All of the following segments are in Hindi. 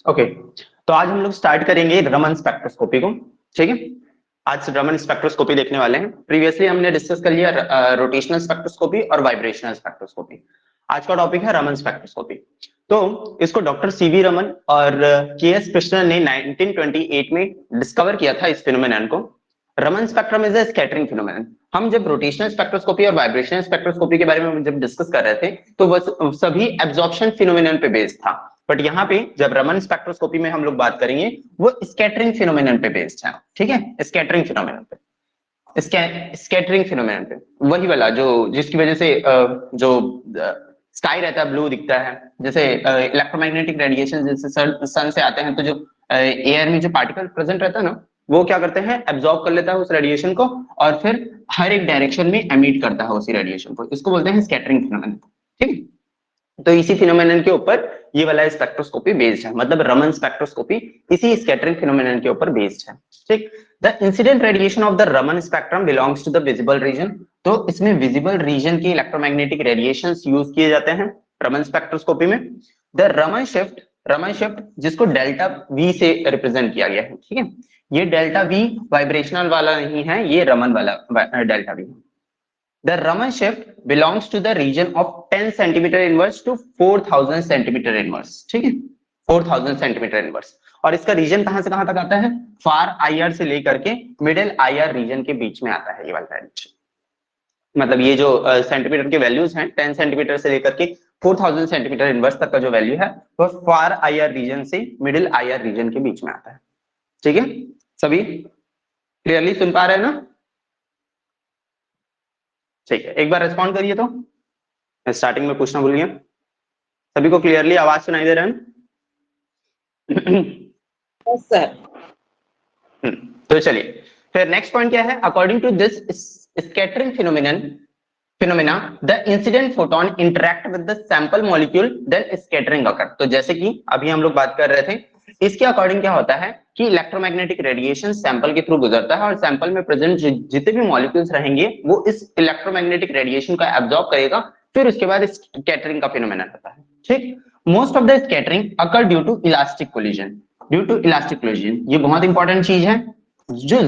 ओके, तो आज हम लोग स्टार्ट करेंगे रमन स्पेक्ट्रोस्कोपी को। ठीक है, आज रमन स्पेक्ट्रोस्कोपी देखने वाले हैं। प्रीवियसली हमने डिस्कस कर लिया रोटेशनल स्पेक्ट्रोस्कोपी और वाइब्रेशनल स्पेक्ट्रोस्कोपी। आज का टॉपिक है रमन स्पेक्ट्रोस्कोपी। तो इसको डॉक्टर सीवी रमन और के एस कृष्णन ने 1928 में डिस्कवर किया था इस फिनोमेनन को। Raman spectrum is a scattering phenomenon. हम जब रोटेशनल स्पेक्ट्रोस्कोपी और वाइब्रेशनल स्पेक्ट्रोस्कोपी के बारे में जब डिस्कस कर रहे थे तो वह सभी एब्जॉर्प्शन फिनोमेनन पे बेस्ड था, बट यहाँ पे जब रमन स्पेक्ट्रोस्कोपी में हम लोग बात करेंगे वो स्कैटरिंग फिनोमेनन पे बेस्ड है। ठीक है, स्कैटरिंग फिनोमेनन पे, स्कैटरिंग फिनोमेनन पे, वही वाला जो जिसकी वजह से जो स्काई रहता है ब्लू दिखता है। जैसे इलेक्ट्रोमैग्नेटिक रेडिएशन जैसे सन से आते हैं तो जो एयर में जो पार्टिकल प्रेजेंट रहता है ना, वो क्या करते हैं, एब्जॉर्ब कर लेता है उस रेडिएशन को और फिर हर एक डायरेक्शन में एमिट करता है उसी रेडिएशन को। इसको बोलते हैं स्कैटरिंग फिनोमेनन। ठीक है, तो इसी फिनोमेनन के ऊपर ये वाला स्पेक्ट्रोस्कोपी बेस्ड है, मतलब रमन स्पेक्ट्रोस्कोपी इसी स्कैटरिंग फिनोमेनन के ऊपर बेस्ड है। ठीक, the incident radiation of the Raman spectrum belongs to the visible region. तो इसमें विजिबल रीजन के इलेक्ट्रोमैग्नेटिक रेडिएशंस यूज किए जाते हैं रमन स्पेक्ट्रोस्कोपी में। द रमन शिफ्ट जिसको डेल्टा वी से रिप्रेजेंट किया गया है। ठीक है, ये डेल्टा वी वाइब्रेशनल वाला नहीं है, ये रमन वाला delta we. The Raman shift belongs to the region of 10 centimeter inverse to 4000 centimeter inverse। ठीक है, 4000 centimeter inverse। और इसका रीजन कहां से कहां तक आता है, फार आईआर से लेकर के मिडिल आईआर रीजन के बीच में आता है ये वाला रेंज। मतलब ये जो सेंटीमीटर के वैल्यूज हैं 10 सेंटीमीटर से लेकर के 4000 सेंटीमीटर इनवर्स तक का जो वैल्यू है वो फार आईआर रीजन से मिडिल आईआर रीजन के बीच में आता है। ठीक है, सभी क्लियरली सुन पा रहे हैं ना? ठीक है, एक बार रिस्पॉन्ड करिए। तो स्टार्टिंग में पूछना भूल गया, सभी को क्लियरली आवाज सुनाई दे रहा है? Yes sir. तो चलिए फिर नेक्स्ट पॉइंट क्या है, according to this scattering phenomena the incident photon interact with the sample molecule then scattering occur. तो जैसे कि अभी हम लोग बात कर रहे थे, इसके अकॉर्डिंग क्या होता है कि इलेक्ट्रोमैग्नेटिक रेडिएशन सैंपल के थ्रू गुजरता है और सैंपल में प्रेजेंट जितने भी मॉलिक्यूल्स रहेंगे वो इस इलेक्ट्रोमैग्नेटिक रेडिएशन का एब्जॉर्ब करेगा, फिर उसके बाद स्कैटरिंग का फिनोमेना होता है। ठीक, most of the scattering occur due to elastic collision. ये बहुत इंपॉर्टेंट चीज है। जो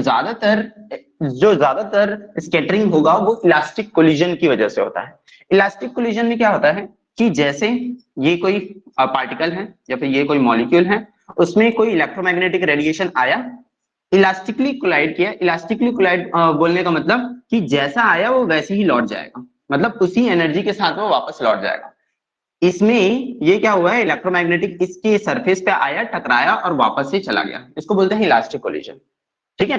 ज्यादातर स्कैटरिंग होगा वो इलास्टिक कोलिजन की वजह से होता है। इलास्टिक कोलिजन में क्या होता है कि जैसे ये कोई पार्टिकल है या फिर ये कोई मॉलिक्यूल है, उसमें कोई इलेक्ट्रोमैग्नेटिक रेडिएशन आया, इलास्टिकली कोलाइड किया। इलास्टिकली कोलाइड बोलने का मतलब कि जैसा आया वो वैसे ही लौट जाएगा, मतलब उसी एनर्जी के साथ वो वापस लौट जाएगा। इसमें ये क्या हुआ है, इलेक्ट्रोमैग्नेटिक इसके सरफेस पे आया, टकराया और वापस से चला गया, इसको बोलते हैं इलास्टिक कोलिजन। ठीक है,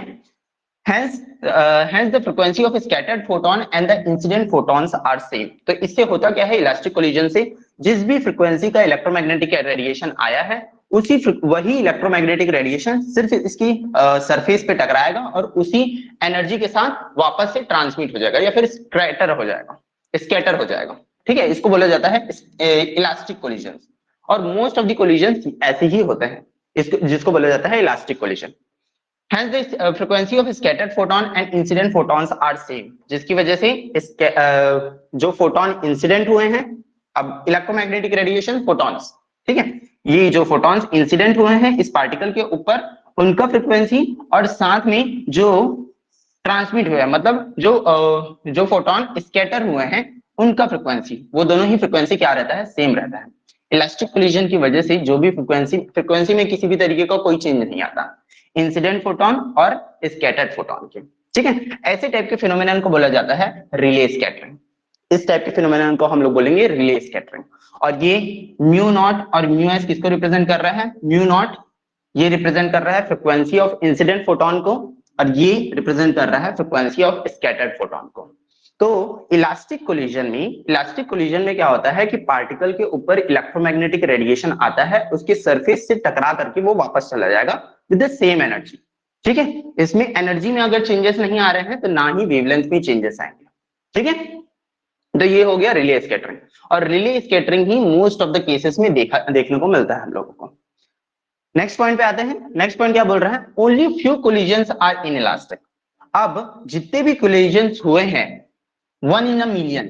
hence the frequency of scattered photon and the incident photons are same। तो इससे होता क्या है, इलास्टिक कोलिजन से जिस भी फ्रीक्वेंसी का इलेक्ट्रोमैग्नेटिक रेडिएशन आया है वही इलेक्ट्रोमैग्नेटिक रेडिएशन सिर्फ इसकी सरफेस पे टकराएगा और उसी एनर्जी के साथ वापस से ट्रांसमिट हो जाएगा या फिर स्कैटर हो जाएगा। ठीक है, इसको बोला जाता है इलास्टिक कोलिजन। और मोस्ट ऑफ द कोलिजन ऐसे ही होते हैं, इसको जिसको बोला जाता है elastic collision. Hence the frequency of scattered photon and incident photons are same। जिसकी वजह से जो फोटोन इंसिडेंट हुए हैं, अब इलेक्ट्रोमैग्नेटिक रेडिएशन फोटॉन्स, ठीक है, ये जो फोटॉन्स इंसिडेंट हुए हैं इस पार्टिकल के ऊपर, उनका फ्रीक्वेंसी और साथ में जो ट्रांसमिट हुआ है, मतलब जो फोटोन स्कैटर हुए हैं उनका फ्रीक्वेंसी, वो दोनों ही फ्रीक्वेंसी क्या रहता है, सेम रहता है। इलास्टिक कोलिजन की वजह से जो भी फ्रीक्वेंसी में किसी भी तरीके का कोई चेंज नहीं आता, इंसिडेंट फोटोन और स्कैटर्ड फोटोन के। ठीक है, ऐसे टाइप के फिनोमेनन को बोला जाता है रिले स्कैटरिंग। इस टाइप के फिनोमेनन को हम लोग बोलेंगे रिले स्कैटरिंग। और ये म्यू नॉट और म्यू एस किसको रिप्रेजेंट कर रहा है, म्यू नॉट ये रिप्रेजेंट कर रहा है फ्रीक्वेंसी ऑफ इंसिडेंट फोटोन को और ये रिप्रेजेंट कर रहा है फ्रीक्वेंसी ऑफ स्कैटर्ड फोटोन को। तो इलास्टिक कोलिजन में क्या होता है कि पार्टिकल के ऊपर इलेक्ट्रोमैग्नेटिक रेडिएशन आता है, उसके सरफेस से टकरा करके वो वापस चला जाएगा विद द सेम एनर्जी। ठीक है, इसमें एनर्जी में अगर चेंजेस नहीं आ रहे हैं तो ना ही वेवलेंथ में चेंजेस आएंगे। ठीक है, तो ये हो गया रिले स्कैटरिंग। और relay scattering he most of the cases में देखने को मिलता है हम लोगों को। नेक्स्ट पॉइंट पे आते हैं। नेक्स्ट पॉइंट क्या बोल रहा है, only few collisions are inelastic. अब जितने भी कोलिजन्स हुए हैं 1 in a million,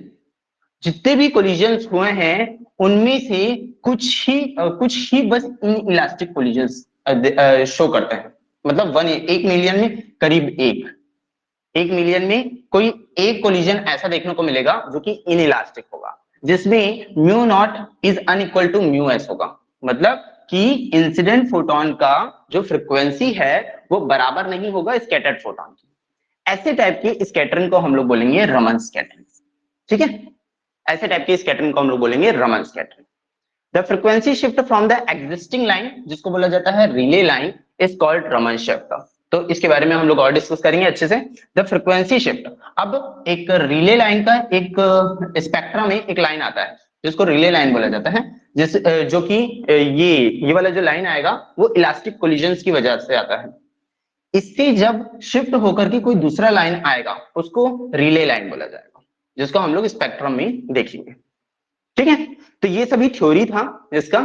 जितने भी कोलिजन्स हुए हैं उनमें से कुछ ही बस इन इलास्टिक कोलिजन्स शो करते हैं। मतलब 1 मिलियन में करीब एक मिलियन में कोई एक कोलिजन ऐसा देखने को मिलेगा जो कि इन इलास्टिक होगा, जिसमें mu naught is unequal to mu S होगा। मतलब कि इंसिडेंट फोटोन का जो फ्रीक्वेंसी है वो बराबर नहीं होगा स्कैटर्ड फोटोन की। ऐसे टाइप के स्कैटरिंग को हम लोग बोलेंगे रमन स्कैटरिंग। ठीक है, ऐसे टाइप के स्कैटरिंग को हम लोग बोलेंगे Raman scattering. The frequency shift from the existing line, जिसको बोला जाता है Rayleigh line, is called Raman shift. तो इसके बारे में हम लोग और डिस्कस करेंगे अच्छे से। द फ्रीक्वेंसी शिफ्ट, अब एक रिले लाइन का एक स्पेक्ट्रम में एक लाइन आता है जिसको रिले लाइन बोला जाता है, जिस जो कि ये वाला जो लाइन आएगा वो इलास्टिक कोलिजन्स की वजह से आता है। इससे जब शिफ्ट होकर के कोई दूसरा लाइन आएगा उसको रिले लाइन बोला जाएगा, जिसको हम लोग स्पेक्ट्रम में देखेंगे। ठीक है, तो ये सभी थ्योरी था, इसका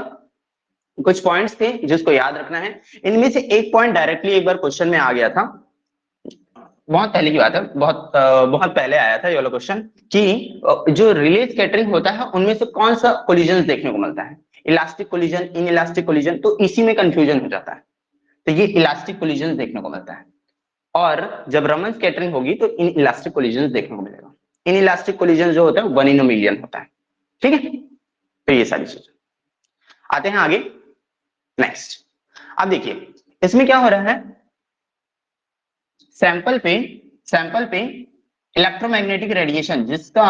कुछ पॉइंट्स थे जिसको याद रखना है। इनमें से एक पॉइंट डायरेक्टली एक बार क्वेश्चन में आ गया था, बहुत पहले की बात है, बहुत पहले आया था ये वाला क्वेश्चन कि जो रिले स्कैटरिंग होता है उनमें से कौन सा कोलिजन देखने को मिलता है, elastic collision, in elastic collision. तो इसी में कंफ्यूजन हो जाता है, तो ये इलास्टिक कोलिजन देखने को मिलता है। और जब रमन स्कैटरिंग होगी तो इन इलास्टिक कोलिजन देखने को मिलेगा। इन इलास्टिक कोलिजन जो होता है 1 in a million होता है। ठीक है, तो ये सारी चीजें। आते हैं आगे नेक्स्ट। अब देखिए इसमें क्या हो रहा है, सैंपल पे इलेक्ट्रोमैग्नेटिक रेडिएशन जिसका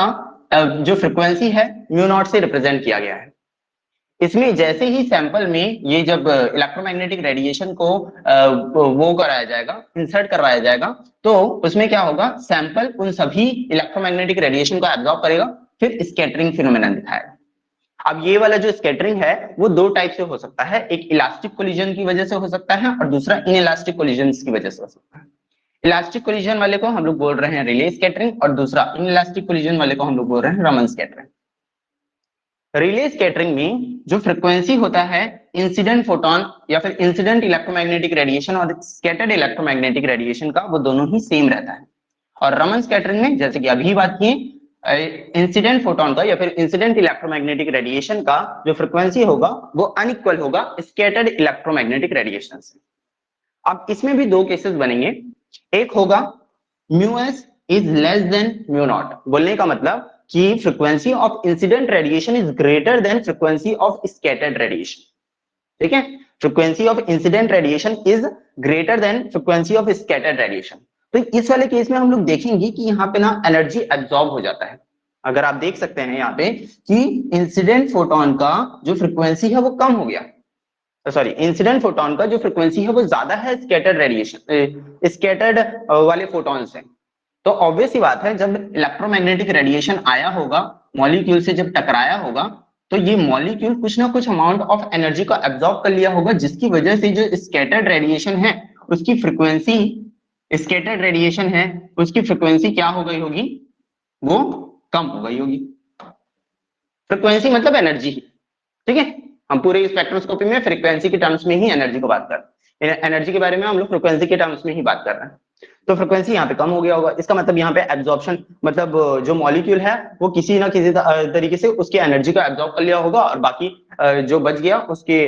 जो फ्रीक्वेंसी है म्यू नॉट से रिप्रेजेंट किया गया है। इसमें जैसे ही सैंपल में ये जब इलेक्ट्रोमैग्नेटिक रेडिएशन को वो कराया जाएगा, इंसर्ट करवाया जाएगा, तो उसमें क्या होगा, सैंपल उन सभी इलेक्ट्रोमैग्नेटिक रेडिएशन को एब्जॉर्ब करेगा, फिर स्कैटरिंग फिनोमेनन दिखाएगा। अब ये वाला जो स्कैटरिंग है वो दो टाइप से हो सकता है, एक इलास्टिक कोलिजन की वजह से हो सकता है और दूसरा इन इलास्टिक कोलिजन की वजह से हो सकता है। इलास्टिक कोलिजन वाले को हम लोग बोल रहे हैं रिले स्कैटरिंग और दूसरा इन इलास्टिक कोलिजन वाले को हम लोग बोल रहे हैं रमन स्कैटरिंग। रिले स्कैटरिंग में जो फ्रीक्वेंसी होता है इंसिडेंट फोटोन या फिर इंसिडेंट इलेक्ट्रोमैग्नेटिक रेडिएशन और स्कैटर्ड इलेक्ट्रोमैग्नेटिक रेडिएशन का वो दोनों ही सेम रहता है। और रमन स्कैटरिंग में जैसे कि अभी बात की, इंसिडेंट फोटोन का या फिर इंसिडेंट इलेक्ट्रोमैग्नेटिक रेडिएशन का जो फ्रीक्वेंसी होगा वो अनइक्वल होगा स्कैटर्ड इलेक्ट्रोमैग्नेटिक रेडिएशन से। अब इसमें भी दो केसेस बनेंगे, एक होगा mu S is less than mu naught, बोलने का मतलब कि frequency of incident radiation is greater than frequency of scattered radiation. ठीक है, frequency of incident radiation is greater than frequency of scattered radiation. तो इस वाले केस में हम लोग देखेंगे कि यहाँ पे ना एनर्जी एब्जॉर्ब हो जाता है। अगर आप देख सकते हैं यहाँ पे कि इंसिडेंट फोटोन का जो फ्रीक्वेंसी है वो कम हो गया, सॉरी इंसिडेंट फोटोन का जो फ्रीक्वेंसी है वो ज्यादा है स्कैटर्ड रेडिएशन, स्कैटर्ड वाले फोटोन से। तो ऑब्वियस ही बात है, जब इलेक्ट्रोमैग्नेटिक रेडिएशन आया होगा, मॉलिक्यूल से जब टकराया होगा, तो ये मॉलिक्यूल कुछ ना कुछ अमाउंट ऑफ एनर्जी को एब्जॉर्ब कर लिया होगा, जिसकी वजह से जो स्कैटर्ड रेडिएशन है उसकी फ्रीक्वेंसी, स्कैटर्ड रेडिएशन है उसकी फ्रीक्वेंसी क्या हो गई होगी, वो कम हो गई होगी। फ्रीक्वेंसी मतलब एनर्जी ही। ठीक है, हम पूरे स्पेक्ट्रोस्कोपी में फ्रीक्वेंसी के टर्म्स में ही एनर्जी को बात कर रहे हैं, एनर्जी के बारे में हम लोग फ्रीक्वेंसी के टर्म्स में ही बात कर रहे हैं। तो फ्रीक्वेंसी यहाँ पे कम हो गया होगा, इसका मतलब यहाँ पे एब्जॉर्प्शन, मतलब जो मॉलिक्यूल है वो किसी ना किसी तरीके से उसकी एनर्जी को एब्जॉर्ब कर लिया होगा और बाकी जो बच गया उसके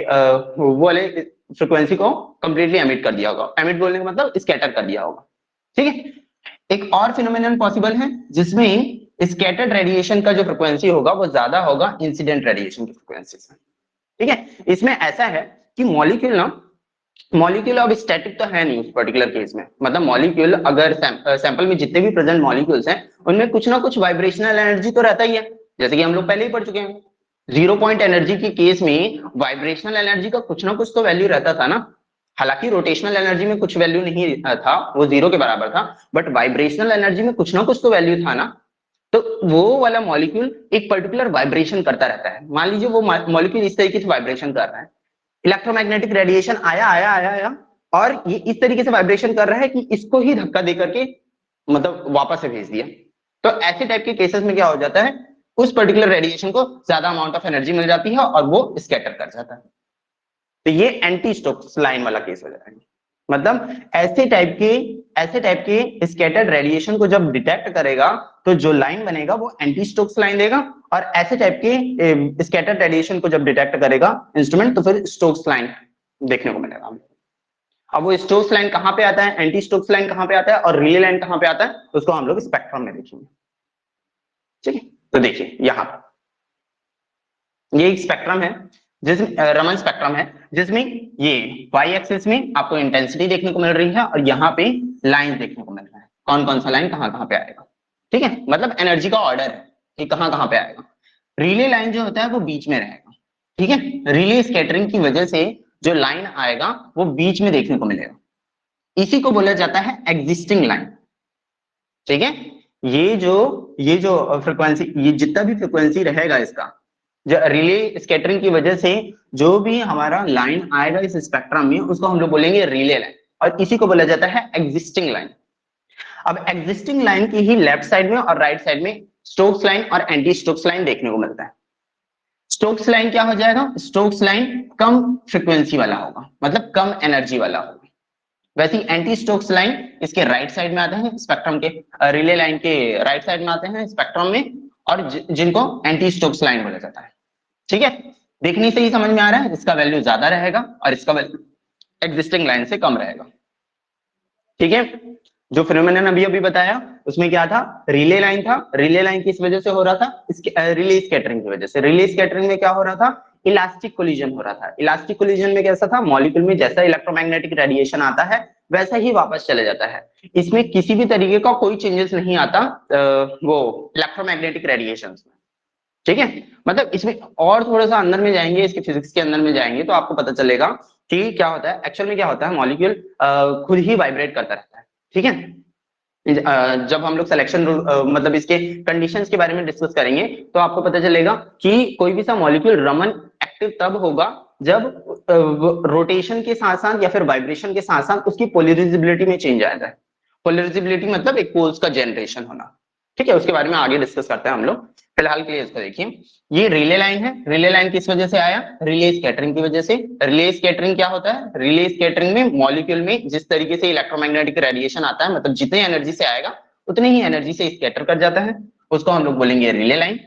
वो वाले फ्रीक्वेंसी को कंप्लीटली एमिट कर दिया होगा। एमिट बोलने का मतलब स्कैटर कर दिया होगा। ठीक है, एक और फिनोमेनन पॉसिबल है जिसमें स्कैटर्ड रेडिएशन का जो फ्रीक्वेंसी होगा वो ज्यादा होगा इंसिडेंट रेडिएशन की फ्रीक्वेंसी से। ठीक है, इसमें ऐसा है कि मॉलिक्यूल अब स्टैटिक तो है नहीं उस पर्टिकुलर केस में, मतलब मॉलिक्यूल अगर सैंपल में जितने भी प्रेजेंट मॉलिक्यूल्स हैं उनमें कुछ ना कुछ वाइब्रेशनल एनर्जी तो रहता ही है, जैसे कि हम लोग पहले ही पढ़ चुके हैं। 0 पॉइंट एनर्जी के केस में वाइब्रेशनल एनर्जी का कुछ ना कुछ तो वैल्यू रहता था ना, हालांकि रोटेशनल एनर्जी में कुछ वैल्यू नहीं था, वो 0 के बराबर था, बट वाइब्रेशनल एनर्जी में कुछ ना कुछ तो वैल्यू था ना। तो वो वाला मॉलिक्यूल एक पर्टिकुलर वाइब्रेशन करता रहता है। मान लीजिए वो मॉलिक्यूल इस तरीके से वाइब्रेशन कर रहा है, इलेक्ट्रोमैग्नेटिक रेडिएशन आया और ये इस तरीके से वाइब्रेशन कर रहा है कि इसको ही धक्का देकर के मतलब वापस से भेज दिया। तो ऐसे टाइप के केसेस में क्या हो जाता है, उस पर्टिकुलर रेडिएशन को ज्यादा अमाउंट ऑफ एनर्जी मिल जाती है और वो स्कैटर कर जाता है। तो ये एंटी स्टोक्स लाइन वाला केस हो जाता है। मतलब ऐसे ऐसे टाइप के स्कैटर्ड रेडिएशन को जब डिटेक्ट करेगा तो जो लाइन बनेगा वो एंटी स्टोक्स लाइन देगा, और ऐसे टाइप के स्कैटर्ड रेडिएशन को जब डिटेक्ट करेगा इंस्ट्रूमेंट तो फिर स्टोक्स लाइन देखने को मिलेगा। अब वो स्टोक्स लाइन कहां पे आता है, एंटी स्टोक्स लाइन कहां पे आता है और रिले लाइन कहां पे आता है, उसको हम लोग स्पेक्ट्रम में देखेंगे। ठीक है, तो देखिए यहां ये एक स्पेक्ट्रम है जिसमें रमन स्पेक्ट्रम है, जिसमें ये वाई एक्सिस में आपको इंटेंसिटी देखने को मिल रही है और यहाँ पे लाइन देखने को मिल रहा है, कौन कौन सा लाइन कहाँ कहाँ पे आएगा। ठीक है, मतलब एनर्जी का ऑर्डर है कि कहाँ कहाँ पे आएगा। रिले लाइन जो होता है वो बीच में रहेगा। ठीक है, रिले स्कैटरिंग की वजह से जो लाइन आएगा वो बीच में देखने को मिलेगा, इसी को बोला जाता है एग्जिस्टिंग लाइन। ठीक है, ये जो फ्रिक्वेंसी, ये जितना भी फ्रिक्वेंसी रहेगा इसका, जो रिले स्कैटरिंग की वजह से जो भी हमारा लाइन आएगा इस स्पेक्ट्रम में उसको हम लोग बोलेंगे रिले लाइन, और इसी को बोला जाता है एग्जिस्टिंग लाइन। अब एग्जिस्टिंग लाइन की ही लेफ्ट साइड में और राइट साइड में स्टोक्स लाइन और एंटी स्टोक्स लाइन देखने को मिलता है। स्टोक्स लाइन क्या हो जाएगा, स्टोक्स लाइन कम फ्रिक्वेंसी वाला होगा, मतलब कम एनर्जी वाला होगा। वैसे ही एंटी स्टोक्स लाइन इसके राइट साइड में आते हैं स्पेक्ट्रम के, रिले लाइन के राइट साइड में आते हैं स्पेक्ट्रम में, और जिनको एंटी स्टोक्स लाइन बोला जाता है। ठीक है, देखने से ही समझ में आ रहा है इसका वैल्यू ज्यादा रहेगा और इसका वैल्यू एग्जिस्टिंग लाइन से कम रहेगा। ठीक है, जो फिनोमेनन अभी अभी बताया उसमें क्या था, रिले लाइन था। रिले लाइन किस वजह से हो रहा था, इसके रिले स्कैटरिंग की वजह से। रिले स्कैटरिंग में क्या हो रहा था, इलास्टिक कोलिजन हो रहा था। इलास्टिक कोलिजन में कैसा था, मॉलिक्यूल में जैसा इलेक्ट्रोमैग्नेटिक रेडिएशन आता है वैसा ही वापस चले जाता है, इसमें किसी भी तरीके का कोई चेंजेस नहीं आता वो इलेक्ट्रोमैग्नेटिक रेडिएशन में। ठीक है, मतलब इसमें और थोड़ा सा अंदर में जाएंगे, इसके फिजिक्स के अंदर में जाएंगे तो आपको पता चलेगा कि क्या होता है एक्चुअल में। क्या होता है, मॉलिक्यूल खुद ही वाइब्रेट करता रहता है। ठीक है, जब हम लोग सिलेक्शन मतलब इसके कंडीशंस के बारे में डिस्कस करेंगे तो आपको पता चलेगा कि कोई भी सा मॉलिक्यूल रमन एक्टिव तब होगा जब रोटेशन के साथ साथ या फिर वाइब्रेशन के साथ साथ उसकी पोलराइजेबिलिटी में चेंज आ जाए। पोलराइजेबिलिटी मतलब एक पोल्स का जनरेशन होना। ठीक है, उसके बारे में आगे डिस्कस करते हैं हम लोग, फिलहाल के लिए इसको देखिए। ये रिले लाइन है। रिले लाइन किस वजह से आया, रिले स्कैटरिंग की वजह से। रिले स्कैटरिंग क्या होता है, रिले स्कैटरिंग में मॉलिक्यूल में जिस तरीके से इलेक्ट्रोमैग्नेटिक रेडिएशन आता है, मतलब जितनी एनर्जी से आएगा उतनी ही एनर्जी से स्कैटर कर जाता है, उसको हम लोग बोलेंगे रिले लाइन।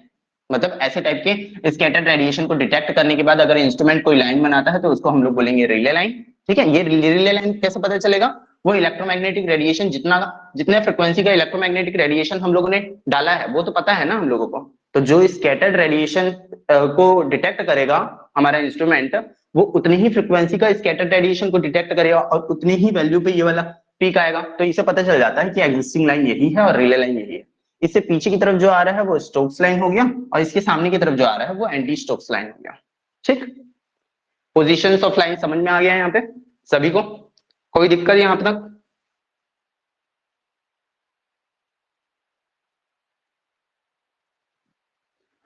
मतलब ऐसे टाइप के स्कैटर्ड रेडिएशन को डिटेक्ट करने के बाद अगर इंस्ट्रूमेंट कोई लाइन बनाता है तो उसको हम लोग बोलेंगे रिले लाइन। ठीक है, ये रिले लाइन कैसे पता चलेगा, वो इलेक्ट्रोमैग्नेटिक रेडिएशन जितने फ्रिक्वेंसी का इलेक्ट्रोमैग्नेटिक रेडिएशन हम लोगों ने डाला है वो तो पता है ना हम लोगों को। तो जो स्कैटर्ड रेडिएशन को डिटेक्ट करेगा हमारा इंस्ट्रूमेंट, वो उतनी ही फ्रिक्वेंसी का स्कैटर्ड रेडिएशन को डिटेक्ट करेगा और उतनी ही वैल्यू पे ये वाला पीक आएगा। तो इसे पता चल जाता है कि एग्जिस्टिंग लाइन यही है और रिले लाइन यही है। इससे पीछे की तरफ जो आ रहा है वो स्टोक्स लाइन हो गया और इसके सामने की तरफ जो आ रहा है वो एंटी स्टोक्स लाइन हो गया। ठीक, पोजीशंस ऑफ लाइन समझ में आ गया यहाँ पे सभी को, कोई दिक्कत यहाँ तक?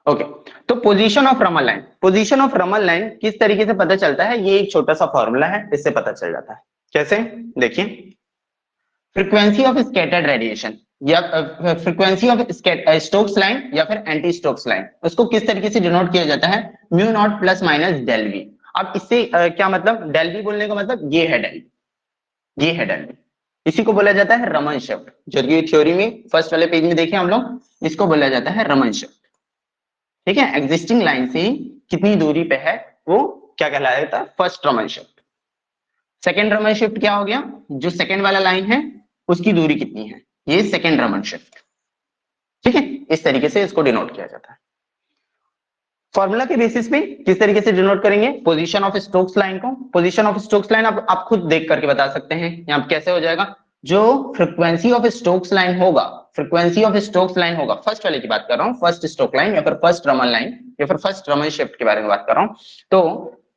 ओके, तो position of Raman line, position of Raman line किस तरीके से पता चलता है, ये एक छोटा सा फॉर्मूला है, इससे पता चल जाता है। कैसे, देखिए, फ्रीक्वेंसी ऑफ स्कैटर्ड रेडिएशन या फ्रीक्वेंसी ऑफ स्टोक्स लाइन या फिर एंटी स्टोक्स लाइन, उसको किस तरीके से डिनोट किया जाता है, mu not plus minus del V. अब इससे क्या मतलब, डेल वी बोलने का मतलब ये है डेल, ये है डेल वी। इसी को बोला जाता है रमन शिफ्ट, जो कि थ्योरी में फर्स्ट वाले पेज में देखे हम लोग, इसको बोला जाता है रमन शिफ्ट। ठीक है, एग्जिस्टिंग लाइन से कितनी दूरी पे है वो क्या कहलाता है, first Raman shift. Second Raman shift क्या हो गया, जो सेकेंड वाला लाइन है उसकी दूरी कितनी है, ये सेकेंड रमन शिफ्ट। ठीक है, इस तरीके से इसको डिनोट किया जाता है। फॉर्मूला के बेसिस पे किस तरीके से डिनोट करेंगे, पोजीशन ऑफ स्टोक्स लाइन को। पोजीशन ऑफ स्टोक्स लाइन आप खुद देख करके बता सकते हैं यहाँ कैसे हो जाएगा। जो फ्रीक्वेंसी ऑफ स्टोक्स लाइन होगा, फ्रीक्वेंसी ऑफ स्टोक्स लाइन होगा, फर्स्ट वाले की बात कर रहा हूं, फर्स्ट स्टोक लाइन या फिर फर्स्ट रमन लाइन या फिर फर्स्ट रमन शिफ्ट के बारे में बात कर रहा हूं, तो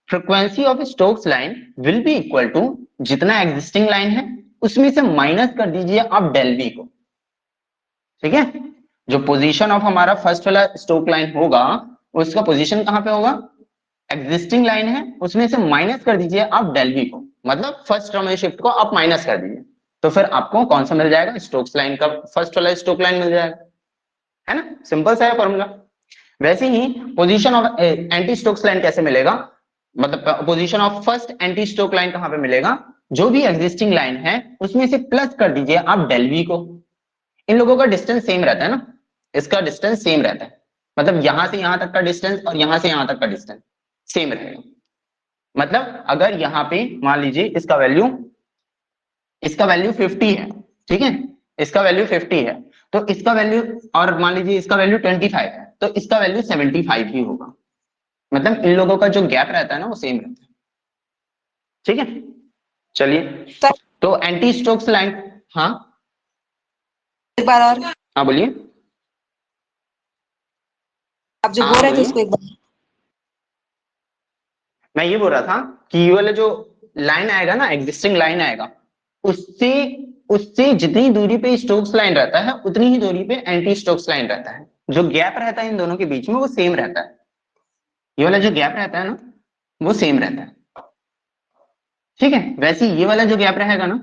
frequency of Stokes line will be equal to जितना एग्जिस्टिंग लाइन है उसमें से माइनस कर दीजिए आप डेल वी को। ठीक है, जो पोजीशन ऑफ हमारा फर्स्ट वाला स्टोक लाइन होगा उसका पोजीशन कहां पे होगा, एग्जिस्टिंग लाइन है उसमें से माइनस कर दीजिए आप डेल वी को, मतलब फर्स्ट रमन शिफ्ट को आप माइनस कर दीजिए, तो फिर आपको कौन सा मिल जाएगा, स्टोक्स लाइन का फर्स्ट वाला स्टोक लाइन मिल जाएगा, है ना, सिंपल सा है फॉर्मूला। वैसे ही position of anti Stokes line कैसे मिलेगा, मतलब position of first anti Stoke line कहां पे मिलेगा, जो भी एग्जिस्टिंग लाइन है उसमें से प्लस कर दीजिए आप डेल वी को। इन लोगों का डिस्टेंस सेम रहता है ना, इसका डिस्टेंस सेम रहता है, मतलब यहां से यहां तक का डिस्टेंस और यहां से यहां तक का डिस्टेंस सेम रहेगा। मतलब अगर यहाँ पे मान लीजिए इसका वैल्यू 50 है, ठीक है, इसका वैल्यू 50 है, तो इसका वैल्यू, और मान लीजिए इसका वैल्यू 25 है, तो इसका वैल्यू 75 ही होगा। मतलब इन लोगों का जो गैप रहता है ना वो सेम रहता है, ठीक है। चलिए, तो एंटी स्टोक्स लाइन, हाँ एक बार और हाँ बोलिए, आप जो हाँ बोल रहे थे बोलिए। उसको एक बार। मैं ये बोल रहा था कि ये वाला जो लाइन आएगा ना, एग्जिस्टिंग लाइन आएगा, उससे उससे जितनी दूरी पे स्टोक्स लाइन रहता है उतनी ही दूरी पे एंटी स्टोक्स लाइन रहता है। जो गैप रहता है इन दोनों के बीच में वो सेम रहता है, ये वाला जो गैप रहता है ना वो सेम रहता है, ठीक है। वैसे ये वाला जो गैप रहेगा ना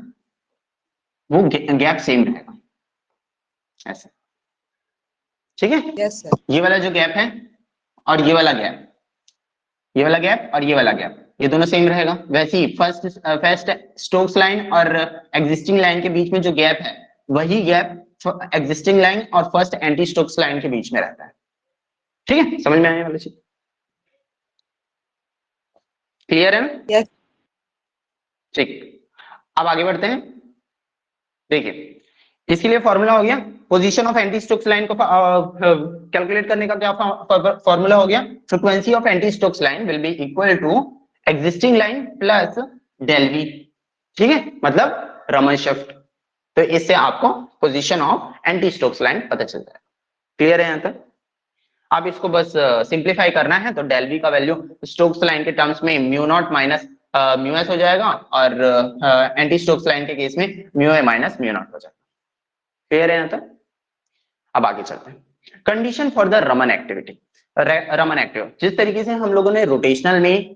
वो गैप सेम रहेगा, ऐसे, ठीक है। Yes sir. ये वाला जो गैप है और ये वाला गैप, ये वाला गैप और ये वाला गैप, ये दोनों सेम रहेगा। वैसे ही फर्स्ट स्टोक्स लाइन और एग्जिस्टिंग लाइन के बीच में जो गैप है वही गैप एग्जिस्टिंग लाइन और फर्स्ट एंटी स्टोक्स लाइन के बीच में रहता है, ठीक है। समझ में आने वाली चीज, क्लियर है ना? यस। ठीक, अब आगे बढ़ते हैं। देखिए, इसके लिए फॉर्मूला हो गया, position of anti Stokes line को कैलकुलेट करने का क्या फॉर्मूला हो गया, frequency of anti Stokes line will be equal to existing line plus del V, ठीक है, मतलब रमन शिफ्ट। तो इससे आपको position of anti Stokes line पता चल जाएगा। क्लियर है यहां तक? अब इसको बस सिंप्लीफाई करना है, तो डेल वी का वैल्यू स्टोक्स लाइन के टर्म्स में mu naught minus mu S हो जाएगा, और एंटी स्टोक्स लाइन के केस में mu A minus mu naught हो जाएगा। क्लियर है यहां तक? अब आगे चलते हैं, condition for the Raman activity. Raman active, जिस तरीके से हम लोगों ने रोटेशनल में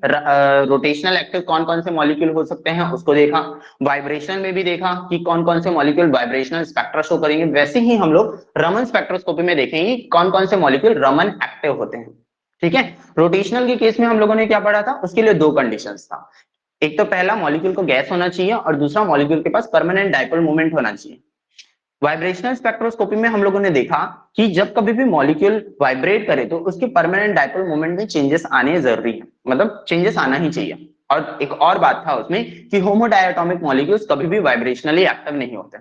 रोटेशनल एक्टिव कौन कौन से मॉलिक्यूल हो सकते हैं उसको देखा, वाइब्रेशनल में भी देखा कि कौन कौन से मॉलिक्यूल वाइब्रेशनल स्पेक्ट्रा शो करेंगे, वैसे ही हम लोग रमन स्पेक्ट्रोस्कोपी में देखेंगे कौन कौन से मॉलिक्यूल रमन एक्टिव होते हैं, ठीक है। रोटेशनल के केस में हम लोगों ने क्या पढ़ा था, उसके लिए दो कंडीशंस था। एक तो पहला, मॉलिक्यूल को गैस होना चाहिए, और दूसरा, मॉलिक्यूल के पास परमानेंट डाइपोल मोमेंट होना चाहिए। वाइब्रेशनल स्पेक्ट्रोस्कोपी में हम लोगों ने देखा कि जब कभी भी मॉलिक्यूल वाइब्रेट करे तो उसके परमानेंट डाइपोल मोमेंट में चेंजेस आने जरूरी है, मतलब चेंजेस आना ही चाहिए। और एक और बात था उसमें कि होमोडायटोमिक मॉलिक्यूल्स कभी भी वाइब्रेशनली एक्टिव नहीं होते।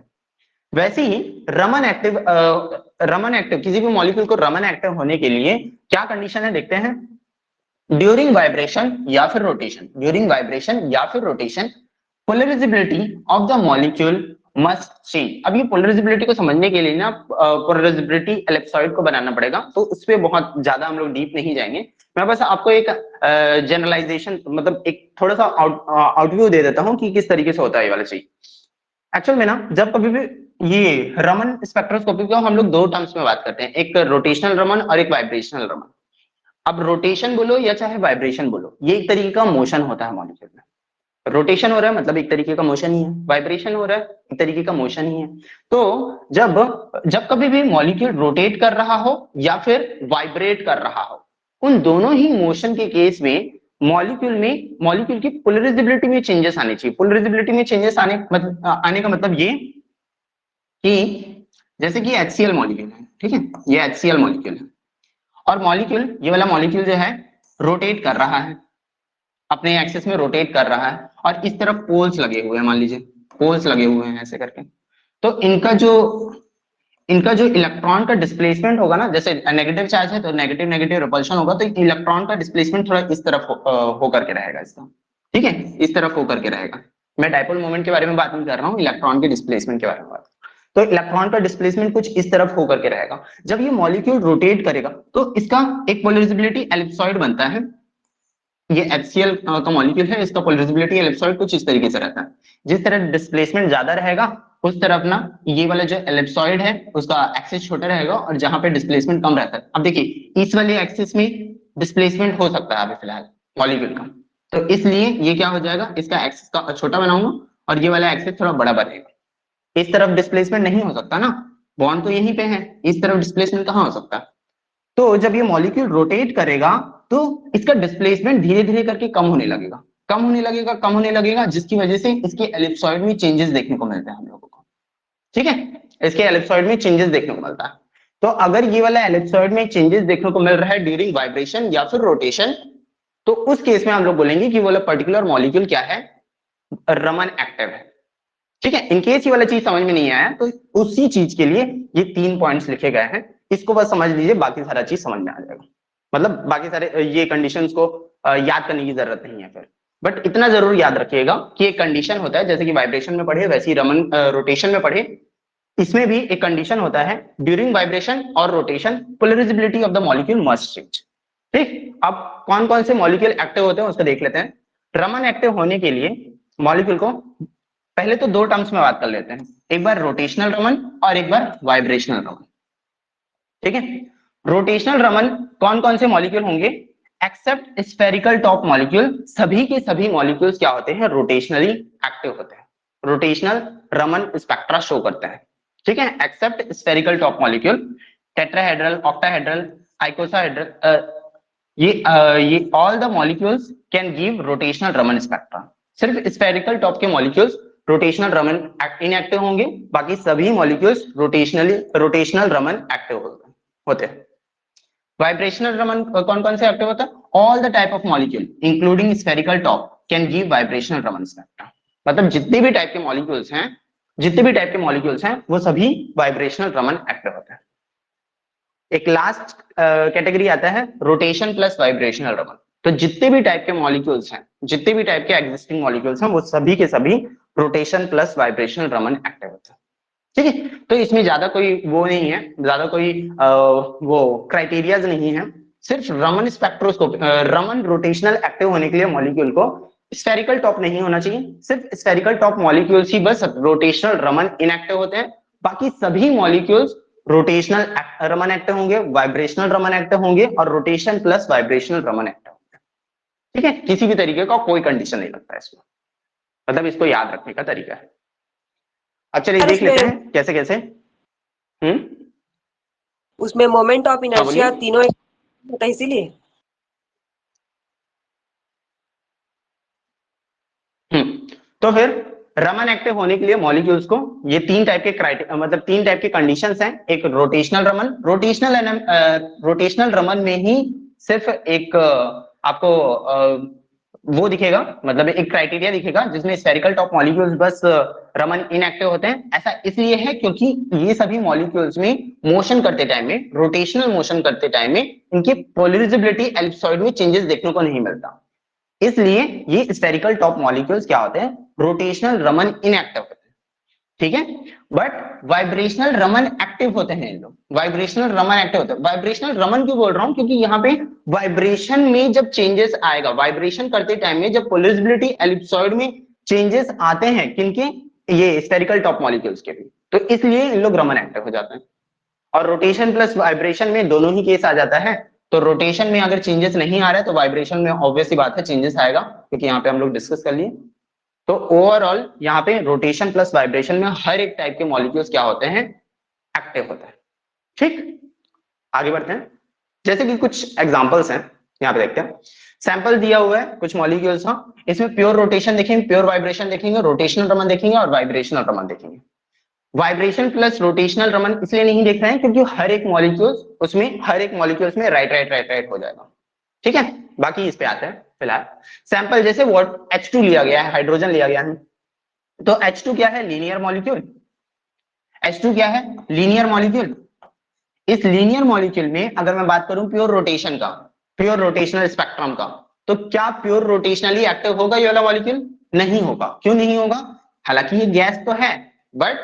वैसे ही रमन एक्टिव किसी भी मॉलिक्यूल को रमन एक्टिव होने के लिए क्या कंडीशन है देखते हैं। ड्यूरिंग वाइब्रेशन या फिर रोटेशन, ड्यूरिंग वाइब्रेशन या फिर rotation, polarisability of the molecule must change. अब ये पोलराइजेबिलिटी को समझने के लिए ना पोलराइजेबिलिटी एलिप्सॉइड को बनाना पड़ेगा, तो उस पर बहुत ज्यादा हम लोग डीप नहीं जाएंगे। मैं बस आपको एक जनरलाइजेशन, मतलब एक थोड़ा सा आउटव्यू दे देता हूँ कि किस तरीके से होता है ये वाला चीज। एक्चुअल में ना जब कभी भी ये रमन स्पेक्ट्रोस्कोपी को हम लोग दो टर्म्स में बात करते हैं, एक रोटेशनल रमन और एक वाइब्रेशनल रमन। अब रोटेशन बोलो या चाहे वाइब्रेशन बोलो, ये एक तरीके का मोशन होता है मॉलिक्यूल में। रोटेशन हो रहा है मतलब एक तरीके का मोशन ही है, वाइब्रेशन हो रहा है एक तरीके का मोशन ही है। तो जब जब कभी भी मॉलिक्यूल रोटेट कर रहा हो या फिर वाइब्रेट कर रहा हो, उन दोनों ही मोशन के केस में मॉलिक्यूल की पोलराइजेबिलिटी में चेंजेस आने चाहिए। पोलराइजेबिलिटी में चेंजेस आने का मतलब ये कि जैसे कि HCl मॉलिक्यूल है, ठीक है, ये HCl मॉलिक्यूल है, और मॉलिक्यूल, ये वाला मॉलिक्यूल जो है रोटेट कर रहा है, अपने एक्सिस में रोटेट कर रहा है, और इस तरफ पोल्स लगे हुए हैं, मान लीजिए पोल्स लगे हुए हैं ऐसे करके। तो इनका जो इलेक्ट्रॉन का डिस्प्लेसमेंट होगा ना, जैसे नेगेटिव चार्ज है तो नेगेटिव नेगेटिव रिपल्शन होगा, तो इलेक्ट्रॉन का डिस्प्लेसमेंट थोड़ा इस तरफ होकर के रहेगा इसका, ठीक है, इस तरफ होकर के रहेगा। मैं डाइपोल मोमेंट के बारे में बात नहीं कर रहा हूँ, इलेक्ट्रॉन के डिस्प्लेसमेंट के बारे में बात। तो इलेक्ट्रॉन का डिस्प्लेसमेंट कुछ इस तरफ होकर के रहेगा। जब ये मॉलिक्यूल रोटेट करेगा तो इसका एक पोलराइजेबिलिटी एलिप्सॉइड बनता है। ये HCl का मॉलिक्यूल है, इसका पोलराइजेबिलिटी एलिप्सॉइड कुछ इस तरीके से रहता है। जिस तरह डिस्प्लेसमेंट ज्यादा रहेगा उस तरफ ना ये वाला जो एलिप्सॉइड है उसका एक्सिस छोटा रहेगा, और जहां पे डिस्प्लेसमेंट कम रहता है, अब देखिए इस वाले एक्सिस में डिस्प्लेसमेंट हो सकता है अभी फिलहाल मॉलिक्यूल का, तो इसलिए ये क्या हो जाएगा, इसका एक्सिस का छोटा बनाऊंगा और ये वाला एक्सिस थोड़ा बड़ा बनेगा। इस तरफ डिस्प्लेसमेंट नहीं हो सकता ना, बॉन्ड तो यहीं पे है, इस तरफ डिस्प्लेसमेंट कहाँ हो सकता है। तो जब ये मॉलिक्यूल रोटेट करेगा तो इसका डिस्प्लेसमेंट धीरे धीरे करके कम होने लगेगा, कम होने लगेगा, जिसकी वजह से इसके एलिप्सॉइड में चेंजेस देखने को मिलते हैं हम लोगों को। ठीक है, इसके एलिप्सॉइड में चेंजेस देखने को मिलता है। तो अगर ये वाला एलिप्सॉइड में चेंजेस देखने को मिल रहा है ड्यूरिंग वाइब्रेशन या फिर रोटेशन, तो उस केस में हम लोग बोलेंगे कि वो वाला पर्टिकुलर मॉलिक्यूल क्या है, रमन एक्टिव है। ठीक है, इनकेस ये वाला चीज समझ में नहीं आया तो उसी चीज के लिए ये 3 पॉइंट्स लिखे गए हैं, इसको बस समझ लीजिए, बाकी सारा चीज समझ में आ जाएगा। मतलब बाकी सारे ये कंडीशंस को याद करने की जरूरत नहीं है फिर, बट इतना जरूर याद रखिएगा कि एक कंडीशन होता है, जैसे कि वाइब्रेशन में पढ़े वैसे ही रमन रोटेशन में पढ़े, इसमें भी एक कंडीशन होता है ड्यूरिंग वाइब्रेशन और rotation polarisability of the molecule must change. ठीक, अब कौन कौन से मॉलिक्यूल एक्टिव होते हैं उसको देख लेते हैं। रमन एक्टिव होने के लिए मॉलिक्यूल को पहले तो 2 टर्म्स में बात कर लेते हैं, एक बार रोटेशनल रमन और एक बार वाइब्रेशनल रमन। ठीक है, रोटेशनल रमन कौन कौन से मॉलिक्यूल होंगे, एक्सेप्ट स्फेरिकल टॉप मॉलिक्यूल, सभी के सभी मॉलिक्यूल्स क्या होते हैं, रोटेशनली एक्टिव होते हैं, रोटेशनल रमन स्पेक्ट्रा शो करते हैं। ठीक है, except spherical top molecule, tetrahedral, octahedral, icosahedral, ये all the molecules can give rotational Raman spectra. सिर्फ स्फेरिकल टॉप के मॉलिक्यूल्स रोटेशनल रमन इनएक्टिव होंगे, बाकी सभी मॉलिक्यूल्स रोटेशनल रमन एक्टिव होते हैं। वाइब्रेशनल रमन कौन कौन से एक्टिव होता है, all the type of molecule including spherical top can give vibrational Raman spectra. मतलब जितने भी टाइप के मॉलिक्यूल्स हैं वो सभी वाइब्रेशनल रमन एक्टिव होते हैं। एक लास्ट कैटेगरी आता है रोटेशन प्लस वाइब्रेशनल रमन। तो जितने भी टाइप के मॉलिक्यूल्स हैं, जितने भी टाइप के एग्जिस्टिंग मॉलिक्यूल्स हैं, वो सभी के सभी rotation plus vibrational Raman active होते हैं। ठीक है, तो इसमें ज्यादा कोई वो नहीं है, ज्यादा कोई वो क्राइटेरियाज नहीं है, सिर्फ Raman spectroscopy, Raman rotational active होने के लिए मॉलिक्यूल को स्फेरिकल टॉप नहीं होना चाहिए, सिर्फ स्फेरिकल टॉप मॉलिक्यूल्स ही बस रोटेशनल रमन इनएक्टिव होते हैं, बाकी सभी मॉलिक्यूल्स रोटेशनल रमन एक्टिव होंगे, वाइब्रेशनल रमन एक्टिव होंगे और rotation plus vibrational Raman active होंगे। ठीक है, किसी भी तरीके का कोई कंडीशन नहीं लगता है इसमें, मतलब इसको याद रखने का तरीका है। अब चलिए देख लेते हैं कैसे कैसे। उसमें मोमेंट ऑफ इनर्शिया तीनों होता है इसीलिए। तो फिर रमन एक्टिव होने के लिए मॉलिक्यूल्स को ये 3 टाइप के मतलब 3 टाइप के कंडीशंस हैं। एक रोटेशनल रमन, रोटेशनल रमन में ही सिर्फ एक आपको वो दिखेगा, मतलब एक क्राइटेरिया दिखेगा जिसमें स्फेरिकल टॉप मॉलिक्यूल्स बस रमन इनएक्टिव होते हैं। ऐसा इसलिए है क्योंकि ये सभी मॉलिक्यूल्स में मोशन करते टाइम में, रोटेशनल मोशन करते टाइम में इनकी पोलराइजेबिलिटी एलिप्सॉइड में चेंजेस देखने को नहीं मिलता, इसलिए ये स्फेरिकल टॉप मॉलिक्यूल्स क्या होते हैं, रोटेशनल रमन इनएक्टिव होते हैं। ठीक है, बट वाइब्रेशनल रमन एक्टिव होते हैं इन लोग, वाइब्रेशनल रमन एक्टिव होते हैं। वाइब्रेशनल रमन क्यों बोल रहा हूं, क्योंकि यहाँ पे वाइब्रेशन में जब चेंजेस आएगा, वाइब्रेशन करते टाइम में जब पोलराइजेबिलिटी एलिप्सॉइड में चेंजेस आते हैं, किनके, ये स्फेरिकल टॉप मॉलिक्यूल्स के भी, तो इसलिए इन लोग रमन एक्टिव हो जाते हैं। और रोटेशन प्लस वाइब्रेशन में दोनों ही केस आ जाता है, तो रोटेशन में अगर चेंजेस नहीं आ रहा है तो वाइब्रेशन में ऑब्वियस सी बात है चेंजेस आएगा, क्योंकि यहाँ पे हम लोग डिस्कस कर लिए। तो ओवरऑल यहाँ पे रोटेशन प्लस वाइब्रेशन में हर एक टाइप के मॉलिक्यूल्स क्या होते हैं, एक्टिव होते हैं। ठीक, आगे बढ़ते हैं। जैसे कि कुछ एग्जांपल्स हैं, यहाँ पे देखते हैं। सैंपल दिया हुआ है कुछ मॉलिक्यूल्स का, इसमें प्योर रोटेशन देखेंगे, प्योर वाइब्रेशन देखेंगे, रोटेशनल रमन देखेंगे और वाइब्रेशनल रमन देखेंगे। वाइब्रेशन प्लस रोटेशनल रमन इसलिए नहीं देख रहे हैं क्योंकि हर एक मॉलिक्यूल्स में राइट हो जाएगा। ठीक है, बाकी इस पे आते हैं फिलहाल। सैंपल जैसे H2 लिया गया है, हाइड्रोजन लिया गया है, तो H2 क्या है, लीनियर मॉलिक्यूल। H2 क्या है, लीनियर मॉलिक्यूल। इस लीनियर मॉलिक्यूल में अगर मैं बात करूं प्योर रोटेशन का, प्योर रोटेशनल स्पेक्ट्रम का, तो क्या प्योर रोटेशनली एक्टिव होगा ये वाला मॉलिक्यूल? नहीं होगा। क्यों नहीं होगा? हालांकि ये गैस तो है बट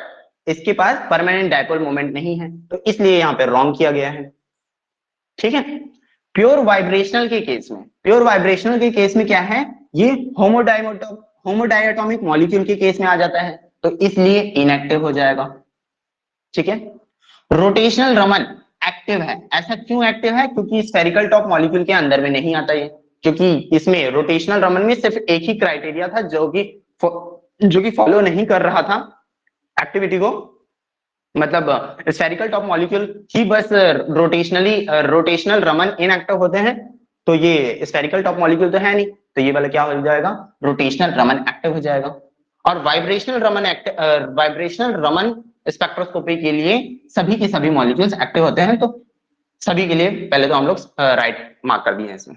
इसके पास परमानेंट डायपोल मोमेंट नहीं है, तो इसलिए यहां पे रॉन्ग किया गया है। ठीक है, प्योर वाइब्रेशनल के केस में क्या है, ये होमोडायटोमिक मॉलिक्यूल के केस में आ जाता है, तो इसलिए इनएक्टिव हो जाएगा। ठीक है, रोटेशनल रमन एक्टिव है। ऐसा क्यों एक्टिव है? क्योंकि स्फेरिकल टॉप मॉलिक्यूल के अंदर में नहीं आता ये, क्योंकि इसमें रोटेशनल रमन में सिर्फ एक ही क्राइटेरिया था जो कि फॉलो नहीं कर रहा था एक्टिविटी को, मतलब स्फेरिकल टॉप मॉलिक्यूल ही बस रोटेशनल रमन इनएक्टिव होते हैं, तो ये स्फेरिकल टॉप मॉलिक्यूल तो है नहीं, तो ये वाला क्या हो जाएगा, रोटेशनल रमन एक्टिव हो जाएगा। और वाइब्रेशनल रमन स्पेक्ट्रोस्कोपी के लिए सभी के सभी मॉलिक्यूल्स एक्टिव होते हैं। तो सभी के लिए पहले तो हम लोग राइट मार्क कर दिए हैं इसमें,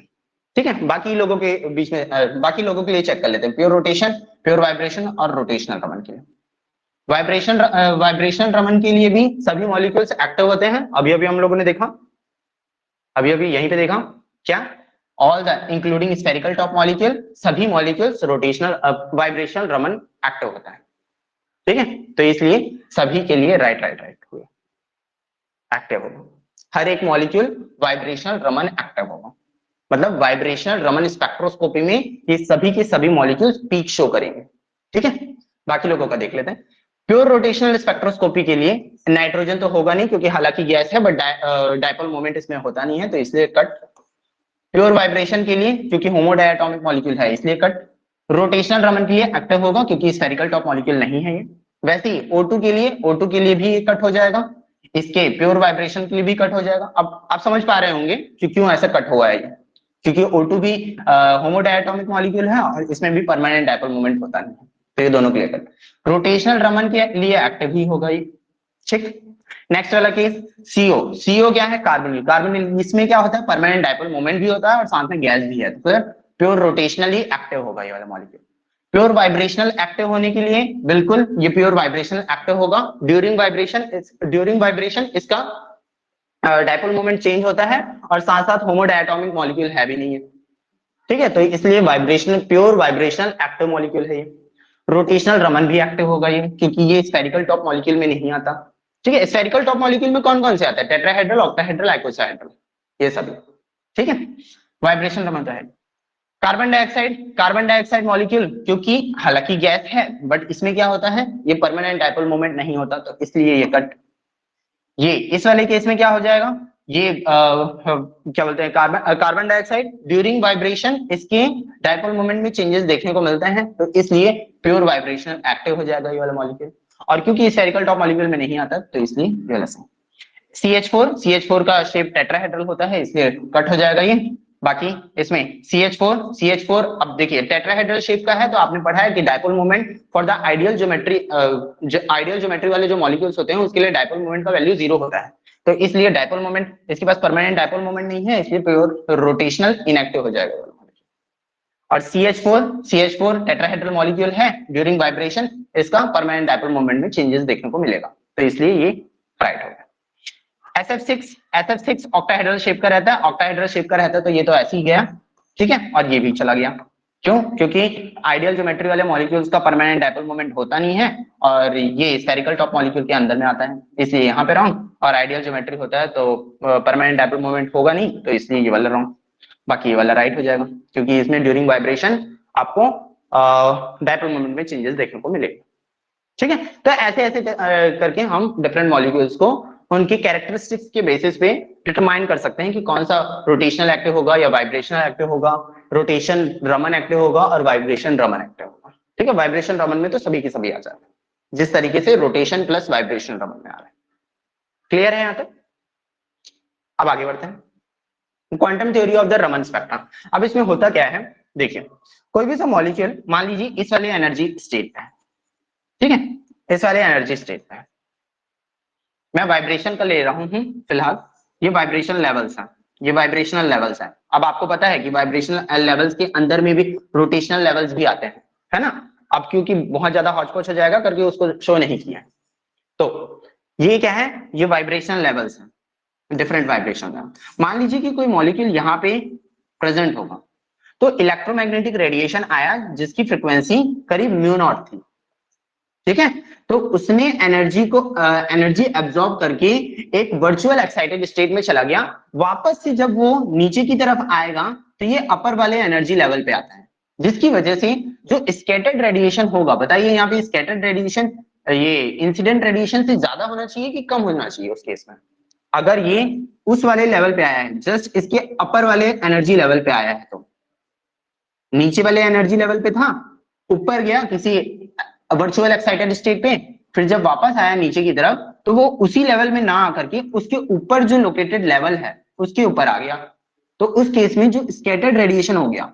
ठीक है। बाकी लोगों के बीच में बाकी लोगों के लिए चेक कर लेते हैं, प्योर रोटेशन, प्योर वाइब्रेशन और रोटेशनल रमन के लिए। वाइब्रेशन रमन के लिए भी सभी मॉलिक्यूल्स एक्टिव होते हैं। अभी अभी हम लोगों ने देखा, अभी अभी यहीं पे देखा क्या, all the including spherical top molecule, सभी molecules rotational vibrational Raman active होता है, ठीक है। तो इसलिए सभी के लिए राइट राइट राइट हुए एक्टिव होगा, हर एक मॉलिक्यूल वाइब्रेशनल रमन एक्टिव होगा। मतलब वाइब्रेशनल रमन स्पेक्ट्रोस्कोपी में ये सभी के सभी मॉलिक्यूल्स पीक शो करेंगे, ठीक है। बाकी लोगों का देख लेते हैं। प्योर रोटेशनल स्पेक्ट्रोस्कोपी के लिए नाइट्रोजन तो होगा नहीं क्योंकि हालांकि गैस है, बट डायपोल मोमेंट इसमें होता नहीं है, तो इसलिए कट। प्योर वाइब्रेशन के लिए क्योंकि होमोडायटोमिक मॉलिक्यूल है इसलिए कट। रोटेशनल रमन के लिए एक्टिव होगा क्योंकि स्फेरिकल टॉप मॉलिक्यूल नहीं है ये। वैसे ही O2 के लिए भी कट हो जाएगा, इसके प्योर वाइब्रेशन के लिए भी कट हो जाएगा। अब आप समझ पा रहे होंगे कि क्यों ऐसा कट हुआ है, क्योंकि O2 भी होमोडायटोमिक मॉलिक्यूल है और इसमें भी परमानेंट डायपोल मोमेंट होता नहीं है, तो ये दोनों के लिए कट। रोटेशनल रमन के लिए एक्टिव ही होगा ये, ठीक। नेक्स्ट वाला केस CO क्या है, कार्बोनिल। इसमें क्या होता है, परमानेंट डायपोल मोमेंट भी होता है और साथ में गैस भी है, तो फिर प्योर रोटेशनली एक्टिव होगा ये वाला मॉलिक्यूल। प्योर वाइब्रेशनल एक्टिव होने के लिए बिल्कुल ये प्योर वाइब्रेशनल एक्टिव होगा। ड्यूरिंग वाइब्रेशन इसका डायपोल मोमेंट चेंज होता है और साथ साथ होमोडायटोमिक मॉलिक्यूल है भी नहीं है, ठीक है। तो इसलिए प्योर वाइब्रेशनल एक्टिव मॉलिक्यूल है ये। रोटेशनल रमन भी एक्टिव होगा ये क्योंकि ये स्फेरिकल टॉप मॉलिक्यूल में नहीं आता, ठीक है। स्फेरिकल टॉप मॉलिक्यूल में कौन कौन से आता है, टेट्राहेड्रल, ऑक्टाहेड्रल, आइकोसाहेड्रल, ये सभी, ठीक है। वाइब्रेशन रमन तो है। कार्बन डाइऑक्साइड मॉलिक्यूल क्योंकि हालांकि गैस है बट इसमें क्या होता है, ये परमानेंट डायपोल मोमेंट नहीं होता, तो इसलिए ये कट। ये इस वाले केस में क्या हो जाएगा, ये क्या बोलते हैं, कार्बन डाइऑक्साइड ड्यूरिंग वाइब्रेशन इसके डायपोल मोमेंट में चेंजेस देखने को मिलते हैं, तो इसलिए प्योर वाइब्रेशन एक्टिव हो जाएगा ये वाला मॉलिक्यूल। और क्योंकि स्फेरिकल टॉप मॉलिक्यूल में नहीं आता तो इसलिए ये वाला CH4 का शेप टेट्राहेड्रल होता है इसलिए कट हो जाएगा ये। बाकी इसमें CH4 अब देखिए टेट्राहेड्रल शेप का है, तो आपने पढ़ा है कि dipole moment for the ideal geometry वाले जो मॉलिक्यूल्स होते हैं उसके लिए डायपोल मोमेंट का वैल्यू 0 होता है, तो इसलिए डायपोल मोमेंट इसके पास परमानेंट डायपोल मोमेंट नहीं है, इसलिए प्योर रोटेशनल इनएक्टिव हो जाएगा। और CH4 टेट्राहेड्रल मॉलिक्यूल है, ड्यूरिंग वाइब्रेशन इसका परमानेंट डायपोल मोमेंट में चेंजेस देखने को मिलेगा, तो इसलिए ये राइट होगा। SF6 ऑक्टाहेड्रल शेप का रहता है, तो ये तो ऐसे ही गया, ठीक है। और ये भी चला गया, क्यों, क्योंकि आइडियल ज्योमेट्री वाले मॉलिक्यूल्स का परमानेंट डायपोल मोमेंट होता नहीं है और ये स्फेरिकल टॉप मॉलिक्यूल के अंदर में आता है, इसलिए यहाँ पे रॉन्ग। और आइडियल ज्योमेट्री होता है तो परमानेंट डायपोल मोमेंट होगा नहीं, तो इसलिए ये वाला रॉन्ग। बाकी ये वाला राइट हो जाएगा क्योंकि इसमें ड्यूरिंग वाइब्रेशन आपको डायपोल मोमेंट में चेंजेस देखने को मिलेगा, ठीक है। तो ऐसे ऐसे करके हम डिफरेंट मॉलिक्यूल्स को उनके कैरेक्टरिस्टिक्स के बेसिस पे डिटरमाइन कर सकते हैं कि कौन सा रोटेशनल एक्टिव होगा या वाइब्रेशनल एक्टिव होगा, रोटेशन रमन एक्टिव होगा और वाइब्रेशन रमन एक्टिव होगा, ठीक है। वाइब्रेशन रमन में तो सभी के सभी आ जाते हैं, जिस तरीके से रोटेशन प्लस वाइब्रेशन रमन में आ रहा है। क्लियर है यहाँ तक? अब आगे बढ़ते हैं, quantum theory of the Raman spectrum. अब इसमें होता क्या है, देखिए कोई भी सा मॉलिक्यूल मान लीजिए इस वाले एनर्जी स्टेट पे है, ठीक है, इस वाले एनर्जी स्टेट पे है, मैं वाइब्रेशन का ले रहा हूं फिलहाल, ये वाइब्रेशन लेवल्स हैं, ये वाइब्रेशनल लेवल्स हैं। अब आपको पता है कि वाइब्रेशनल लेवल्स के अंदर में भी रोटेशनल लेवल्स भी आते हैं, है ना। अब क्योंकि बहुत ज्यादा हॉचपॉच हो जाएगा करके उसको शो नहीं किया, तो ये क्या है, ये वाइब्रेशनल लेवल्स हैं, डिफरेंट वाइब्रेशन है। मान लीजिए कि कोई मॉलिक्यूल यहाँ पे प्रेजेंट होगा, तो इलेक्ट्रोमैग्नेटिक रेडिएशन आया जिसकी फ्रीक्वेंसी करीब μ0 थी, ठीक है। तो उसने एनर्जी एब्जॉर्ब करके एक वर्चुअल एक्साइटेड स्टेट में चला गया, वापस से जब वो नीचे की तरफ आएगा तो ये अपर वाले एनर्जी लेवल पे आता है, जिसकी वजह से जो स्कैटर्ड रेडिएशन होगा, बताइए यहाँ पे स्कैटर्ड रेडिएशन ये इंसिडेंट रेडिएशन से ज्यादा होना चाहिए कि कम होना चाहिए उस केस में। अगर ये उस वाले लेवल पे आया है, जस्ट इसके अपर वाले एनर्जी लेवल पे आया है, तो नीचे वाले एनर्जी लेवल पे था, ऊपर गया किसी वर्चुअल एक्साइटेड स्टेट पे, फिर जब वापस आया नीचे की तरफ तो वो उसी लेवल में ना आकर के उसके ऊपर जो लोकेटेड लेवल है उसके ऊपर आ गया, तो उस केस में जो स्कैटर्ड रेडिएशन हो गया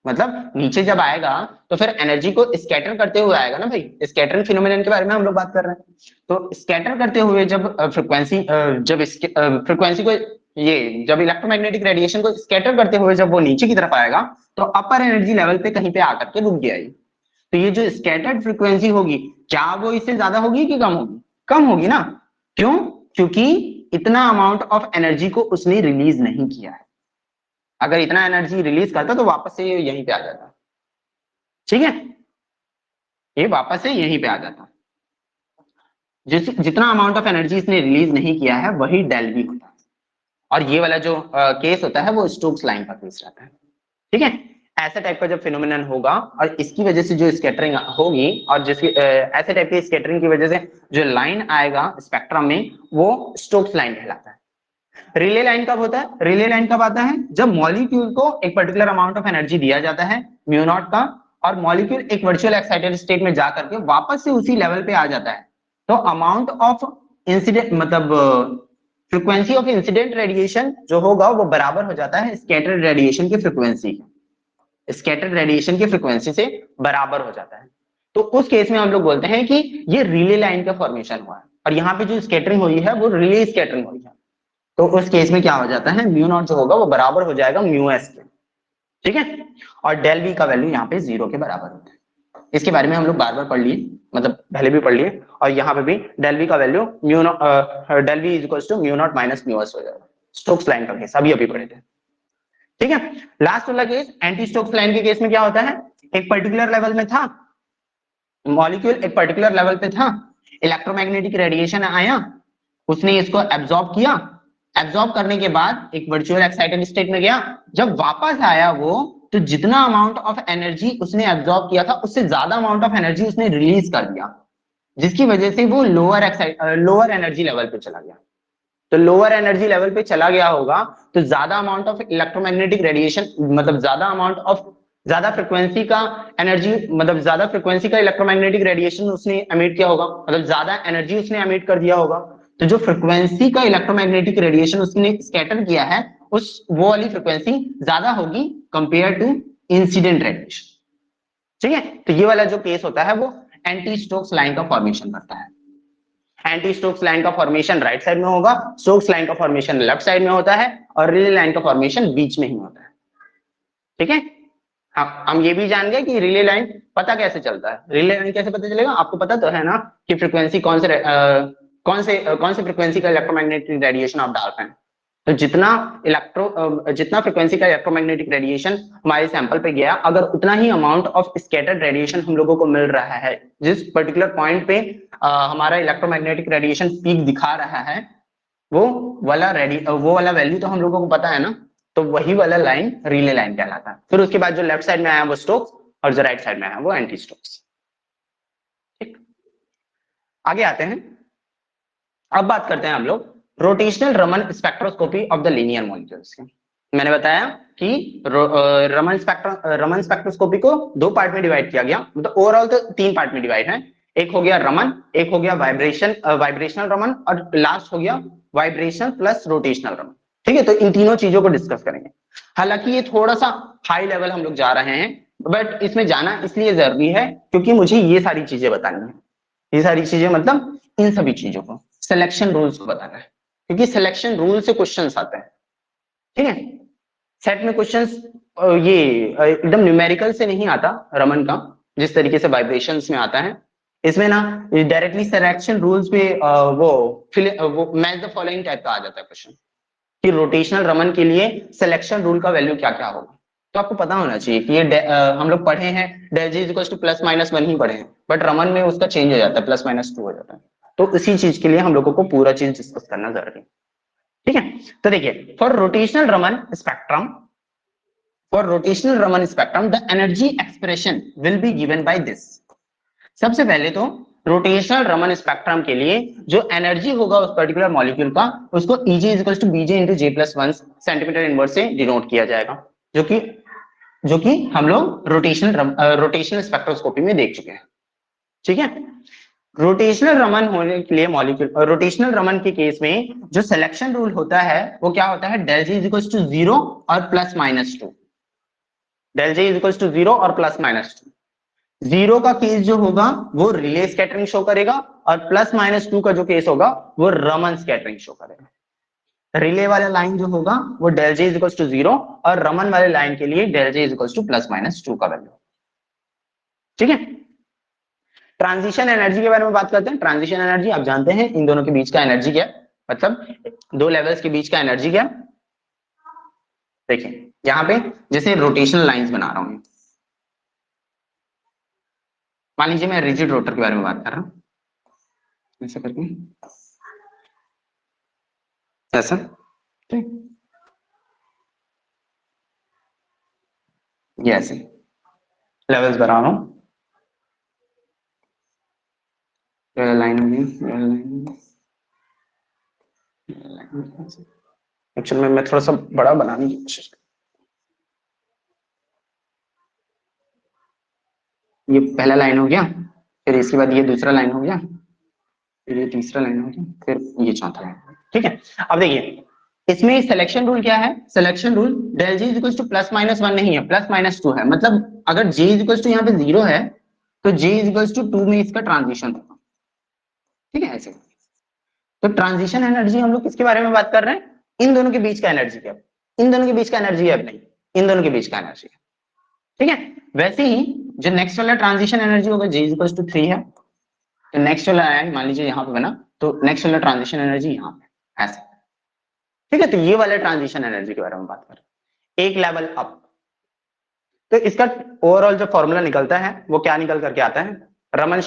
मतलब नीचे जब आएगा तो फिर एनर्जी को स्कैटर करते हुए आएगा ना भाई, स्कैटरिंग फिनोमेनन के बारे में हम लोग बात कर रहे हैं। तो स्कैटर करते हुए जब फ्रीक्वेंसी को ये जब इलेक्ट्रोमैग्नेटिक रेडिएशन को स्कैटर करते हुए जब वो नीचे की तरफ आएगा तो अपर एनर्जी लेवल पे कहीं पे आकर के रुक गया ये। तो ये जो स्कैटर्ड फ्रीक्वेंसी होगी क्या वो इससे ज्यादा होगी कि कम होगी? कम होगी ना। क्यों? क्योंकि इतना अमाउंट ऑफ एनर्जी को उसने रिलीज नहीं किया है। अगर इतना एनर्जी रिलीज करता तो वापस से यहीं पे आ जाता। ठीक है, ये वापस से यहीं पे आ जाता। जितना अमाउंट ऑफ एनर्जी इसने रिलीज नहीं किया है वही डेल वी होता है। और ये वाला जो केस होता है वो स्टोक्स लाइन का केस रहता है। ठीक है, ऐसा टाइप का जब फिनोमेनन होगा और इसकी वजह से जो स्कैटरिंग होगी और जिसकी ऐसे टाइप की स्कैटरिंग की वजह से जो लाइन आएगा स्पेक्ट्रम में वो स्टोक्स लाइन कहलाता है। रिले लाइन कब होता है? रिले लाइन कब आता है? जब मॉलिक्यूल को एक पर्टिकुलर अमाउंट ऑफ एनर्जी दिया जाता है म्यू नॉट का और मॉलिक्यूल एक वर्चुअल एक्साइटेड स्टेट में जाकर के वापस से उसी लेवल पे आ जाता है तो अमाउंट ऑफ इंसिडेंट मतलब फ्रीक्वेंसी ऑफ इंसिडेंट रेडिएशन जो होगा वो बराबर हो जाता है स्कैटर्ड रेडिएशन की फ्रीक्वेंसी, स्कैटर्ड रेडिएशन की फ्रीक्वेंसी से बराबर हो जाता है। तो उस केस में हम लोग बोलते हैं कि ये रिले लाइन का फॉर्मेशन हुआ है और यहाँ पे जो स्कैटरिंग हुई है वो रिले स्कैटरिंग हुई है। तो उस केस में क्या हो जाता है म्यू नॉट जो होगा वो बराबर हो जाएगा म्यू एस के। ठीक है, और डेल वी का वैल्यू यहाँ पे 0 के बराबर होता है। इसके बारे में हम लोग बार बार पढ़ लिए, मतलब पहले भी पढ़ लिए और यहाँ पे भी डेल वी का value mu nought del V is equal to mu not minus mu S हो जाएगा। स्टोक्स लाइन का केस अभी पढ़े थे। ठीक है, लास्ट वाला केस एंटी स्टोक्स लाइन के केस में क्या होता है? एक पर्टिकुलर लेवल में था मॉलिक्यूल, एक पर्टिकुलर लेवल पे था, इलेक्ट्रोमैग्नेटिक रेडिएशन आया, उसने इसको एब्जॉर्ब किया, एब्जॉर्ब करने के बाद एक वर्चुअल एक्साइटेड स्टेट में गया, जब वापस आया वो तो जितना अमाउंट ऑफ एनर्जी उसने एब्जॉर्ब किया था उससे ज्यादा अमाउंट ऑफ एनर्जी उसने रिलीज कर दिया, जिसकी वजह से वो लोअर एनर्जी लेवल पे चला गया। तो लोअर एनर्जी लेवल पे चला गया होगा तो ज्यादा अमाउंट ऑफ इलेक्ट्रोमैग्नेटिक रेडिएशन मतलब ज्यादा फ्रीक्वेंसी का एनर्जी मतलब ज्यादा फ्रीक्वेंसी का इलेक्ट्रोमैग्नेटिक रेडिएशन उसने एमिट किया होगा, मतलब ज्यादा एनर्जी उसने एमिट कर दिया होगा। तो जो फ्रीक्वेंसी का इलेक्ट्रोमैग्नेटिक रेडिएशन उसने स्कैटर किया है उस वो वाली फ्रीक्वेंसी ज्यादा होगी कंपेयर टू इंसिडेंट रेडिएशन। ठीक है, तो ये वाला जो केस होता है वो एंटी स्टोक्स लाइन का फॉर्मेशन करता है। एंटी स्टोक्स लाइन का फॉर्मेशन राइट साइड में होगा, स्टोक्स लाइन का फॉर्मेशन लेफ्ट साइड में होता है और रिले लाइन का फॉर्मेशन बीच में ही होता है। ठीक है, हम ये भी जान गए कि रिले लाइन पता कैसे चलता है। रिले लाइन कैसे पता चलेगा? आपको पता तो है ना कि फ्रीक्वेंसी कौन से फ्रीक्वेंसी का इलेक्ट्रोमैग्नेटिक रेडिएशन आप डाल रहे हैं। तो जितना फ्रीक्वेंसी का इलेक्ट्रोमैग्नेटिक रेडिएशन हमारे सैंपल पे गया, अगर उतना ही अमाउंट ऑफ स्कैटर्ड रेडिएशन हम लोगों को मिल रहा है, जिस पर्टिकुलर पॉइंट पे हमारा इलेक्ट्रोमैग्नेटिक रेडिएशन पीक दिखा रहा है वो वाला वैल्यू तो हम लोगों को पता है ना, तो वही वाला लाइन रिले लाइन कहलाता है। फिर उसके बाद जो लेफ्ट साइड में आया वो स्टोक्स और जो राइट साइड में आया वो एंटी स्टोक्स। ठीक, आगे आते हैं। अब बात करते हैं हम लोग rotational Raman spectroscopy of the linear molecules की। मैंने बताया कि रमन स्पेक्ट्रोस्कोपी को 2 पार्ट में डिवाइड किया गया, मतलब ओवरऑल तो 3 पार्ट में डिवाइड है। एक हो गया रमन, एक हो गया वाइब्रेशनल रमन और लास्ट हो गया वाइब्रेशनल प्लस रोटेशनल रमन। ठीक है, तो इन तीनों चीजों को डिस्कस करेंगे। हालांकि ये थोड़ा सा हाई लेवल हम लोग जा रहे हैं, बट इसमें जाना इसलिए जरूरी है क्योंकि मुझे ये सारी चीजें बतानी है। ये सारी चीजें मतलब इन सभी चीजों को, सिलेक्शन रूल्स को बताना है, क्योंकि सिलेक्शन रूल से क्वेश्चंस आते हैं। ठीक है, सेट में क्वेश्चंस ये एकदम न्यूमेरिकल से नहीं आता रमन का, जिस तरीके से वाइब्रेशंस में आता है। इसमें ना डायरेक्टली सिलेक्शन रूल्स पे वो मैच द फॉलोइंग टाइप का आ जाता है क्वेश्चन कि रोटेशनल रमन के लिए सिलेक्शन रूल का वैल्यू क्या क्या होगा। तो आपको पता होना चाहिए कि ये हम लोग पढ़े हैं del G is equal to +-1 ही पढ़े हैं, बट रमन में उसका चेंज हो जाता है, +-2 हो जाता है। तो इसी चीज के लिए हम लोगों को पूरा चीज डिस्कस करना जरूरी है। ठीक है, तो देखिए for rotational Raman spectrum the energy expression will be given by this. सबसे पहले तो रोटेशनल रमन स्पेक्ट्रम के लिए जो एनर्जी होगा उस पर्टिकुलर मॉलिक्यूल का उसको Eg = Bj × J+1 centimetre inverse से डिनोट किया जाएगा, जो कि हम लोग रोटेशनल स्पेक्ट्रोस्कोपी में देख चुके हैं। ठीक है, रोटेशनल रमन होने के लिए मॉलिक्यूल रोटेशनल रमन के केस में जो सिलेक्शन रूल होता है वो क्या होता है? Del G is equal to 0 और +-2। Del J is equal to 0 और प्लस माइनस 2। 0 का केस जो होगा वो रिले स्कैटरिंग शो करेगा और प्लस माइनस 2 का जो केस होगा वो रमन स्कैटरिंग शो करेगा। रिले वाला लाइन जो होगा वो del J is equal to 0 और रमन वाले लाइन के लिए del J is equal to plus minus 2 का वैल्यू। ठीक है, ट्रांजिशन एनर्जी के बारे में बात करते हैं। ट्रांजिशन एनर्जी आप जानते हैं इन दोनों के बीच का एनर्जी क्या है, मतलब दो लेवल्स के बीच का एनर्जी क्या है। देखिए यहां पे जैसे रोटेशनल लाइंस बना रहा हूं, मान लीजिए मैं रिजिड रोटर के बारे में बात कर रहा हूं, ऐसा करके ऐसा, ठीक, ये ऐसे लेवल्स बना रहा हूं, लाइन में एक्चुअली मैं थोड़ा सा बड़ा बनाने की कोशिश कर, ये पहला लाइन हो गया, फिर इसके बाद ये दूसरा लाइन हो गया, फिर ये तीसरा लाइन हो गया, फिर ये चौथा लाइन। ठीक है, अब देखिए इसमें सिलेक्शन रूल क्या है। Selection rule del G is equal to plus minus 1 नहीं है, प्लस माइनस 2 है। मतलब अगर जे इज इक्वल टू यहाँ पे 0 है तो जे इज इक्वल टू 2 में इसका ट्रांजिशन होगा। ठीक है, ऐसे तो ट्रांजिशन एनर्जी हम लोग किसके बारे में बात कर रहे हैं, इन दोनों के बीच का एनर्जी क्या, इन दोनों के बीच का एनर्जी है, नहीं इन दोनों के बीच का एनर्जी है। ठीक है, वैसे ही जो नेक्स्ट वाला ट्रांजिशन एनर्जी होगा जे इज इक्वल टू 3 है, तो नेक्स्ट वाला है मान लीजिए यहाँ पे बना, तो नेक्स्ट वाला ट्रांजिशन एनर्जी यहाँ पे ऐसे। ठीक है, तो ये वाला ट्रांजिशन एनर्जी के बारे में बात कर रहे हैं, एक लेवल अप। तो इसका ओवरऑल जो फॉर्मूला निकलता है वो क्या निकल करके आता है, रमन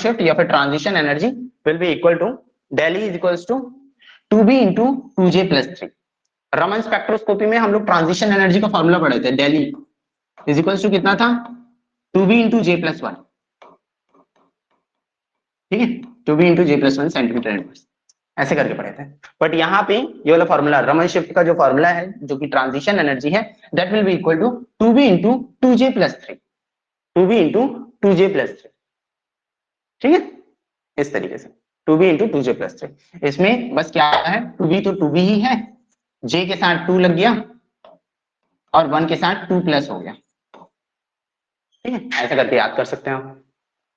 शिफ्ट या फिर transition energy will be equal to del is equal to 2b into 2j plus 3। Raman spectroscopy में हम लोग ट्रांजिशन एनर्जी का फॉर्मूला पढ़े थे, डेल इज इक्वल टू कितना था, 2b इंटू j प्लस 1। ठीक है, 2b into j plus 1 centimetre inverse, ऐसे करके पढ़े थे। बट यहाँ पे ये वाला फॉर्मूला रमन शिफ्ट का जो फॉर्मूला है जो कि ट्रांजिशन एनर्जी है, that will be equal to 2b into 2j plus 3, 2b into 2j plus 3। ठीक है, इस तरीके से 2b इंटू 2j प्लस 3। इसमें बस क्या है, 2b तो 2b ही है, j के साथ 2 लग गया और 1 के साथ 2 प्लस हो गया। ठीक है, ऐसे करके याद कर सकते हैं आप,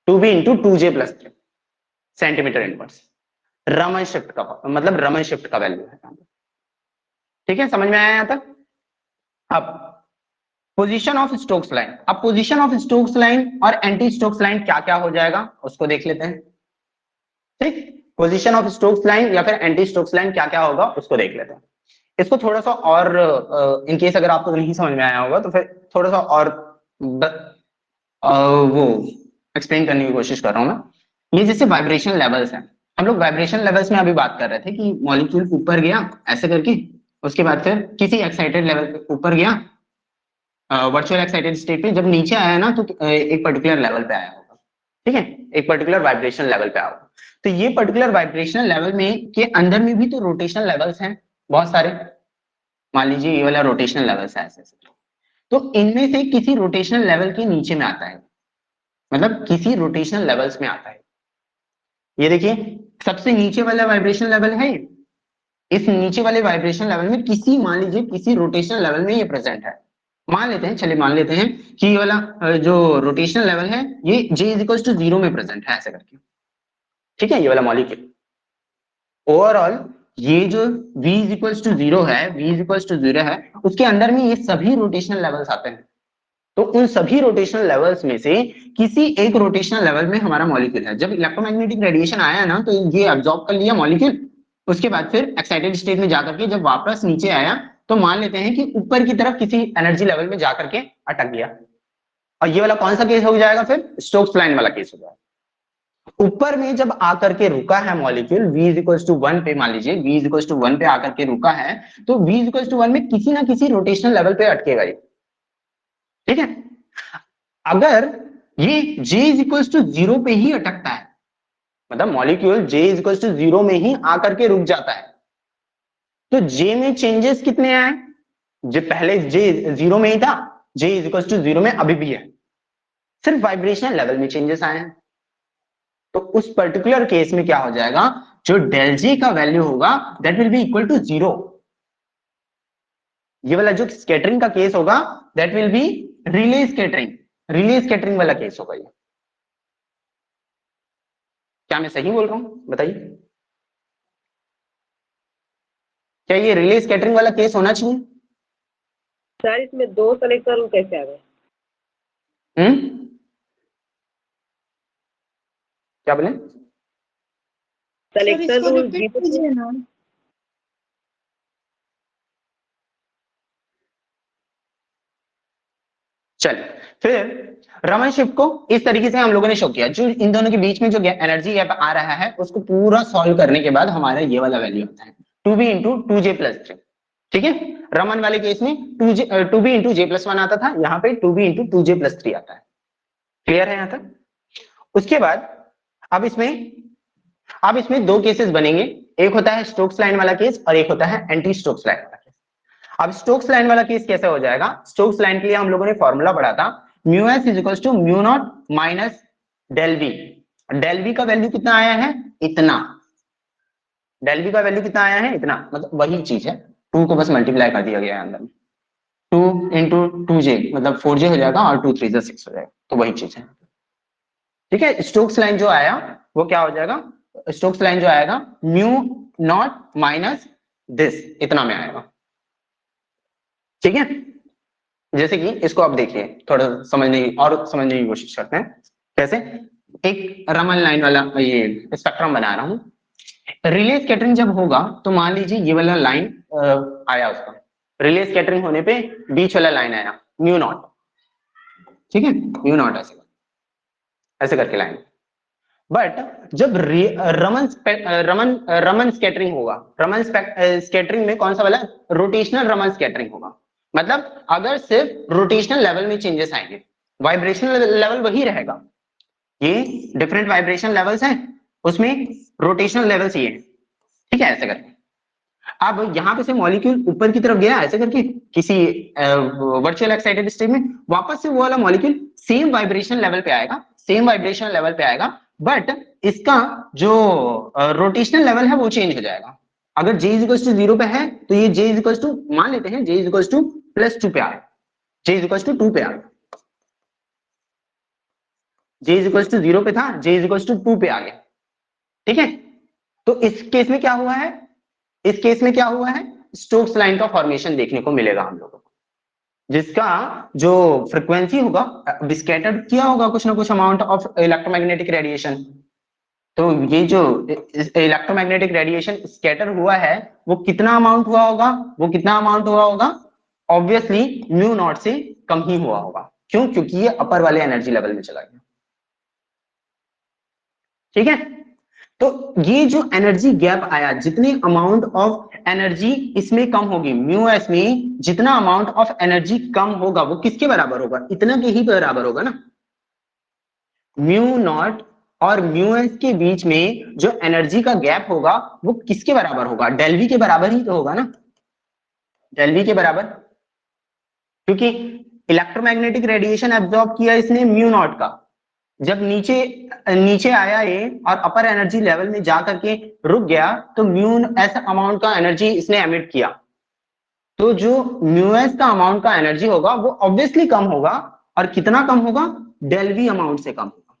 2b into 2j plus 3 centimetre inverse. Raman shift का मतलब रमन शिफ्ट का वैल्यू है। ठीक है, समझ में आया यहां तक। अब पोजीशन ऑफ स्टोक्स लाइन, अब पोजीशन ऑफ स्टोक्स लाइन और एंटी स्टोक्स लाइन क्या क्या हो जाएगा उसको देख लेते हैं। ठीक, पोजीशन ऑफ स्टोक्स लाइन या फिर एंटी स्टोक्स लाइन क्या क्या होगा उसको देख लेते हैं। इसको थोड़ा सा और इन केस अगर आपको नहीं समझ में आया होगा तो फिर थोड़ा सा और वो एक्सप्लेन करने की कोशिश कर रहा हूं मैं। ये जैसे वाइब्रेशन लेवल्स हैं, हम लोग वाइब्रेशन लेवल्स में अभी बात कर रहे थे कि मॉलिक्यूल ऊपर गया ऐसे करके, उसके बाद फिर किसी एक्साइटेड लेवल पे ऊपर गया, वर्चुअल एक्साइटेड स्टेट पे, जब नीचे आया ना तो एक पर्टिकुलर लेवल पे आया होगा। ठीक है, एक पर्टिकुलर वाइब्रेशन लेवल पे आया होगा। तो ये पर्टिकुलर वाइब्रेशनल लेवल में के अंदर में भी तो रोटेशनल लेवल्स हैं बहुत सारे। मान लीजिए ये वाला रोटेशनल लेवल्स है ऐसे, तो इनमें से किसी रोटेशनल लेवल के नीचे में आता है, मतलब किसी रोटेशनल लेवल्स में आता है। ये देखिए सबसे नीचे वाला वाइब्रेशन लेवल है, इस नीचे वाले वाइब्रेशन लेवल में किसी, मान लीजिए किसी रोटेशनल लेवल में ये प्रेजेंट है। मान लेते हैं, चलिए मान लेते हैं कि ये वाला जो रोटेशनल लेवल है ये J इज इक्वल टू 0 में प्रेजेंट है ऐसे करके। ठीक है, ये वाला मॉलिक्यूल ओवरऑल ये जो V इज इक्वल टू 0 है, V इज इक्वल टू 0 है, उसके अंदर में ये सभी रोटेशनल लेवल्स आते हैं। तो उन सभी रोटेशनल लेवल्स में से किसी एक रोटेशनल लेवल में हमारा मॉलिक्यूल है। जब इलेक्ट्रोमैग्नेटिक रेडिएशन आया ना तो ये अब्सॉर्ब कर लिया मॉलिक्यूल, उसके बाद फिर एक्साइटेड स्टेट में जाकर के जब वापस नीचे आया तो मान लेते हैं कि ऊपर की तरफ किसी एनर्जी लेवल में जाकर के अटक गया। और ये वाला कौन सा केस हो जाएगा, फिर स्टोक्स लाइन वाला केस हो जाएगा। ऊपर में जब आकर के रुका है molecule V is equal to 1 पे, मान लीजिए V इज इक्वल टू 1 पे आकर के रुका है, तो V इज इक्वल टू 1 में किसी ना किसी रोटेशनल लेवल पे अटकेगा ये। ठीक है, अगर ये J इज इक्वल टू 0 पे ही अटकता है, मतलब molecule J is equal to 0 में ही आकर के रुक जाता है, तो J में चेंजेस कितने आए, जो पहले J 0 में ही था, J इज इक्वल टू 0 में अभी भी है, सिर्फ वाइब्रेशनल लेवल में चेंजेस आए हैं। तो उस पर्टिकुलर केस में क्या हो जाएगा, जो डेल J का वैल्यू होगा that will be equal to 0। ये वाला जो स्कैटरिंग का केस होगा that will be Rayleigh scattering, Rayleigh scattering वाला केस होगा ये। क्या मैं सही बोल रहा हूं बताइए? क्या ये रिले स्कैटरिंग वाला केस होना चाहिए? सर इसमें 2 सेलेक्टर रूल कैसे आ गए? क्या बोले? सर सेलेक्टर इसको रूल रिपीट 0 कीजिए ना। चल फिर रमन शिफ्ट को इस तरीके से हम लोगों ने शो किया। जो इन दोनों के बीच में जो एनर्जी गैप आ रहा है उसको पूरा सॉल्व करने के बाद हमारा ये वाला वैल्यू आता है 2b इंटू टू जे प्लस 3। ठीक है, रमन वाले केस में 2b इंटू जे प्लस 1 आता था, यहाँ पे 2b इंटू टू जे प्लस 3 आता है। क्लियर है यहां तक? उसके बाद अब इसमें दो केसेस बनेंगे, एक होता है स्टोक्स लाइन वाला केस और एक होता है एंटी स्टोक्स लाइन वाला केस। अब स्टोक्स लाइन वाला केस कैसे हो जाएगा? स्टोक्स लाइन के लिए हम लोगों ने फॉर्मूला पढ़ा था mu S is equal to mu not minus del V. Del V का वैल्यू कितना आया है? इतना। डेल वी का वैल्यू कितना आया है? इतना, मतलब वही चीज है, 2 को बस मल्टीप्लाई कर दिया गया है अंदर में। 2 इंटू टू जे मतलब 4j हो जाएगा और 2 3 जा 6 हो जाएगा, तो वही चीज है। ठीक है, स्टोक्स लाइन जो आया वो क्या हो जाएगा? स्टोक्स लाइन जो आएगा म्यू नॉट माइनस दिस, इतना में आएगा। ठीक है, जैसे कि इसको आप देखिए, थोड़ा समझने की कोशिश करते हैं। कैसे? एक रमन लाइन वाला ये स्पेक्ट्रम बना रहा हूं। रिले स्कैटरिंग जब होगा तो मान लीजिए ये वाला लाइन आया, उसका रिले स्कैटरिंग होने पे बीच वाला लाइन आया म्यू नॉट। ठीक है, म्यू नॉट ऐसे करके लाइन। बट जब रमन स्कैटरिंग होगा, रमन स्कैटरिंग में कौन सा वाला? रोटेशनल रमन स्कैटरिंग होगा। मतलब अगर सिर्फ रोटेशनल लेवल में चेंजेस आएंगे, वाइब्रेशनल लेवल वही रहेगा। ये डिफरेंट वाइब्रेशन लेवल्स हैं, उसमें रोटेशनल लेवल्स ये है। ठीक है, ऐसे करके अब यहां पे से मॉलिक्यूल ऊपर की तरफ गया ऐसे करके किसी वर्चुअल एक्साइटेड स्टेट में, वापस से वो वाला मॉलिक्यूल सेम वाइब्रेशन लेवल पे आएगा, सेम वाइब्रेशन लेवल पे आएगा, बट इसका जो रोटेशनल लेवल है वो चेंज हो जाएगा। अगर J इक्वल टू 0 पे है तो ये J इक्वल टू, मान लेते हैं J इक्वल टू +2 पे आ गया, J इक्वल टू 2 पे आ गया। J इक्वल टू 0 पे था, J इक्वल टू 2 पे आ गया। ठीक है, तो इस केस में क्या हुआ है? इस केस में क्या हुआ है? स्टोक्स लाइन का फॉर्मेशन देखने को मिलेगा हम लोगों को, जिसका जो फ्रीक्वेंसी होगा स्कैटर्ड किया होगा कुछ ना कुछ अमाउंट ऑफ इलेक्ट्रोमैग्नेटिक रेडिएशन। तो ये जो इलेक्ट्रोमैग्नेटिक रेडिएशन स्कैटर हुआ है वो कितना अमाउंट हुआ होगा? वो कितना अमाउंट हुआ होगा? ऑब्वियसली म्यू नॉट से कम ही हुआ होगा। क्यों? क्योंकि ये अपर वाले एनर्जी लेवल में चला गया। ठीक है, तो ये जो एनर्जी गैप आया, जितने अमाउंट ऑफ एनर्जी इसमें कम होगी, म्यू एस में जितना अमाउंट ऑफ एनर्जी कम होगा वो किसके बराबर होगा? इतना के ही बराबर होगा ना। म्यू नॉट और म्यू एस के बीच में जो एनर्जी का गैप होगा वो किसके बराबर होगा? डेल वी के बराबर ही तो होगा ना, डेल वी के बराबर। क्योंकि इलेक्ट्रोमैग्नेटिक रेडिएशन एब्जॉर्ब किया इसने म्यू नॉट का, जब नीचे नीचे आया ये और अपर एनर्जी लेवल में जा करके रुक गया तो म्यू एस अमाउंट का एनर्जी इसने एमिट किया, तो जो म्यू एस का अमाउंट का एनर्जी होगा वो ऑब्वियसली कम होगा, और कितना कम होगा? डेल वी अमाउंट से कम होगा।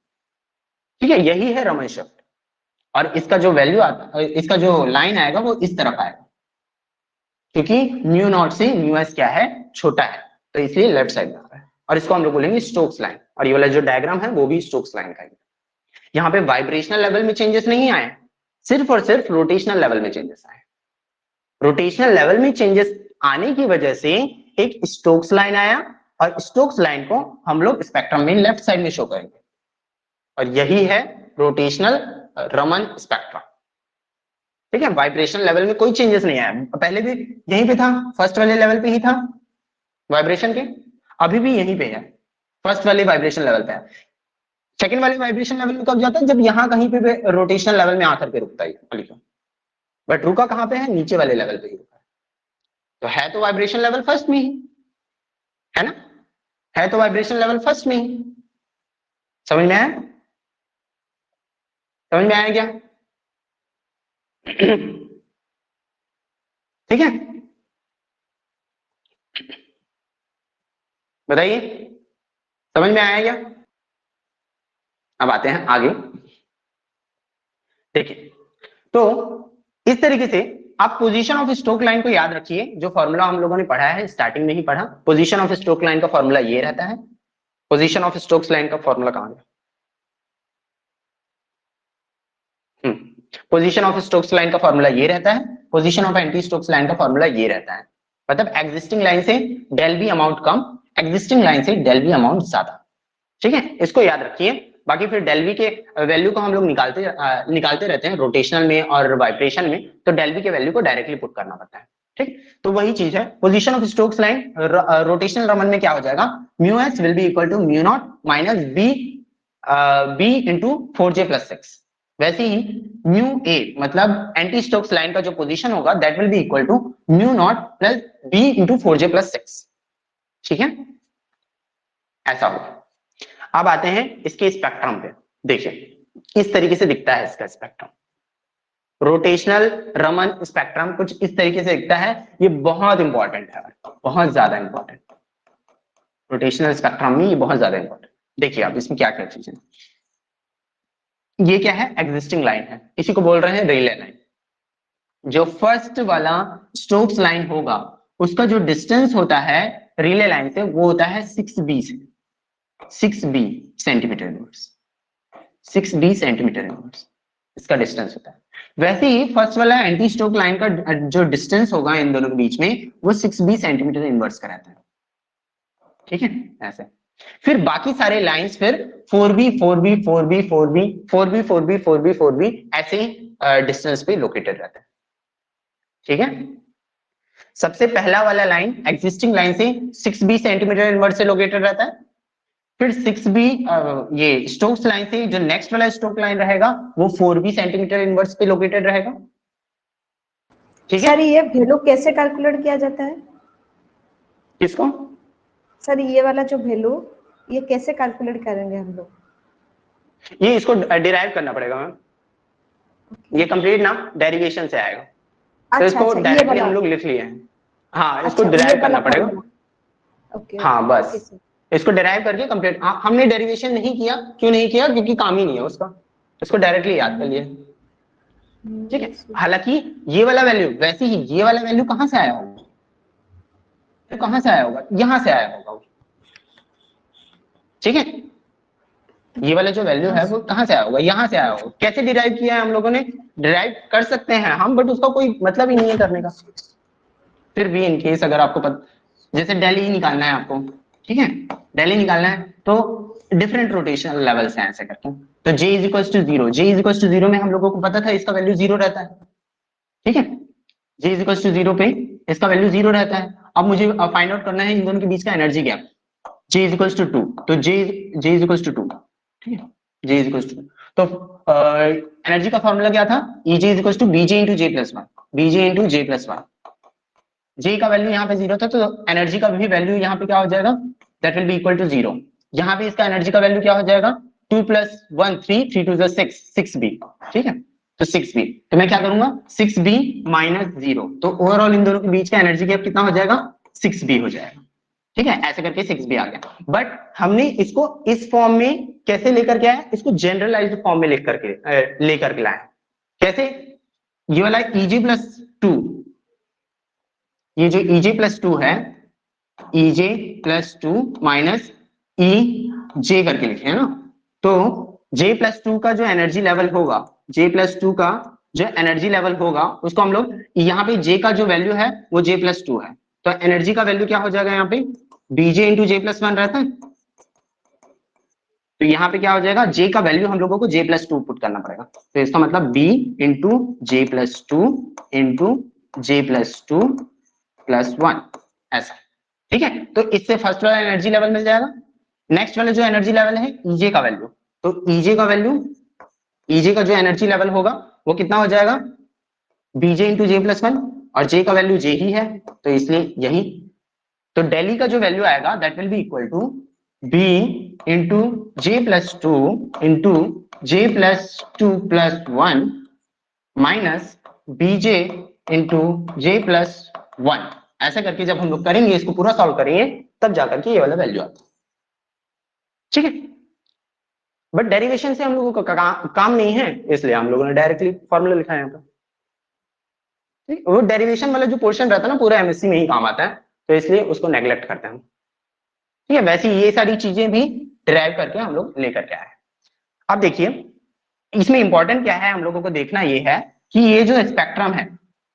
ठीक है, यही है रमन शिफ्ट। और इसका जो वैल्यू आता, इसका जो लाइन आएगा वो इस तरफ आएगा, क्योंकि म्यू नॉट से म्यू एस क्या है? छोटा है, तो इसलिए लेफ्ट साइड में आ रहा है। और इसको हम लोग बोलेंगे स्टोक्स लाइन, और ये वाला जो डायग्राम है वो भी स्टोक्स लाइन का है। यहाँ पे वाइब्रेशनल लेवल में चेंजेस नहीं आए, सिर्फ और सिर्फ रोटेशनल लेवल में चेंजेस आए। रोटेशनल लेवल में चेंजेस आने की वजह से एक स्टोक्स लाइन आया, और स्टोक्स लाइन को हम लोग स्पेक्ट्रम में लेफ्ट साइड में शो करेंगे, और यही है रोटेशनल रमन स्पेक्ट्रम। ठीक है, वाइब्रेशनल लेवल में कोई चेंजेस नहीं आया, पहले भी यहीं पे था, फर्स्ट वाले लेवल पे ही था वाइब्रेशन के, अभी भी यहीं पे है, फर्स्ट वाले वाइब्रेशन लेवल पे है। सेकंड वाले वाइब्रेशन लेवल में कब जाता है? जब यहां कहीं पे रोटेशनल लेवल में आकर के रुकता है, बट रुका कहां पे है? नीचे वाले लेवल पे ही रुका है। तो है तो वाइब्रेशन लेवल फर्स्ट में ही है ना, है तो वाइब्रेशन लेवल फर्स्ट में ही। समझ में आया? समझ में आया क्या? ठीक है, बताइए, समझ में आया क्या? अब आते हैं आगे। देखिए, तो इस तरीके से आप पोजीशन ऑफ स्ट्रोक लाइन को याद रखिए, जो फॉर्मूला हम लोगों ने पढ़ा है, स्टार्टिंग में ही पढ़ा। पोजीशन ऑफ स्ट्रोक लाइन का फॉर्मूला ये रहता है। पोजीशन ऑफ स्ट्रोक्स लाइन का फॉर्मूला कहां है? पोजीशन ऑफ स्टोक्स लाइन का फॉर्मूला ये रहता है। Position of anti Stokes line का फॉर्मूला ये रहता है। मतलब एग्जिस्टिंग लाइन से डेल बी अमाउंट कम, एग्जिस्टिंग लाइन से डेल बी अमाउंट ज्यादा। ठीक है, इसको याद रखिए। बाकी फिर डेल वी के वैल्यू को हम लोग निकालते रहते हैं रोटेशनल में और वाइब्रेशन में, तो डेल वी के वैल्यू को डायरेक्टली पुट करना पड़ता है। ठीक, तो वही चीज है। Position of Stokes line rotational Raman में क्या हो जाएगा? Mu S will be equal to mu not minus B into 4j+6। वैसे ही म्यू ए मतलब एंटी स्टोक्स लाइन का जो पोजीशन होगा that will be equal to mu not plus B into 4j+6। ठीक है, ऐसा होगा। अब आते हैं इसके स्पेक्ट्रम पे। देखिए इस तरीके से दिखता है इसका स्पेक्ट्रम। रोटेशनल रमन स्पेक्ट्रम कुछ इस तरीके से दिखता है। ये बहुत इंपॉर्टेंट है, बहुत ज्यादा इंपॉर्टेंट। रोटेशनल स्पेक्ट्रम में ये बहुत ज्यादा इंपॉर्टेंट। देखिए आप इसमें क्या क्या चीजें, ये क्या है? एग्जिस्टिंग लाइन है, इसी को बोल रहे हैं रिले लाइन। जो फर्स्ट वाला स्टोक्स लाइन होगा उसका जो डिस्टेंस होता है रिले लाइन से वो होता है 6b से 6b centimetre inverse, 6b centimetre inverse इसका डिस्टेंस होता है। वैसे ही फर्स्ट वाला एंटी स्टोक लाइन का जो डिस्टेंस होगा इन दोनों के बीच में वो 6b सेंटीमीटर इनवर्स का रहता है। ठीक है, ऐसे। फिर बाकी सारे लाइंस फिर 4b 4b 4b 4b 4b 4b 4b 4b ऐसे डिस्टेंस पे लोकेटेड रहता है। ठीक है, सबसे पहला वाला लाइन एग्जिस्टिंग लाइन से 6b सेंटीमीटर इनवर्स से लोकेटेड रहता है। फिर 6b ये स्टोक्स लाइन से जो नेक्स्ट वाला स्टोक लाइन रहेगा वो 4b सेंटीमीटर इनवर्स पे लोकेटेड रहेगा। ठीक है सर ये वैल्यू कैसे कैलकुलेट किया जाता है? किसको? सर ये वाला जो वैल्यू ये कैसे कैलकुलेट करेंगे हम लोग? ये इसको डिराइव करना पड़ेगा मैम। ये कंप्लीट ना डेरिवेशन से आएगा। तो इसको डायरेक्टली हम लोग लिख लिए हैं। हाँ, इसको डिराइव करना पड़ेगा। ओके, हाँ बस इसको डिराइव करके कंप्लीट। हमने डेरिवेशन नहीं किया, क्यों नहीं किया? क्योंकि काम ही नहीं है उसका, इसको डायरेक्टली याद कर लिया। ठीक है, हालांकि ये वाला वैल्यू, वैसे ही ये वाला वैल्यू कहां से आया होगा? तो कहां से आया होगा? यहां से आया होगा। ठीक है, ये वाला जो वैल्यू है वो कहां से आया होगा? यहां से आया होगा। कैसे डिराइव किया है हम लोगों ने? डिराइव कर सकते हैं हम, बट उसका कोई मतलब ही नहीं है करने का। फिर भी इन केस अगर आपको जैसे डेली निकालना है आपको, ठीक है, डेली निकालना है तो डिफरेंट रोटेशनल लेवल्स हैं ऐसे करके। तो j is equal to 0, j is equal to 0 में हम लोगों को पता था इसका वैल्यू 0 रहता है। ठीक है, j इज इक्वल टू 0 पे इसका वैल्यू 0 रहता है। अब मुझे फाइंड आउट करना है इन दोनों के बीच का energy gap. j is equal to 2, तो j इज इक्वल टू 2। ठीक है, j इज इक्वल टू 2। तो एनर्जी का फॉर्मूला क्या था? Ej is equal to bj into j+1, bj into j+1। j का वैल्यू यहाँ पे 0 था, तो एनर्जी का भी वैल्यू यहाँ पे क्या हो जाएगा? That will be equal to 0। यहाँ पे इसका एनर्जी का वैल्यू क्या हो जाएगा? 2 + 1 3 3 2 6 6b। ठीक है, तो 6b, तो मैं क्या करूंगा? 6b माइनस 0, तो ओवरऑल इन दोनों के बीच का एनर्जी गैप कितना हो जाएगा? 6b हो जाएगा। ठीक है, ऐसे करके 6b आ गया। बट हमने इसको इस फॉर्म में कैसे लेकर के आए? इसको जनरलाइज्ड फॉर्म में लेकर के लाए। कैसे? ये वाला EJ+2, ये जो EJ+2 है, EJ+2 माइनस EJ करके लिखे है ना, तो J+2 का जो एनर्जी लेवल होगा, J+2 का जो एनर्जी लेवल होगा उसको हम लोग, यहाँ पे J का जो वैल्यू है वो J+2 है, तो एनर्जी का वैल्यू क्या हो जाएगा? यहाँ पे BJ इंटू J+1 रहता है, तो यहाँ पे क्या हो जाएगा? J का वैल्यू हम लोगों को J+2 पुट करना पड़ेगा। तो इसका मतलब B into J+2 into J+2 + 1 ऐसा। ठीक है, तो इससे फर्स्ट वाला एनर्जी लेवल मिल जाएगा। नेक्स्ट वाला जो एनर्जी लेवल है EJ का वैल्यू, तो EJ का वैल्यू, EJ का जो एनर्जी लेवल होगा वो कितना हो जाएगा? BJ इंटू J+1, और J का वैल्यू J ही है, तो इसलिए यही। तो डेली का जो वैल्यू आएगा that will be equal to B into J+2 into J+2 + 1 minus BJ into J+1 ऐसा करके जब हम लोग करेंगे, इसको पूरा सॉल्व करेंगे, तब जाकर के ये वाला वैल्यू आता है। ठीक है, बट डेरिवेशन से हम लोगों का काम नहीं है, इसलिए हम लोगों ने डायरेक्टली फॉर्मूला लिखा है यहाँ पर। ठीक, वो डेरिवेशन वाला जो पोर्शन रहता है ना, पूरा एमएससी में ही काम आता है, तो इसलिए उसको नेग्लेक्ट करते हैं। ठीक है, वैसे ये सारी चीजें भी डिराइव करके हम लोग लेकर के आए। अब देखिए इसमें इंपॉर्टेंट क्या है, हम लोगों को देखना ये है कि ये जो स्पेक्ट्रम है,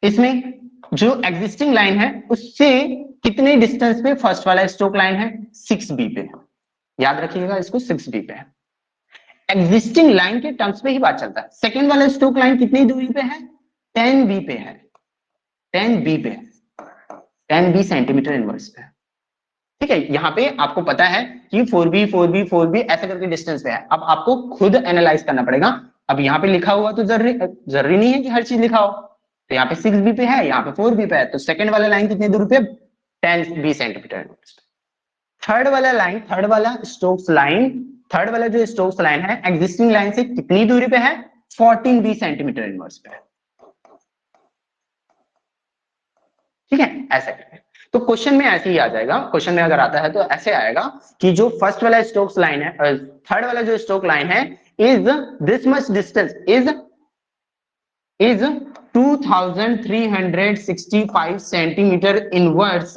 इसमें जो एग्जिस्टिंग लाइन है उससे कितने डिस्टेंस पे फर्स्ट वाला स्ट्रोक लाइन है, 6b पे। याद रखिएगा इसको, 6b पे है। एग्जिस्टिंग लाइन के टर्म्स पे ही बात चलता है। सेकंड वाला स्ट्रोक लाइन कितनी दूरी पे है, 10b पे है, 10b पे है, 10b सेंटीमीटर इनवर्स पे है। ठीक है, यहाँ पे आपको पता है कि 4b 4b 4b ऐसा करके डिस्टेंस पे है। अब आपको खुद एनालाइज करना पड़ेगा। अब यहाँ पे लिखा हुआ तो जरूरी नहीं है कि हर चीज लिखा हो, तो यहाँ पे 6b पे है, यहाँ पे 4b पे है, तो सेकंड वाला लाइन कितनी दूर पे, 10b सेंटीमीटर इनवर्स। थर्ड वाला लाइन, थर्ड वाला स्टोक्स लाइन, थर्ड वाला जो स्टोक्स लाइन है एग्जिस्टिंग लाइन से कितनी दूरी पे है, 14b सेंटीमीटर इनवर्स पे है। ठीक है, ऐसा करके तो क्वेश्चन में ऐसे ही आ जाएगा। क्वेश्चन में अगर आता है तो ऐसे आएगा कि जो फर्स्ट वाला स्ट्रोक्स लाइन है, थर्ड वाला जो स्ट्रोक लाइन है, is this much distance, is 2365 centimetre inverse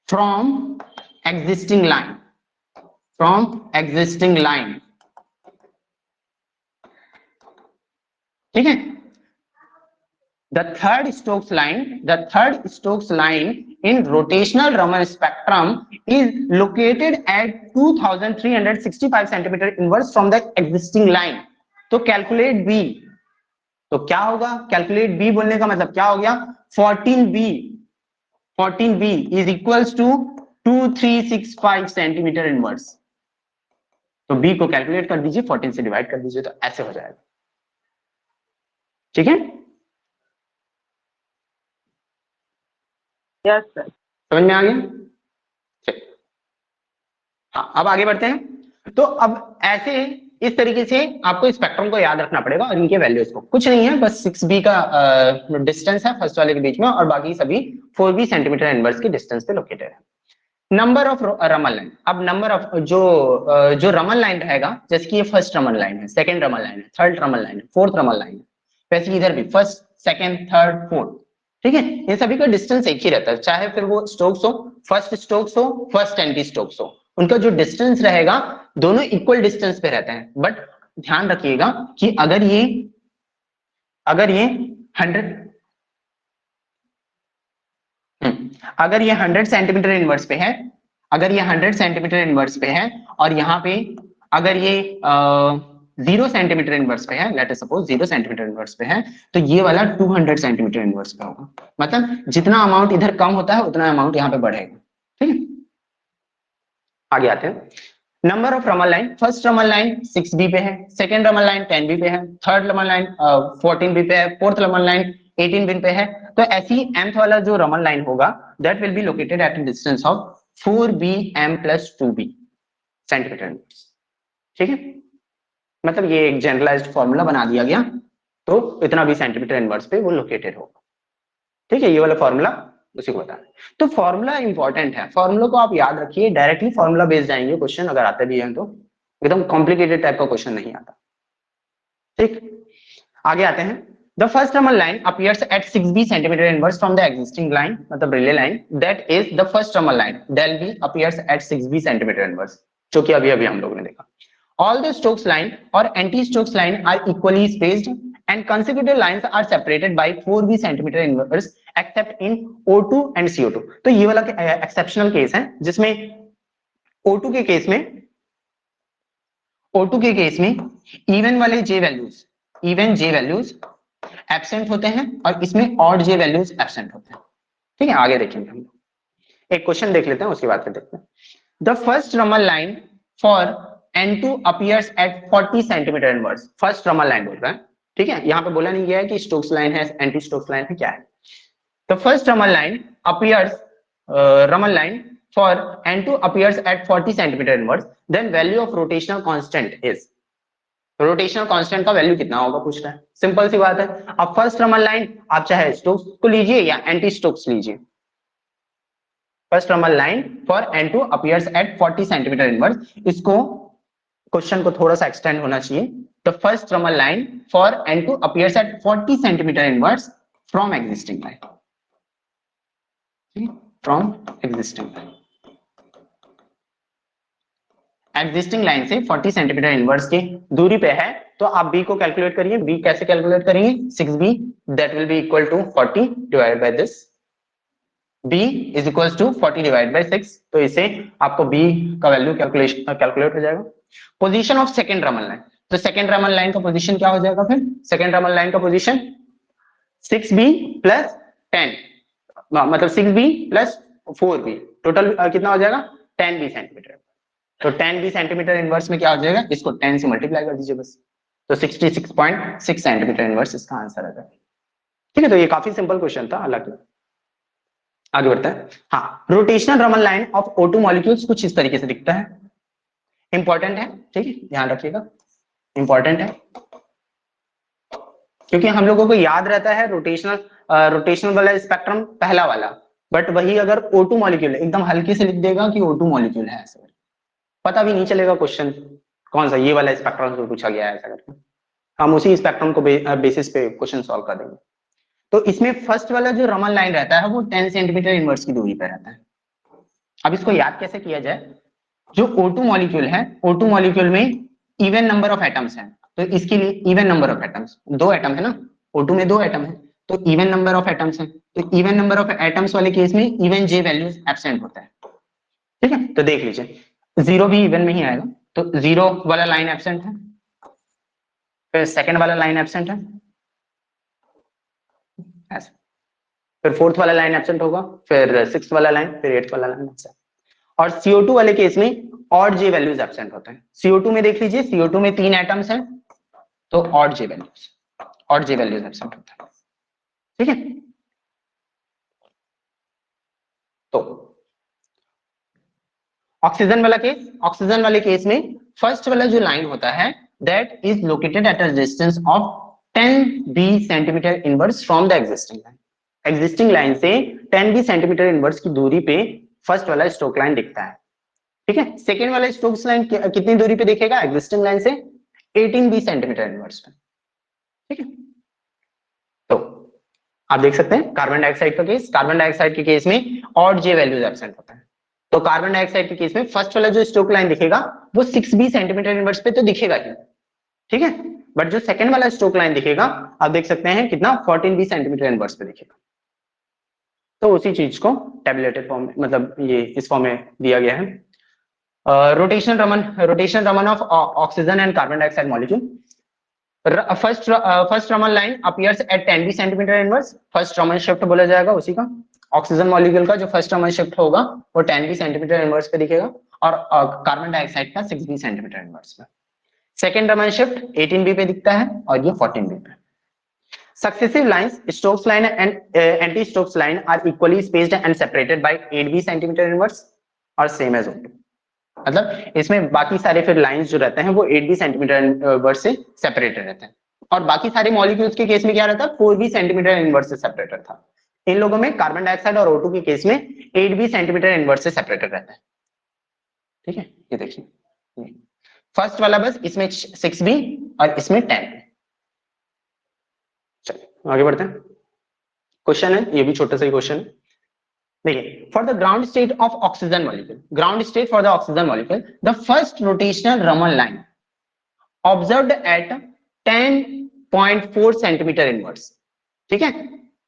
from existing line, ठीक है। The third Stokes line in rotational Raman spectrum is located at 2365 centimeter inverse from the existing line. तो calculate B, तो क्या होगा, calculate B बोलने का मतलब क्या हो गया, 14B is equals to 2365 centimetre inverse. तो B को कैलकुलेट कर दीजिए, 14 से डिवाइड कर दीजिए, तो ऐसे हो जाएगा। ठीक है, यस सर, समझ में आ गया। हाँ, अब आगे बढ़ते हैं। तो अब ऐसे इस तरीके से आपको स्पेक्ट्रम को याद रखना पड़ेगा और इनके वैल्यूज को। कुछ नहीं है, बस 6b का डिस्टेंस है फर्स्ट वाले के बीच में, और बाकी सभी 4b सेंटीमीटर इनवर्स के डिस्टेंस पे लोकेटेड है। नंबर ऑफ रमन लाइन, अब नंबर ऑफ जो रमन लाइन रहेगा, जैसे कि ये फर्स्ट रमन लाइन है, सेकंड रमन लाइन है, थर्ड रमन लाइन है, फोर्थ रमन लाइन है, वैसे इधर भी फर्स्ट सेकंड थर्ड फोर्थ। ठीक है, इन सभी का डिस्टेंस एक ही रहता है, चाहे फिर वो स्ट्रोक्स हो, फर्स्ट स्ट्रोक्स हो, फर्स्ट एंटी स्ट्रोक्स हो, उनका जो डिस्टेंस रहेगा दोनों इक्वल डिस्टेंस पे रहते हैं। बट ध्यान रखिएगा कि अगर ये 100 सेंटीमीटर इनवर्स पे है, अगर ये 100 सेंटीमीटर इनवर्स पे है, और यहाँ पे अगर ये 0 सेंटीमीटर इनवर्स पे है, let us suppose 0 centimetre inverse पे है, तो ये वाला 200 सेंटीमीटर इनवर्स पे होगा। मतलब जितना अमाउंट इधर कम होता है उतना अमाउंट यहाँ पे बढ़ेगा। ठीक है, आगे आते हैं। Number of Raman line, first Raman line 6b पे है, सेकंड रमन लाइन 10b पे है, थर्ड रमन लाइन 14b पे है, फोर्थ रमन लाइन 18b पे है। तो ऐसी mth वाला जो रमन लाइन होगा, that will be located at a distance of 4bm + 2b centimetre inverse. ठीक है, मतलब ये एक जनरलाइज्ड फॉर्मूला बना दिया गया, तो इतना भी सेंटीमीटर इनवर्स पे वो लोकेटेड होगा। ठीक है, ये वाला फॉर्मूला उसी को बताना है। तो फॉर्मूला इंपॉर्टेंट है, फॉर्मूला को आप याद रखिए, डायरेक्टली फॉर्मूला बेस्ड आएंगे क्वेश्चन, अगर आते भी हैं तो एकदम कॉम्प्लिकेटेड टाइप का क्वेश्चन नहीं आता। ठीक, आगे आते हैं। The first Raman line appears at 6b centimeter inverse from the existing line, मतलब relay line, that is the first Raman line, del b appears at 6b centimeter inverse, जो कि अभी हम लोगों ने देखा। All the Stokes line or anti-Stokes line are equally spaced and consecutive lines are separated by 4b centimeter inverse except in O2 and CO2। तो ये वाला एक्सेप्शनल केस है, जिसमें O2 के केस में इवन वाले J वैल्यूज एब्सेंट होते हैं, और इसमें ऑड J वैल्यूज एब्सेंट होते हैं। ठीक है, आगे देखेंगे हम लोग। एक क्वेश्चन देख लेते हैं, उसके बाद फिर देखते हैं। The first Raman line for N2 appears at 40 centimetre inverse, first Raman line बोल रहा है। ठीक है, यहाँ पे बोला नहीं गया है कि स्टोक्स लाइन है, एंटी स्टोक्स लाइन है, क्या है। The first Raman line for N2 appears at 40 centimeter inverse, then value of rotational constant is, rotational constant का वैल्यू कितना होगा पूछ रहा है। सिंपल सी बात है, अब फर्स्ट रमन लाइन आप चाहे स्टोक्स को लीजिए या एंटी स्टोक्स लीजिए, first Raman line for N2 appears eight 40 centimetre inverse. इसको क्वेश्चन को थोड़ा सा एक्सटेंड होना चाहिए। The first Raman line for N2 appears eight 40 centimetre inverse from existing line, from existing line, existing line से 40 सेंटीमीटर इनवर्स की दूरी पे है। तो आप b को कैलकुलेट करिए। b कैसे कैलकुलेट करेंगे? 6b that will be equal to 40 divided by this, b is equal to 40 divided by 6। तो इसे आपको b का वैल्यू कैलकुलेट हो जाएगा। Position of second Raman line, तो सेकंड रमन लाइन का पोजीशन क्या हो जाएगा? फिर सेकंड रमन लाइन का पोजीशन 6b प्लस 10, मतलब 6b प्लस 4b, टोटल कितना हो जाएगा? 10b centimetre. तो 10b सेंटीमीटर इनवर्स में क्या हो जाएगा? इसको 10 से मल्टीप्लाई कर दीजिए बस। तो 66.6 सेंटीमीटर इनवर्स इसका आंसर है। ठीक है, तो ये काफी सिंपल क्वेश्चन था। हालांकि आगे बढ़ता है। हाँ, rotational Raman line of O2 molecules कुछ इस तरीके से दिखता है। इंपॉर्टेंट है, ठीक है, ध्यान रखिएगा, इंपॉर्टेंट है, क्योंकि हम लोगों को याद रहता है रोटेशनल वाला स्पेक्ट्रम पहला वाला, बट वही अगर O2 मॉलिक्यूल एकदम हल्के से लिख देगा कि O2 मॉलिक्यूल है, ऐसा पता भी नहीं चलेगा क्वेश्चन कौन सा ये वाला स्पेक्ट्रम से पूछा गया है ऐसा करके। हम उसी स्पेक्ट्रम को बेसिस पे क्वेश्चन सॉल्व कर देंगे। तो इसमें फर्स्ट वाला जो रमन लाइन रहता है वो 10 सेंटीमीटर इनवर्स की दूरी पर रहता है। अब इसको याद कैसे किया जाए? जो O2 मॉलिक्यूल है, O2 मॉलिक्यूल में इवन नंबर ऑफ एटम्स हैं, तो इसके लिए even number of atoms, 2 atom है ना, O2 में 2 एटम है, तो इवन नंबर ऑफ एटम्स है। तो इवन नंबर ऑफ एटम्स वाले केस में इवन J वैल्यूज एब्सेंट होता है। ठीक है, तो देख लीजिए 0 भी इवन में ही आएगा, तो 0 वाला लाइन एब्सेंट है, फिर सेकंड वाला लाइन एब्सेंट है ऐसा, फिर फोर्थ वाला लाइन एब्सेंट होगा, फिर सिक्स्थ वाला लाइन, फिर एट्थ वाला लाइन एब्सेंट। और CO2 वाले केस में ऑड J वैल्यूज एब्सेंट होते हैं। CO2 में देख लीजिए, CO2 में 3 एटम्स हैं, तो ऑड J वैल्यूज एब्सेंट होता है। ठीक है, तो ऑक्सीजन वाले केस में फर्स्ट वाला जो लाइन होता है that is located at a distance of 10b centimetre inverse from the existing line. Existing line से 10b सेंटीमीटर इनवर्स की दूरी पे फर्स्ट वाला स्ट्रोक लाइन दिखता है। ठीक है, सेकेंड वाला स्ट्रोक लाइन कितनी दूरी पे दिखेगा? एग्जिस्टिंग लाइन से 18b सेंटीमीटर इनवर्स पे। ठीक है, तो आप देख सकते हैं कार्बन डाइऑक्साइड का केस, कार्बन डाइऑक्साइड के केस में ऑड J वैल्यूज एब्सेंट होता है। तो कार्बन डाइऑक्साइड के केस में फर्स्ट वाला जो स्ट्रोक लाइन दिखेगा वो 6b सेंटीमीटर इनवर्स पे तो दिखेगा ही, ठीक है, बट जो सेकंड वाला स्ट्रोक लाइन दिखेगा आप देख सकते हैं कितना 14b सेंटीमीटर इनवर्स पे दिखेगा। तो उसी चीज को टेबुलेटेड फॉर्म में, मतलब ये इस फॉर्म में दिया गया है। Rotational Raman of oxygen and carbon dioxide molecule. First Raman line appears eight 10b centimetre inverse, first Raman shift बोला जाएगा उसी का। ऑक्सीजन मॉलिक्यूल का जो फर्स्ट रमन शिफ्ट होगा वो 10b सेंटीमीटर इनवर्स पे दिखेगा, और कार्बन डाइऑक्साइड का 6b सेंटीमीटर इनवर्स पे। सेकेंड रमन शिफ्ट 18b पे दिखता है और ये 14b पे। Successive lines, Stokes line and anti-Stokes line are equally spaced and separated by 8b centimetre inverse और सेम एज O2। मतलब इसमें बाकी सारे फिर लाइंस जो रहते हैं वो 8b सेंटीमीटर इनवर्स से सेपरेटेड रहते हैं, और बाकी सारे मॉलिक्यूल्स के केस में क्या रहता है? 4b सेंटीमीटर इनवर्स से सेपरेटेड था। इन लोगों में कार्बन डाइऑक्साइड और O2 के केस में 8b सेंटीमीटर इनवर्स से सेपरेटेड रहता है। ठीक है, ये देखिए फर्स्ट वाला बस इसमें 6b और इसमें 10। चलिए आगे बढ़ते हैं। क्वेश्चन है, ये भी छोटा सा ही क्वेश्चन है। देखिए, for the ground state of oxygen molecule, ground state for the oxygen molecule, the first rotational Raman line observed eight 10.4 centimetre inverse. ठीक है,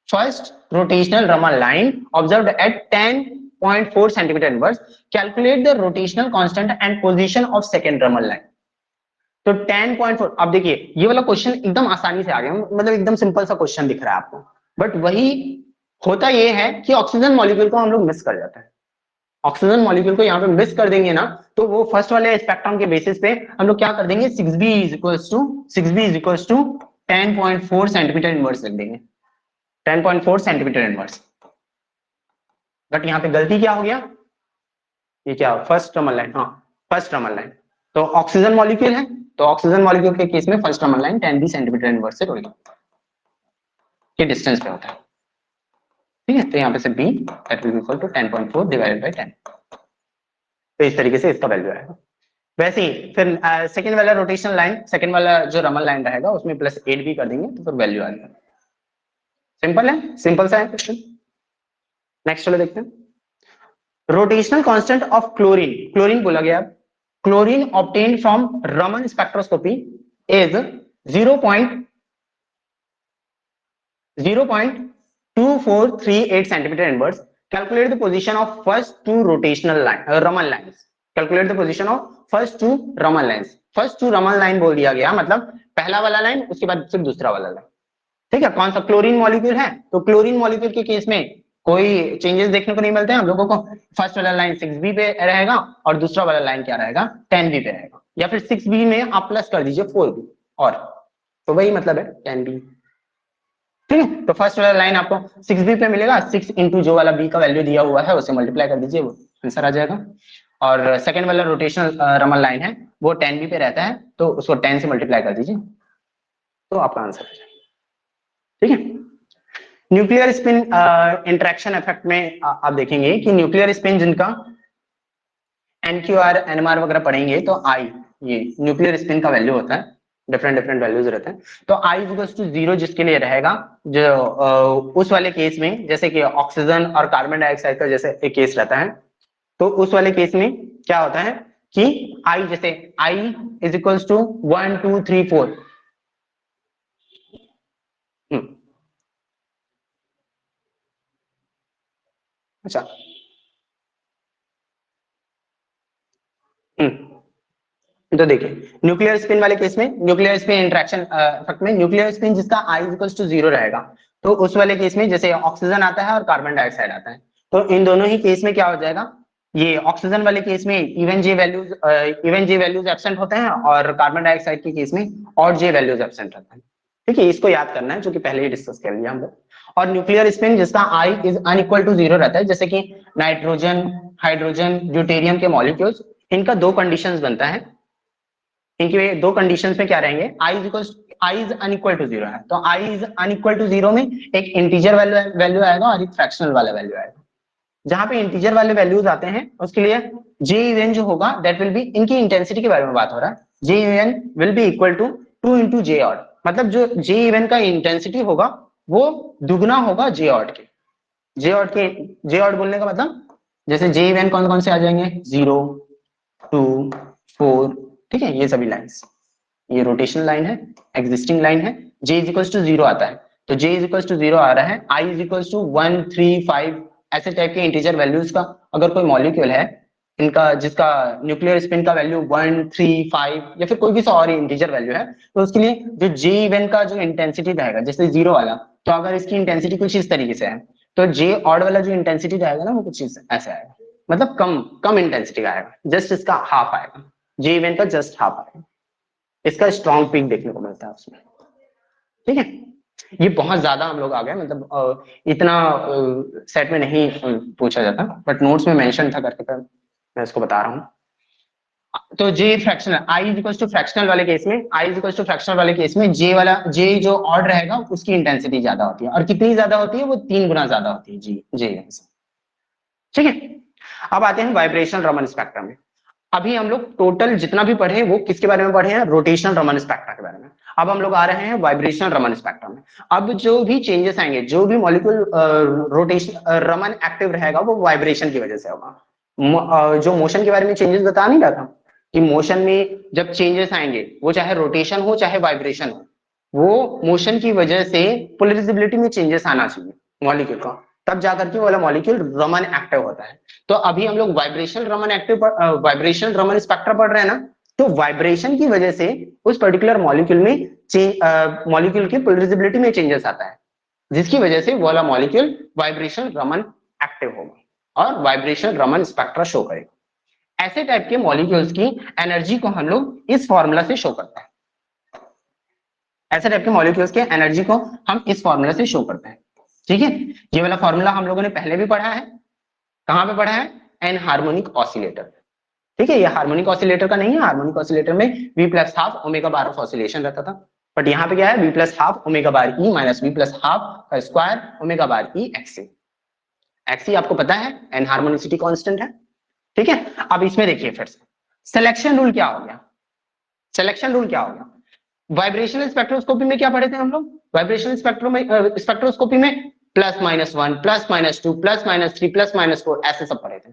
first rotational Raman line observed eight 10.4 centimetre inverse, calculate the rotational constant and position of second Raman line. तो 10.4, अब देखिए ये वाला क्वेश्चन एकदम आसानी से आ गया, मतलब एकदम सिंपल सा क्वेश्चन दिख रहा है आपको, बट वही होता ये है कि ऑक्सीजन मॉलिक्यूल को हम लोग मिस कर जाते हैं। ऑक्सीजन मॉलिक्यूल को यहाँ पे मिस कर देंगे ना, तो वो फर्स्ट वाले स्पेक्ट्रम के बेसिस पे हम लोग क्या कर देंगे? 6b is equals to 10.4 centimetre inverse लिख देंगे, 10.4 सेंटीमीटर इनवर्स। बट यहाँ पे गलती क्या हो गया? ये क्या? फर्स्ट रमन लाइन, हाँ फर्स्ट रमन लाइन, तो ऑक्सीजन मॉलिक्यूल है, तो ऑक्सीजन मॉलिक्यूल के केस में first Raman line 10b centimetre inverse से के डिस्टेंस पे होता है। ठीक है, तो यहाँ पे से b that will be equal to 10.4 divided by 10। तो इस तरीके से इसका वैल्यू आएगा। वैसे ही फिर सेकंड वाला रोटेशनल लाइन, सेकंड वाला जो रमन लाइन रहेगा उसमें प्लस 8 भी कर देंगे तो फिर वैल्यू आ जाएगा। सिंपल है, सिंपल सा है क्वेश्चन। नेक्स्ट वाला देखते हैं। Rotational constant of chlorine, chlorine बोला गया, chlorine obtained from Raman spectroscopy is 0.2438 centimeter inverse. Calculate the position of first two rotational line, Raman lines. Calculate the position of first two Raman lines. First two Raman line बोल दिया गया, मतलब पहला वाला लाइन उसके बाद फिर दूसरा वाला लाइन। ठीक है, कौन सा क्लोरीन मॉलिक्यूल है, तो क्लोरीन मॉलिक्यूल के केस में कोई चेंजेस देखने को नहीं मिलते हैं हम लोगों को। फर्स्ट वाला लाइन 6b पे रहेगा और दूसरा वाला लाइन क्या रहेगा 10b पे रहेगा, या फिर 6b में आप प्लस कर दीजिए 4b, और तो वही मतलब है 10b। ठीक है, तो फर्स्ट वाला लाइन आपको 6b पे मिलेगा, 6 इंटू जो वाला b का वैल्यू दिया हुआ है उसे मल्टीप्लाई कर दीजिए, वो आंसर आ जाएगा। और सेकंड वाला रोटेशनल रमन लाइन है वो 10b पे रहता है, तो उसको 10 से मल्टीप्लाई कर दीजिए तो आपका आंसर आ जाएगा। ठीक है, न्यूक्लियर स्पिन इंटरेक्शन इफेक्ट में आप देखेंगे कि न्यूक्लियर स्पिन जिनका NQR NMR वगैरह पढ़ेंगे तो I, ये न्यूक्लियर स्पिन का वैल्यू होता है, डिफरेंट वैल्यूज रहते हैं। तो I इक्वल्स टू 0 जिसके लिए रहेगा, जो उस वाले केस में जैसे कि ऑक्सीजन और कार्बन डाइऑक्साइड का जैसे एक केस रहता है, तो उस वाले केस में क्या होता है कि I जैसे I इज इक्वल्स टू 1 2 3 4। अच्छा, तो देखिए न्यूक्लियर स्पिन वाले केस में, न्यूक्लियर स्पिन इंटरेक्शन इफेक्ट में न्यूक्लियर स्पिन जिसका I इक्वल्स टू 0 रहेगा, तो उस वाले केस में जैसे ऑक्सीजन आता है और कार्बन डाइऑक्साइड आता है, तो इन दोनों ही केस में क्या हो जाएगा, ये ऑक्सीजन वाले केस में इवन जे वैल्यूज एब्सेंट होते हैं और कार्बन डाइऑक्साइड के केस में ऑड जे वैल्यूज एब्सेंट रहते हैं। ठीक है, इसको याद करना है, जो कि पहले ही डिस्कस कर लिया हम लोग। और न्यूक्लियर स्पिन जिसका I इज अनइक्वल टू 0 रहता है, जैसे कि नाइट्रोजन, हाइड्रोजन, ड्यूटेरियम के मॉलिक्यूल्स, इनका दो कंडीशंस बनता है, इनके दो कंडीशंस में क्या रहेंगे, I इज अनइक्वल टू 0 है, तो I इज अनइक्वल टू 0 में एक इंटीजर वैल्यू आएगा और एक फ्रैक्शनल वाला वैल्यू आएगा। जहां पे इंटीजर वाले वैल्यूज आते हैं उसके लिए जे इवन जो होगा दैट विल बी, इनकी इंटेंसिटी के बारे में बात हो रहा है, J even will be equal to 2 into J odd, मतलब जो जे इवन का इंटेंसिटी होगा वो दुगना होगा जे ऑड के। जे ऑड बोलने का मतलब जैसे जे इवन कौन कौन से आ जाएंगे, 0 2 4, ठीक है, ये सभी लाइंस, ये रोटेशनल लाइन है, एग्जिस्टिंग लाइन है, जे इज इक्वल्स टू 0 आता है, तो जे इज इक्वल्स टू 0 आ रहा है, I इज इक्वल्स टू 1 3 5, ऐसे टाइप के इंटीजर वैल्यूज का अगर कोई मॉलिक्यूल है इनका जिसका न्यूक्लियर स्पिन का वैल्यू 1 3 5 या फिर कोई भी सा और इंटीजर वैल्यू है, तो उसके लिए जो जे इवन का जो इंटेंसिटी रहेगा जैसे 0 वाला, तो अगर इसकी इंटेंसिटी कुछ इस तरीके से है, तो जे ऑड वाला जो इंटेंसिटी रहेगा ना वो कुछ ऐसे आएगा, मतलब कम इंटेंसिटी का आएगा, जस्ट इसका हाफ आएगा, जे इवन का जस्ट हाफ आएगा, इसका स्ट्रॉन्ग पीक देखने को मिलता है उसमें। ठीक है, ये बहुत ज्यादा हम लोग आ गए, मतलब इतना सेट में नहीं पूछा जाता, बट नोट्स में मेंशन था करके मैं इसको बता रहा हूँ। तो J fractional, I is equal to fractional वाले केस में, I is equal to fractional वाले केस में जे जो ऑड रहेगा उसकी इंटेंसिटी ज्यादा होती है, और कितनी ज्यादा होती है, वो 3 गुना ज्यादा होती है जे से। ठीक है, अब आते हैं वाइब्रेशनल रमन स्पेक्ट्रम में। अभी हम लोग टोटल जितना भी पढ़े वो किसके बारे में पढ़े हैं, रोटेशनल रमन स्पेक्ट्रा के बारे में। अब हम लोग आ रहे हैं वाइब्रेशनल रमन स्पेक्ट्रम में। अब जो भी चेंजेस आएंगे, जो भी मॉलिक्यूल रोटेशन रमन एक्टिव रहेगा वो वाइब्रेशन की वजह से होगा। जो मोशन के बारे में चेंजेस बता नहीं रहा था कि मोशन में जब चेंजेस आएंगे वो चाहे रोटेशन हो चाहे वाइब्रेशन हो, वो मोशन की वजह से पोलराइजेबिलिटी में चेंजेस आना चाहिए मॉलिक्यूल का, तब जाकर के वाला मॉलिक्यूल रमन एक्टिव होता है। तो अभी हम लोग वाइब्रेशनल रमन स्पेक्ट्रा पढ़ रहे हैं ना, तो वाइब्रेशन की वजह से उस पर्टिकुलर मॉलिक्यूल में मॉलिक्यूल की पोलराइजेबिलिटी में चेंजेस आता है, जिसकी वजह से वो वाला मॉलिक्यूल वाइब्रेशनल रमन एक्टिव होगा और वाइब्रेशनल रमन स्पेक्ट्रा शो करेगा। ऐसे टाइप के मॉलिक्यूल्स की एनर्जी को हम लोग इस फॉर्मूला से शो करते हैं, ऐसे टाइप के मॉलिक्यूल्स के एनर्जी को हम इस फॉर्मूला से शो करते हैं। ठीक है, ये वाला फॉर्मूला हम लोगों ने पहले भी पढ़ा है, कहां पे पढ़ा है, एन हार्मोनिक ऑसिलेटर। ठीक है, ये हार्मोनिक ऑसिलेटर का नहीं है, हार्मोनिक ऑसिलेटर में v plus half omega bar of oscillation रहता था, बट यहाँ पे क्या है, v plus half omega bar e minus v plus half का square omega bar e x. X e आपको पता है, एनहार्मोनिसिटी कांस्टेंट है, ठीक है। अब इसमें देखिए फिर से सिलेक्शन रूल क्या हो गया, सिलेक्शन रूल क्या हो गया। वाइब्रेशनल स्पेक्ट्रोस्कोपी में क्या पढ़े थे हम लोग, वाइब्रेशनल स्पेक्ट्रोस्कोपी में +-1 +-2 +-3 +-4 ऐसे सब पढ़े थे,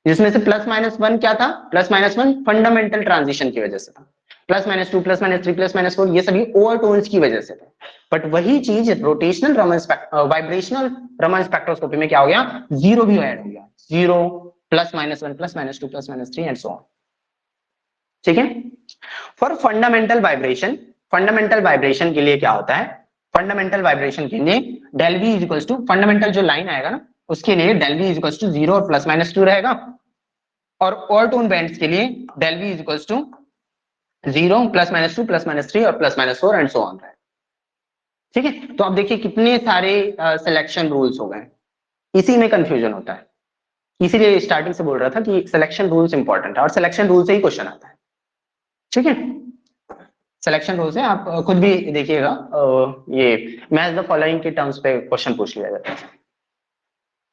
जिसमें से +-1 क्या था, +-1 फंडामेंटल ट्रांजिशन की वजह से था, +-2 +-3 +-4 ये सभी ओवरटोन्स की वजह से थे। बट वही चीज रोटेशनल वाइब्रेशनल रमन स्पेक्ट्रोस्कोपी में क्या हो गया, जीरो भी ऐड हो गया, 0 +-1 +-2 +-3 एंड सो ऑन, ठीक है। For fundamental vibration, fundamental vibration के लिए क्या होता है, फंडामेंटल वाइब्रेशन के लिए del V is equals to, fundamental जो लाइन आएगा ना उसके लिए del V is equals to 0 और +-2 रहेगा, और ओवरटोन बैंड्स के लिए del V is equals to 0 +-2 +-3 और +-4 एंड सो ऑन है, ठीक है। तो अब देखिए कितने सारे सिलेक्शन रूल्स हो गए, इसी में कंफ्यूजन होता है, इसीलिए स्टार्टिंग से बोल रहा था कि सिलेक्शन रूल्स इंपॉर्टेंट है, और सिलेक्शन रूल से ही क्वेश्चन आता है, ठीक है। सिलेक्शन रूल्स है, आप खुद भी देखिएगा, ये मैच द फॉलोइंग के टर्म्स पे क्वेश्चन पूछ लिया जाता है,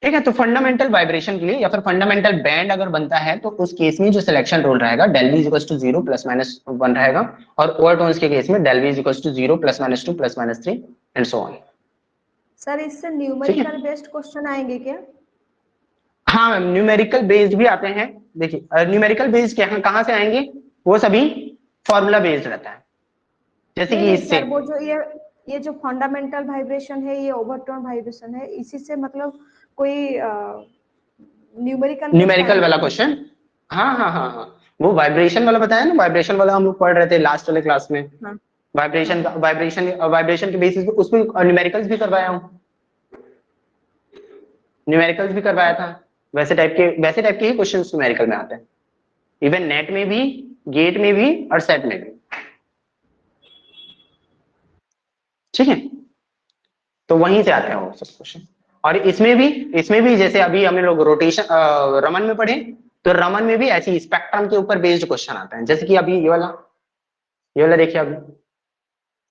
ठीक है। तो फंडामेंटल वाइब्रेशन के लिए या फिर फंडामेंटल बैंड अगर बनता है तो उस केस में जो सिलेक्शन रूल रहेगा डेल वी इक्वल्स टू 0 +-1 रहेगा, और ओवरटोन्स के केस में del V equals to 0 +-2 +-3 and so on. Sir इससे न्यूमेरिकल बेस्ड क्वेश्चन आएंगे क्या? हाँ मैम, न्यूमेरिकल बेस्ड भी आते हैं। देखिए न्यूमेरिकल बेस्ड कहाँ से आएंगे, वो सभी फॉर्मूला बेस्ड रहता है, जैसे कि इससे सर वो जो ये जो फंडामेंटल वाइब्रेशन है, ये ओवरटोन वाइब्रेशन है, इसी से मतलब कोई न्यूमेरिकल वाला क्वेश्चन, हाँ हाँ हाँ हाँ, वो वाइब्रेशन वाला बताया ना, वाइब्रेशन वाला हम लोग पढ़ रहे थे लास्ट वाले क्लास में, हाँ। वाइब्रेशन वाइब्रेशन के बेसिस पे उसमें न्यूमेरिकल्स भी करवाया हूँ, न्यूमेरिकल्स भी करवाया था, वैसे टाइप के ही क्वेश्चंस न्यूमेरिकल में आते हैं, इवन नेट में भी, गेट में भी और सेट में भी, ठीक है। तो वहीं से आते हैं वो सब क्वेश्चन। और इसमें भी जैसे अभी हम लोग रोटेशन रमन में पढ़े, तो रमन में भी ऐसी स्पेक्ट्रम के ऊपर बेस्ड क्वेश्चन आता है, जैसे कि अभी ये वाला देखिए, अभी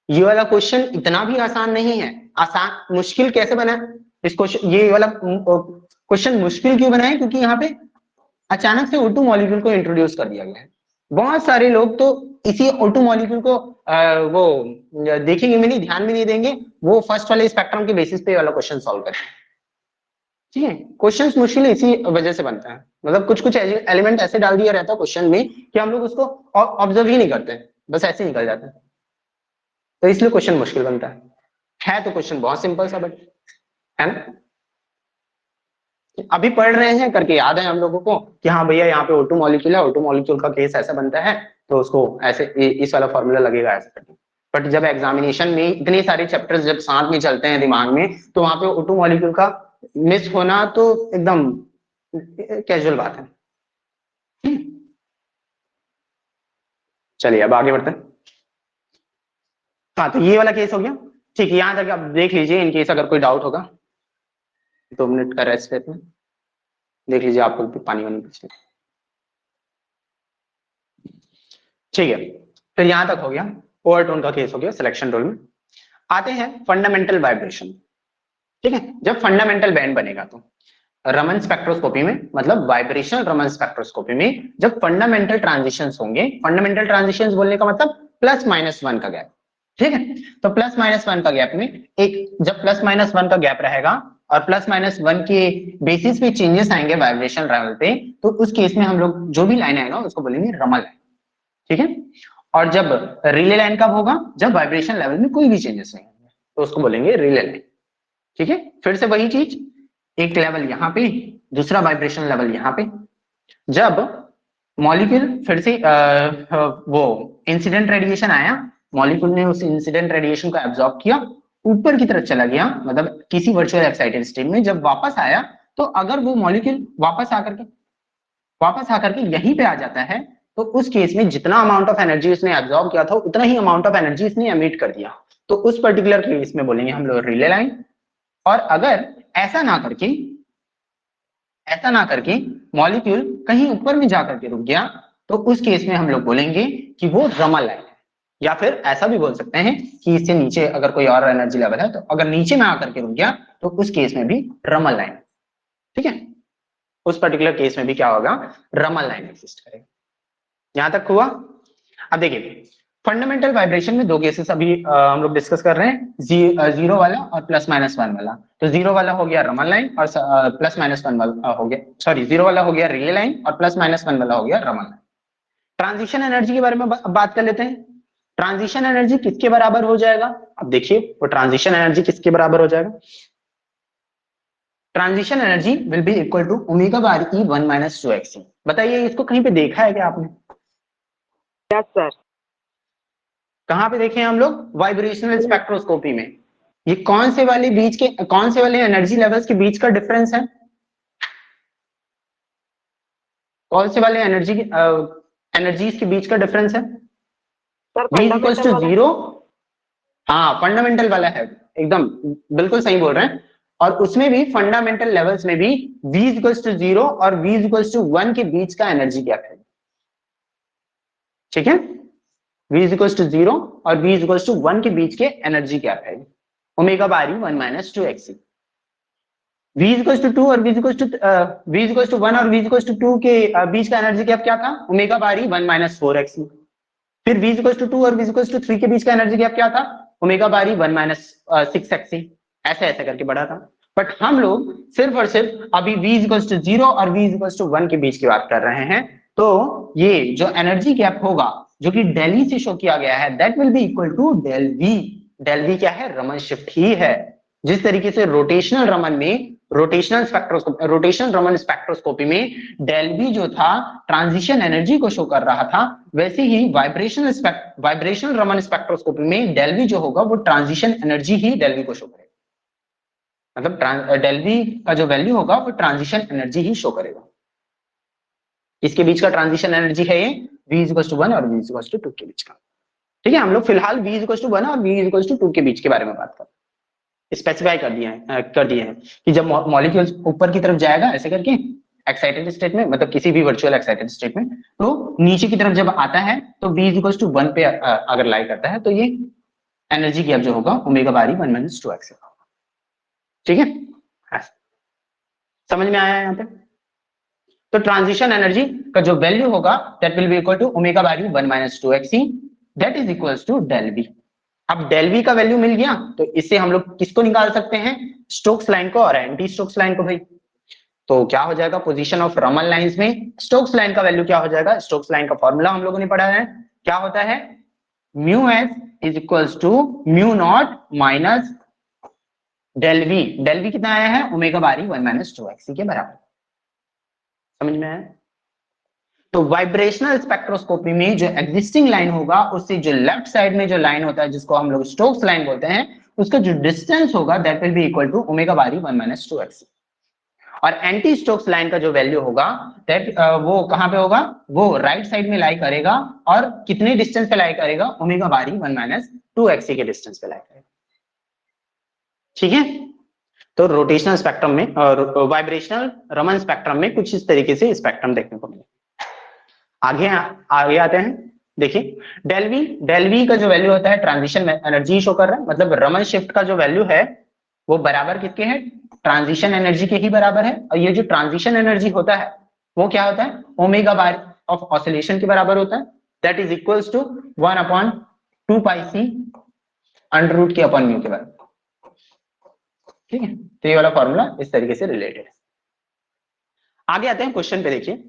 ये वाला क्वेश्चन इतना भी आसान नहीं है, आसान मुश्किल कैसे बना इस क्वेश्चन, ये वाला क्वेश्चन मुश्किल क्यों बना है, क्योंकि यहाँ पे अचानक से O2 मॉलिक्यूल को इंट्रोड्यूस कर दिया गया है। बहुत सारे लोग तो इसी O2 मॉलिक्यूल को वो देखेंगे भी नहीं, ध्यान भी नहीं देंगे, वो फर्स्ट वाले स्पेक्ट्रम के बेसिस पे वाला क्वेश्चन सॉल्व करेंगे, ठीक है। क्वेश्चन मुश्किल इसी वजह से बनता है, मतलब कुछ एलिमेंट ऐसे डाल दिया रहता है क्वेश्चन में कि हम लोग उसको ऑब्जर्व ही नहीं करते, बस ऐसे निकल जाते हैं, तो इसलिए क्वेश्चन मुश्किल बनता है तो क्वेश्चन बहुत सिंपल सा बट है ना, अभी पढ़ रहे हैं करके याद है हम लोगों को कि हाँ भैया यहाँ पे O2 मॉलिक्यूल है, O2 मॉलिक्यूल का केस ऐसा बनता है, तो उसको ऐसे इस वाला फॉर्मूला लगेगा ऐसे करके। बट जब एग्जामिनेशन में इतने सारे चैप्टर्स जब साथ में चलते हैं दिमाग में, तो वहां पे O2 मॉलिक्यूल का मिस होना तो एकदम कैजुअल बात है। चलिए अब आगे बढ़ते हैं। हाँ तो ये वाला केस हो गया, ठीक है। यहाँ तक आप देख लीजिए, इन केस अगर कोई डाउट होगा 2 मिनट का रेस्ट लेते हैं, देख लीजिए आपको भी पानी वानी पीछे, ठीक है। तो यहां तक हो गया, ओवरटोन का केस हो गया सिलेक्शन रूल में। आते हैं फंडामेंटल वाइब्रेशन, ठीक है। जब फंडामेंटल बैंड बनेगा तो रमन स्पेक्ट्रोस्कोपी में, मतलब वाइब्रेशनल रमन स्पेक्ट्रोस्कोपी में जब फंडामेंटल ट्रांजिशंस होंगे, फंडामेंटल ट्रांजिशंस बोलने का मतलब +-1 का गैप, ठीक है। तो +-1 का गैप में एक, जब +-1 का गैप रहेगा और +-1 के बेसिस पे चेंजेस आएंगे वाइब्रेशन लेवल पे, तो उस केस में हम लोग जो भी लाइन आएगा उसको बोलेंगे रमन लाइन, ठीक है। और जब रिले लाइन कब होगा, जब वाइब्रेशन लेवल में कोई भी चेंजेस नहीं होंगे, तो उसको बोलेंगे रिले लाइन, ठीक है। फिर से वही चीज, एक लेवल यहाँ पे, दूसरा वाइब्रेशन लेवल यहाँ पे, जब मॉलिक्यूल फिर से वो इंसिडेंट रेडिएशन आया, मॉलिक्यूल ने उस इंसिडेंट रेडिएशन को एब्जॉर्ब किया, ऊपर की तरफ चला गया, मतलब किसी वर्चुअल एक्साइटेड स्टेट में, जब वापस आया तो अगर वो मॉलिक्यूल वापस आकर के यहीं पे आ जाता है, तो उस केस में जितना अमाउंट ऑफ एनर्जी उसने एब्जॉर्ब किया था उतना ही अमाउंट ऑफ एनर्जी इसने एमिट कर दिया, तो उस पर्टिकुलर केस में बोलेंगे हम लोग रिले लाइन। और अगर ऐसा ना करके मॉलिक्यूल कहीं ऊपर में जाकर के रुक गया, तो उस केस में हम लोग बोलेंगे कि वो रमन लाइन है। या फिर ऐसा भी बोल सकते हैं कि इससे नीचे अगर कोई और एनर्जी लेवल है, तो अगर नीचे में आकर के रुक गया तो उस केस में भी रमन लाइन, ठीक है, उस पर्टिकुलर केस में भी क्या होगा, रमन लाइन एग्जिस्ट करेगा। यहां तक हुआ। अब देखिए फंडामेंटल वाइब्रेशन में दो केसेस अभी हम लोग डिस्कस कर रहे हैं, जीरो वाला और प्लस माइनस वन वाला। तो जीरो वाला हो गया रमन लाइन और प्लस माइनस वन वाला हो गया, सॉरी जीरो वाला हो गया रिले लाइन और प्लस माइनस वन वाला हो गया रमन लाइन। ट्रांजिशन एनर्जी के बारे में बात कर लेते हैं। ट्रांजिशन एनर्जी किसके बराबर हो जाएगा, अब देखिए वो ट्रांजिशन एनर्जी किसके बराबर हो जाएगा। Transition energy will be equal to omega bar e 1 minus 2 बताइए इसको कहीं पे देखा है क्या आपने? Yes sir. कहां पे देखे हैं हम लोग? वाइब्रेशनल स्पेक्ट्रोस्कोपी में। ये कौन से वाले एनर्जी लेवल्स के बीच का डिफरेंस है? कौन से वाले एनर्जीज के बीच का डिफरेंस है? Sir V equals to fundamental 0। हाँ फंडामेंटल वाला है, एकदम बिल्कुल सही बोल रहे हैं। और उसमें भी फंडामेंटल लेवल्स में भी V इक्वल्स टू 0 और V इक्वल्स टू 1 के बीच का एनर्जी गैप है। ठीक है, V इक्वल्स टू 0 और V इक्वल्स टू 1 के बीच के एनर्जी गैप है omega bar 1 minus 2 V equals to 2 और V इक्वल्स टू 1 और V इक्वल्स टू 2 के बीच का एनर्जी गैप क्या था? ओमेगा बार 1 माइनस 4 फिर V इक्वल्स टू 2 और V इक्वल्स टू 3 के बीच का एनर्जी गैप क्या था? ओमेगा बार 1 माइनस 6 ऐसे ऐसे करके बढ़ा था। बट हम लोग सिर्फ और सिर्फ अभी V इक्वल्स टू 0 और V इक्वल्स टू 1 के बीच की बात कर रहे हैं। तो ये जो एनर्जी गैप होगा जो कि डेल से शो किया गया है, that will be equal to del V। Del V क्या है? रमन शिफ्ट ही है। जिस तरीके से रोटेशनल रमन स्पेक्ट्रोस्कोपी में डेल V जो था ट्रांजिशन एनर्जी को शो कर रहा था, वैसे ही वाइब्रेशनल रमन स्पेक्ट्रोस्कोपी में डेल V जो होगा वो ट्रांजिशन एनर्जी ही डेल V को शो करेगा। मतलब डेल V का जो वैल्यू होगा वो ट्रांजिशन एनर्जी ही शो करेगा। इसके बीच का ट्रांजिशन एनर्जी है ये V इक्वल्स टू 1 और V इक्वल्स टू 2 के बीच का। ठीक है, हम लोग फिलहाल V इक्वल्स टू 1 और V इक्वल्स टू 2 के बीच के बारे में बात कर स्पेसिफाई कर दिए हैं कि जब मॉलिक्यूल्स ऊपर की तरफ जाएगा ऐसे करके एक्साइटेड स्टेट में, मतलब किसी भी वर्चुअल एक्साइटेड स्टेट में, तो नीचे की तरफ जब आता है तो V इक्वल्स टू 1 पे अगर लाई करता है तो ये एनर्जी गैप जो होगा ओमेगा बार 1 माइनस 2 होगा। ठीक है, समझ में आया यहाँ पे? तो ट्रांजिशन एनर्जी का जो वैल्यू होगा that will be equal to omega bar 1 minus 2 that is equals to del V। अब डेल V का वैल्यू मिल गया तो इससे हम लोग किसको निकाल सकते हैं? स्टोक्स लाइन को और एंटी स्टोक्स लाइन को भाई। तो क्या हो जाएगा पोजीशन ऑफ रमन लाइंस में स्टोक्स लाइन का वैल्यू क्या हो जाएगा? स्टोक्स लाइन का फॉर्मूला हम लोगों ने पढ़ा है, क्या होता है? Mu S is equals to mu not minus del V। Del V कितना आया है? ओमेगा बार 1 माइनस 2 के बराबर। समझ में आया? तो वाइब्रेशनल स्पेक्ट्रोस्कोपी में जो एग्जिस्टिंग लाइन होगा उससे जो लेफ्ट साइड में जो लाइन होता है जिसको हम लोग स्टोक्स लाइन बोलते हैं, उसका जो डिस्टेंस होगा that will be equal to omega bar 1 minus 2 और एंटी स्टोक्स लाइन का जो वैल्यू होगा दैट वो कहां पे होगा? वो राइट साइड में लाई करेगा और कितने डिस्टेंस पे लाई करेगा? ओमेगा बार 1 माइनस 2 के डिस्टेंस पे लाई करेगा। ठीक है, तो रोटेशनल स्पेक्ट्रम में और वाइब्रेशनल रमन स्पेक्ट्रम में कुछ इस तरीके से स्पेक्ट्रम देखने को मिलेगा। आगे आते हैं। देखिए डेल V का जो वैल्यू होता है ट्रांजिशन एनर्जी शो कर रहा है, मतलब रमन शिफ्ट का जो वैल्यू है वो बराबर किसके है? ट्रांजिशन एनर्जी के ही बराबर है। और ये जो ट्रांजिशन एनर्जी होता है वो क्या होता है? ओमेगा बार ऑफ ऑसिलेशन के बराबर होता है, that is equals to 1/2 pi c under root के अपॉन म्यू के बराबर। ठीक है, तो ये वाला फॉर्मूला इस तरीके से रिलेटेड है। आगे आते हैं क्वेश्चन पे। देखिए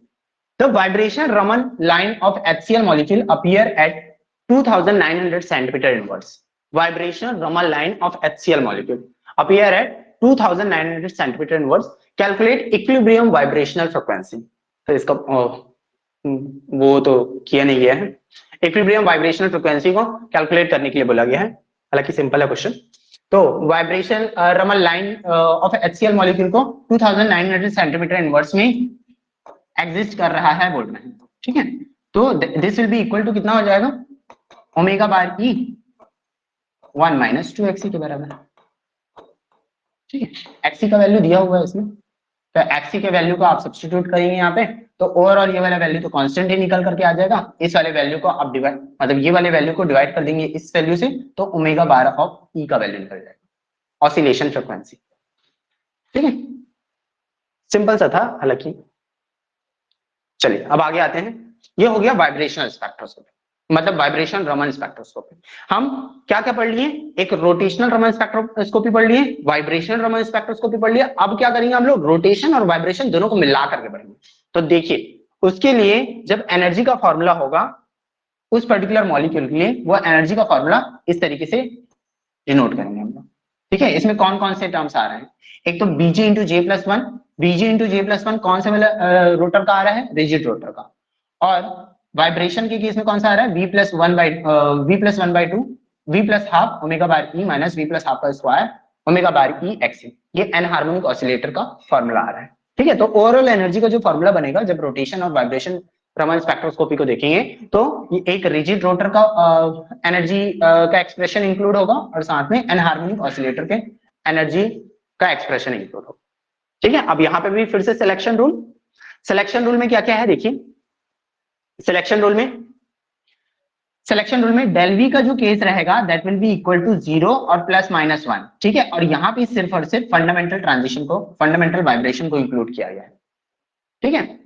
The vibration Raman line of HCl molecule appear at 2900 centimeter inverse. Vibrational Raman line of HCl molecule appear at 2900 centimeter inverse. Calculate equilibrium vibrational frequency. तो इसका वो तो किया नहीं गया है। Equilibrium vibrational frequency को कैलकुलेट करने के लिए बोला गया है, हालांकि सिंपल है क्वेश्चन। तो vibration Raman line of HCl molecule को 2900 सेंटीमीटर इनवर्स में एग्जिस्ट कर रहा है बोल रहे हैं। ठीक है, तो this will be equal to कितना हो जाएगा? ओमेगा बार E 1 माइनस 2 के बराबर। ठीक है, XC का वैल्यू दिया हुआ है इसमें, तो XC के वैल्यू को आप सब्स्टिट्यूट करेंगे यहाँ पे, तो ओवरऑल ये वाला वैल्यू तो कांस्टेंट ही निकल करके आ जाएगा। इस वाले वैल्यू को आप डिवाइड, मतलब ये वाले वैल्यू को डिवाइड कर देंगे इस वैल्यू से, तो ओमेगा बार ऑफ E का वैल्यू निकल जाएगा, ऑसिलेशन फ्रीक्वेंसी। ठीक है, सिंपल सा था हालांकि। चलिए अब आगे आते हैं। ये हो गया वाइब्रेशनल स्पेक्ट्रोस्कोपी, मतलब वाइब्रेशन रमन स्पेक्ट्रोस्कोपी। हम क्या क्या पढ़ लिए, एक रोटेशनल रमन स्पेक्ट्रोस्कोपी पढ़ लिए, वाइब्रेशनल रमन स्पेक्ट्रोस्कोपी पढ़ लिया। अब क्या करेंगे हम लोग, रोटेशन और वाइब्रेशन दोनों को मिला करके पढ़ेंगे। तो देखिए उसके लिए जब एनर्जी का फॉर्मूला होगा उस पर्टिकुलर मॉलिक्यूल के लिए, वो एनर्जी का फॉर्मूला इस तरीके से डिनोट करेंगे हम लोग। ठीक है, इसमें कौन कौन से टर्म्स आ रहे हैं, एक तो बीजे इंटू जे प्लस वन। बीजे इंटू जे प्लस वन कौन सा वाला रोटर का आ रहा है, रिजिड रोटर का। और वाइब्रेशन के केस में कौन सा आ रहा है, v+1/2, v+12 omega bar e minus v+12 का square omega bar e x. ये एन हार्मोनिक ऑसिलेटर का फॉर्मूला आ रहा है। ठीक है, तो ओवरऑल एनर्जी का जो फॉर्मूला बनेगा जब रोटेशन और वाइब्रेशन रमन स्पेक्ट्रोस्कोपी को देखेंगे तो एक रिजिड रोटर का एनर्जी का एक्सप्रेशन इंक्लूड होगा और साथ में एन हार्मोनिक ऑसिलेटर के एनर्जी का एक्सप्रेशन इंक्लूड होगा। ठीक है, अब यहां पे भी फिर से सिलेक्शन रूल। सिलेक्शन रूल में क्या क्या है देखिए, सिलेक्शन रूल में डेल वी का जो केस रहेगा that will be equal to 0 और +-1। ठीक है, और यहां पे सिर्फ और सिर्फ फंडामेंटल ट्रांजिशन को, फंडामेंटल वाइब्रेशन को इंक्लूड किया गया है। ठीक है,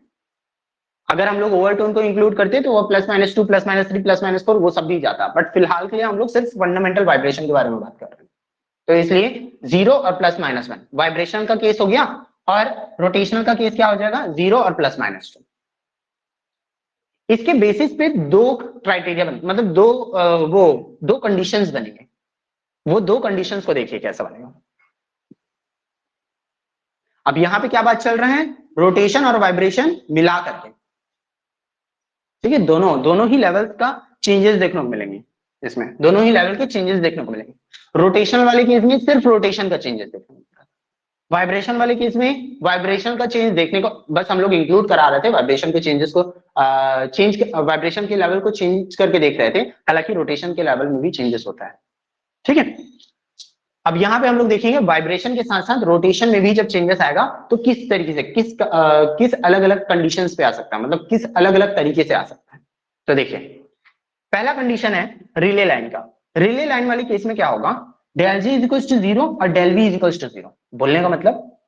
अगर हम लोग ओवरटोन को इंक्लूड करते तो वो +-2, +-3, +-4 वो सब भी जाता, बट फिलहाल के लिए हम लोग सिर्फ फंडामेंटल वाइब्रेशन के बारे में बात कर रहे हैं। तो इसलिए 0 और +-1 वाइब्रेशन का केस हो गया, और रोटेशनल का केस क्या हो जाएगा, 0 और +-2। इसके बेसिस पे दो क्राइटेरिया बने, मतलब दो कंडीशंस बनेंगे। वो दो कंडीशंस को देखिए कैसा बनेगा। अब यहां पे क्या बात चल रहा है, रोटेशन और वाइब्रेशन मिला करके। ठीक है, दोनों ही लेवल का चेंजेस देखने को मिलेंगे, इसमें दोनों ही लेवल के चेंजेस देखने को मिलेंगे। रोटेशन वाले केस में सिर्फ रोटेशन का चेंजेस देखने को मिलेगा, वाइब्रेशन वाले केस में वाइब्रेशन का चेंज देखने को बस हम लोग इंक्लूड करा रहे थे, वाइब्रेशन के चेंजेस को वाइब्रेशन के लेवल को चेंज करके देख रहे थे, हालांकि रोटेशन के लेवल में भी चेंजेस होता है। ठीक है, अब यहां पे हम लोग देखेंगे वाइब्रेशन के साथ साथ रोटेशन में भी जब चेंजेस आएगा तो किस तरीके से, किस अलग अलग कंडीशंस पे आ सकता है, मतलब किस अलग अलग तरीके से आ सकता है। तो देखिए पहला कंडीशन है रिले लाइन का। रिले लाइन वाले केस में क्या होगा, del G is equal to 0 और del V is equal to 0। बोलने का मतलब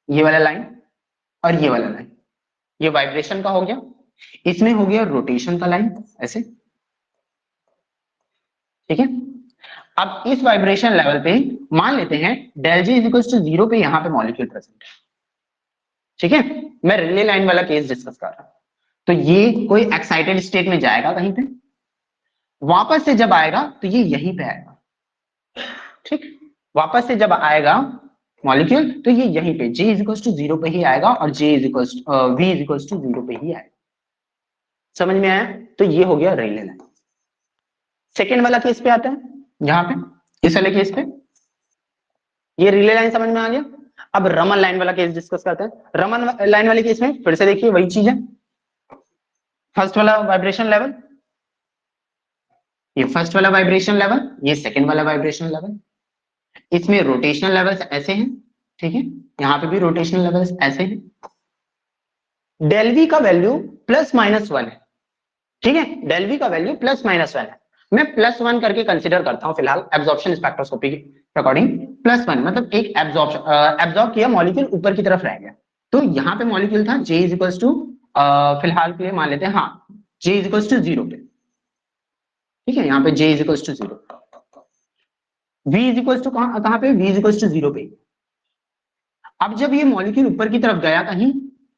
ये वाला लाइन और ये वाला लाइन, ये वाइब्रेशन का हो गया, इसमें हो गया रोटेशन का लाइन ऐसे। ठीक है, अब इस वाइब्रेशन लेवल पे मान लेते हैं del G is equal to 0 पे यहां पे मॉलिक्यूल प्रेजेंट है। ठीक है, मैं रिले लाइन वाला केस डिस्कस कर रहा हूं। तो ये कोई एक्साइटेड स्टेट में जाएगा कहीं पे, वापस से जब आएगा तो ये यहीं पे आएगा। ठीक, वापस से जब आएगा मॉलिक्यूल तो ये यहीं पे J इज इक्वल टू 0 पे ही आएगा और V इज इक्वल टू 0 पे ही आएगा। समझ में आया, तो ये हो गया रिले लाइन। सेकेंड वाला केस पे आते हैं, यहां पे इस वाले केस पे ये रिले लाइन समझ में आ गया। अब रमन लाइन वाला केस डिस्कस करते हैं। रमन लाइन वाले केस में फिर से देखिए वही चीज है, फर्स्ट वाला वाइब्रेशन लेवल, ये फर्स्ट वाला वाइब्रेशन लेवल, ये सेकंड वाला वाइब्रेशन लेवल। इसमें रोटेशनल लेवल्स ऐसे हैं। ठीक है, यहां पे भी रोटेशनल लेवल्स ऐसे हैं। डेल वी का वैल्यू +-1 है। ठीक है, डेल वी का वैल्यू +-1 है। मैं +1 करके कंसीडर करता हूं फिलहाल एब्जॉर्प्शन स्पेक्ट्रोस्कोपी के अकॉर्डिंग। +1 मतलब एक एब्जॉर्ब किया मॉलिक्यूल ऊपर की तरफ रह गया। तो यहां पे मॉलिक्यूल था J इज इक्वल टू, फिलहाल के लिए मान लेते हैं हाँ J इज इक्वल टू 0 पे। ठीक है, यहाँ पे J is equal to 0, V is equal to कहां पे, V इज इक्वल टू 0 पे। अब जब ये मॉलिक्यूल ऊपर की तरफ गया कहीं,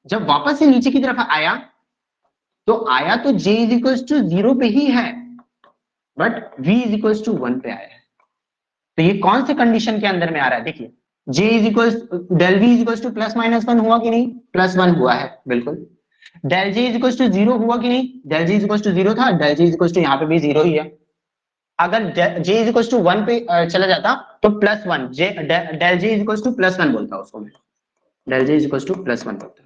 जब वापस से नीचे की तरफ आया तो J इज इक्वल टू 0 पे ही है, but V is equal to 1 पे आया है। तो ये कौन से कंडीशन के अंदर में आ रहा है, देखिए J is equal del V is equal to +-1 हुआ कि नहीं, +1 हुआ है बिल्कुल। Del J is equal to 0 हुआ कि नहीं, del J is equal to 0 था, del J is equal to यहाँ पे भी 0 ही है। अगर J इज इक्वल टू 1 पे चला जाता तो +1, del J is equal to +1 बोलता उसको मैं, del J is equal to +1 बोलता।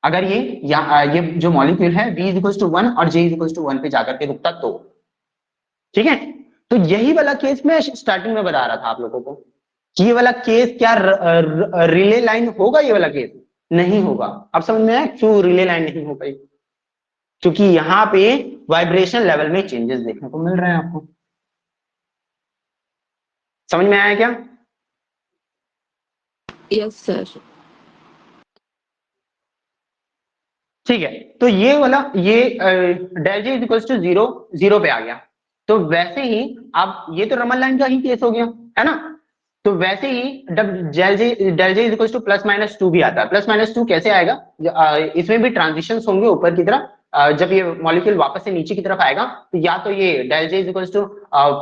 अगर ये जो मॉलिक्यूल है V इज इक्वल टू 1 और J इज इक्वल टू 1 पे जाकर के रुकता तो। ठीक है, तो यही वाला केस मैं स्टार्टिंग में बता रहा था आप लोगों को कि ये वाला केस क्या रिले लाइन होगा, ये वाला केस नहीं होगा। अब समझ में आया क्यों रिले लाइन नहीं हो पाई, क्योंकि यहां पे वाइब्रेशन लेवल में चेंजेस देखने को मिल रहे हैं आपको। समझ में आया क्या? Yes sir. ठीक है, तो ये वाला ये del J is equal to 0 पे आ गया। तो वैसे ही अब ये तो रमन लाइन का ही केस हो गया, है ना। तो वैसे ही del J is equal to plus minus 2 भी आता है। प्लस माइनस 2 कैसे आएगा, इसमें भी ट्रांजिशन होंगे ऊपर की तरफ। जब ये मॉलिक्यूल वापस से नीचे की तरफ आएगा तो या तो ये del J is equal to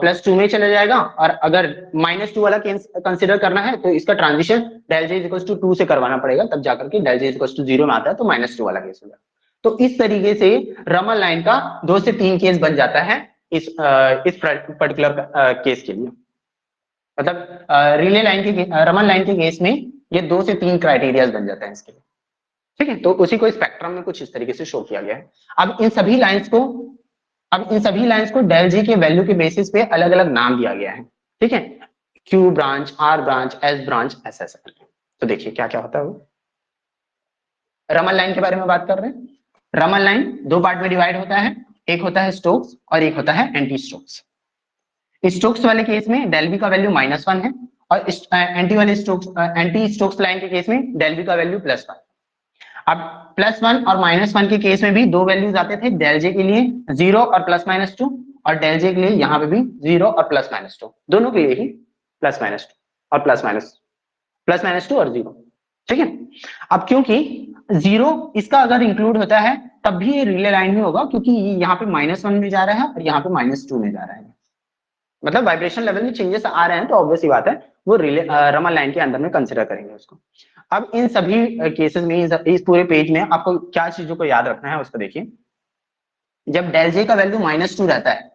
+2 में चला जाएगा, और अगर -2 वाला कंसिडर करना है तो इसका transition del J is equal to 2 से करवाना पड़ेगा, तब जाकर के del J is equal to 0 में आता है, तो -2 वाला केस होगा। तो इस तरीके से रमन लाइन का 2 से 3 केस बन जाता है इस पर्टिकुलर केस के लिए। मतलब रिले लाइन के रमन लाइन के केस में ये 2 से 3 क्राइटेरिया बन जाते हैं इसके लिए। ठीक है, तो उसी को स्पेक्ट्रम में कुछ इस तरीके से शो किया गया है। अब इन सभी लाइंस को डेल जी के वैल्यू के बेसिस पे अलग अलग नाम दिया गया है। ठीक है, Q branch, R branch, S branch, ऐसा ऐसा। तो देखिए क्या क्या होता है वो। रमन लाइन के बारे में बात कर रहे हैं। रमन लाइन 2 पार्ट में डिवाइड होता है, एक होता है स्टोक्स और एक होता है एंटी स्टोक्स। स्टोक्स वाले केस में डेल बी का वैल्यू -1 है, और एंटी स्टोक्स लाइन के केस में डेल बी का वैल्यू +1। अब +1 और -1 के केस में भी 2 वैल्यूज आते थे, डेल जे के लिए 0 और +-2, और डेल जे के लिए यहाँ पे भी 0 और +-2, दोनों के लिए ही +-2 और +-2 और 0। ठीक है, अब क्योंकि 0 इसका अगर इंक्लूड होता है तब भी ये रिले लाइन में होगा, क्योंकि यहाँ पे -1 में जा रहा है और यहाँ पे -2 में जा रहा है। मतलब वाइब्रेशन लेवल में चेंजेस आ रहे हैं, तो ऑब्वियस सी बात है वो रमन लाइन के अंदर में कंसिडर करेंगे उसको। अब इन सभी केसेस में इस पूरे पेज में आपको क्या चीजों को याद रखना है उसको देखिए। जब डेल जे का वैल्यू -2 रहता है,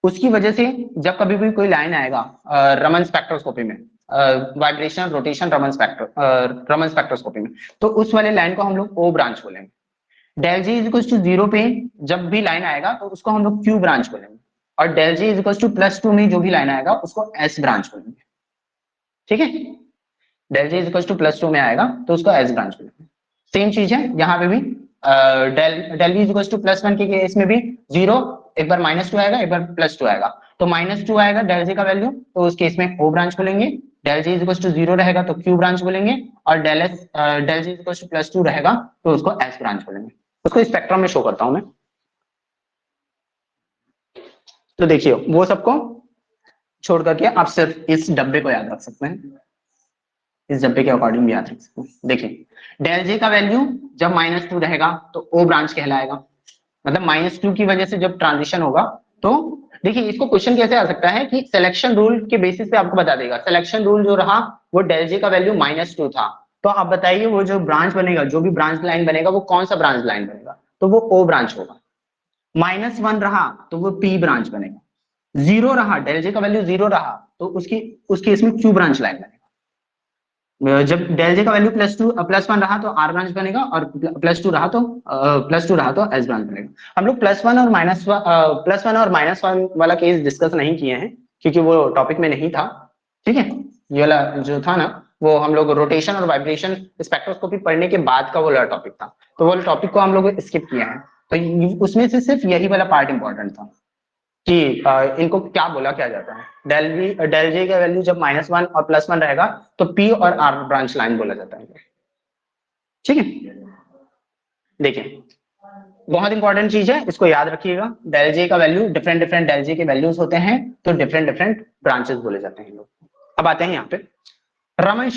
उसकी वजह से जब कभी भी कोई लाइन आएगा रमन स्पेक्ट्रोस्कोपी में, वाइब्रेशन रोटेशन रमन स्पेक्ट्रोस्कोपी में, तो उस वाले लाइन को हम लोग ओ ब्रांच बोलेंगे। Del J is equal to 0 पे जब भी लाइन आएगा तो उसको हम लोग क्यू ब्रांच बोलेंगे, और del J is equal to +2 में जो भी लाइन आएगा उसको एस ब्रांच बोलेंगे। ठीक है, del J is equal to +2 में आएगा तो उसको एस ब्रांच बोलेंगे। सेम चीज है यहाँ पे भी, del B is equal to +1 के केस में भी 0, एक बार -2 आएगा, एक बार +2 आएगा, तो -2 आएगा डेल जे का वैल्यू, तो उस केस में ओ ब्रांच बोलेंगे। Del J is equal to 0 रहेगा तो क्यू ब्रांच बोलेंगे, और del J is equal to +2 रहेगा तो उसको एस ब्रांच बोलेंगे। उसको स्पेक्ट्रम में शो करता हूं मैं। तो देखिए वो सबको छोड़ करके आप सिर्फ इस डब्बे को याद रख सकते हैं, इस डब्बे के अकॉर्डिंग भी याद रख सकते हैं। देखिए डेल जे का वैल्यू जब -2 रहेगा तो ओ ब्रांच कहलाएगा, मतलब -2 की वजह से जब ट्रांजिशन होगा तो देखिए इसको क्वेश्चन कैसे आ सकता है कि सिलेक्शन रूल के बेसिस पे आपको बता देगा। सिलेक्शन रूल जो रहा वो डेल जे का वैल्यू -2 था, तो आप बताइए वो जो ब्रांच बनेगा, जो भी ब्रांच लाइन बनेगा वो कौन सा ब्रांच लाइन बनेगा, तो वो ओ ब्रांच होगा। -1 रहा तो वो पी ब्रांच बनेगा, 0 रहा, डेल जे का वैल्यू 0 रहा तो उसके इसमें क्यू ब्रांच लाइन बनेगा। जब डेल जे का वैल्यू +1 रहा तो आर ब्रांच बनेगा, और +2 रहा तो एस ब्रांच बनेगा। हम लोग +1 और -1 वाला केस डिस्कस नहीं किए हैं क्योंकि वो टॉपिक में नहीं था। ठीक है, ये वाला जो था ना वो हम लोग रोटेशन और वाइब्रेशन स्पेक्ट्रोस्कोपी पढ़ने के बाद का वो वाला टॉपिक था, तो वो वाला टॉपिक को हम लोग स्किप किया है। तो उसमें से सिर्फ यही वाला पार्ट इंपॉर्टेंट था कि इनको क्या बोला क्या जाता है। डेल जे का वैल्यू जब -1 और +1 रहेगा तो पी और आर ब्रांच लाइन बोला जाता है। ठीक है, देखिए बहुत इंपॉर्टेंट चीज है, इसको याद रखिएगा। डेल जे का वैल्यू डिफरेंट डेल जे के वैल्यूज होते हैं, तो डिफरेंट ब्रांचेस बोले जाते हैं लोग। अब आते हैं यहाँ पे रमन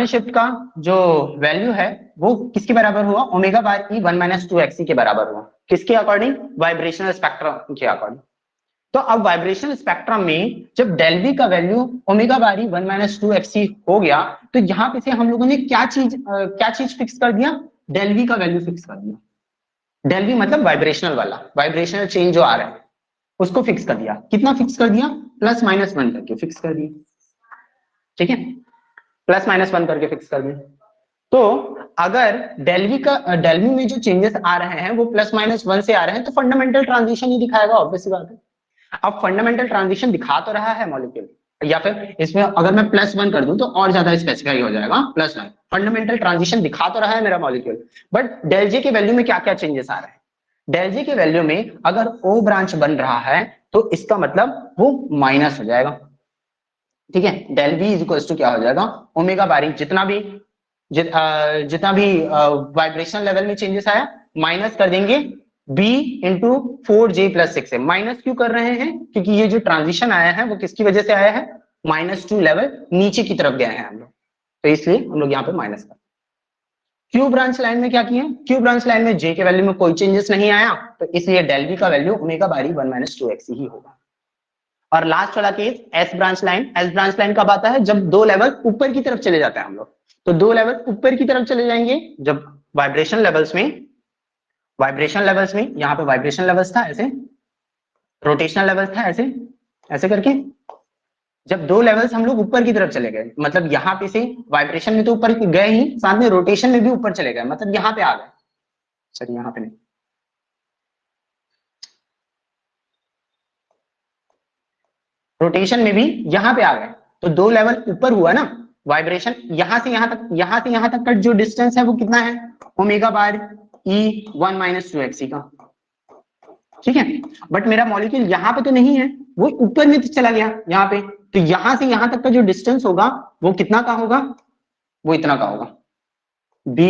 शिफ्ट का जो वैल्यू है वो किसके बराबर हुआ, ω/e 1 - 2xe के बराबर हुआ। किसके अकॉर्डिंग, वाइब्रेशनल स्पेक्ट्रम के अकॉर्डिंग। तो अब वाइब्रेशन स्पेक्ट्रम में जब डेल वी का वैल्यू ω/e 1 - 2xe हो गया, तो यहाँ पे से हम लोगों ने क्या चीज फिक्स कर दिया, डेल वी का वैल्यू फिक्स कर दिया। डेल वी मतलब वाइब्रेशनल वाला, वाइब्रेशनल चेंज जो आ रहा है उसको फिक्स कर दिया। कितना फिक्स कर दिया, +-1 करके फिक्स कर दिया। ठीक है, +-1 करके फिक्स कर दिया। तो अगर डेल वी में जो चेंजेस आ रहे हैं वो +-1 से आ रहे हैं, तो फंडामेंटल ट्रांजिशन ही दिखाएगा, ऑब्वियस सी बात है। अब फंडामेंटल ट्रांजिशन दिखा तो रहा है मॉलिक्यूल, या फिर इसमें अगर मैं +1 कर दूं तो और ज्यादा स्पेसिफाई हो जाएगा। +1 फंडामेंटल ट्रांजिशन दिखा तो रहा है मेरा मॉलिक्यूल, बट डेल जे के वैल्यू में क्या क्या चेंजेस आ रहे हैं। डेल जे के वैल्यू में अगर ओ ब्रांच बन रहा है तो इसका मतलब वो माइनस हो जाएगा। ठीक है, del V is equal to क्या हो जाएगा, ω/e जितना भी वाइब्रेशनल लेवल में चेंजेस आया माइनस कर देंगे b इंटू 4j+6 से। माइनस क्यों कर रहे हैं? क्योंकि ये जो ट्रांजिशन आया है वो किसकी वजह से आया है? -2 लेवल नीचे की तरफ गए हैं हम लोग, तो इसलिए हम लोग यहाँ पे माइनस कर। क्यू ब्रांच लाइन में क्या किए? क्यू ब्रांच लाइन में j के वैल्यू में कोई चेंजेस नहीं आया, तो इसलिए डेल v का वैल्यू ओमेगा बारी 1 - 2x ही होगा। और लास्ट वाला case S branch line. S branch line कब आता है? जब 2 लेवल ऊपर की तरफ चले जाते हैं हम लोग। तो 2 लेवल ऊपर की तरफ चले जाएंगे जब वाइब्रेशन लेवल्स में यहाँ पे वाइब्रेशन लेवल्स था ऐसे, रोटेशनल लेवल्स था ऐसे ऐसे करके। जब 2 लेवल्स हम लोग ऊपर की तरफ चले गए, मतलब यहाँ पे से वाइब्रेशन में तो ऊपर गए ही, साथ में रोटेशन में भी ऊपर चले गए, मतलब यहाँ पे आ गए। सॉरी यहाँ पे नहीं, रोटेशन में भी यहाँ पे आ गए, तो 2 लेवल ऊपर हुआ ना वाइब्रेशन। यहां से यहां तक का जो डिस्टेंस है वो कितना है? ओमेगा बार ई 1 - 2x का। ठीक है, बट मेरा मॉलिक्यूल यहाँ पे तो नहीं है, वो ऊपर में तो चला गया यहाँ पे, तो यहां से यहां तक का जो डिस्टेंस होगा वो कितना का होगा? वो इतना का होगा, b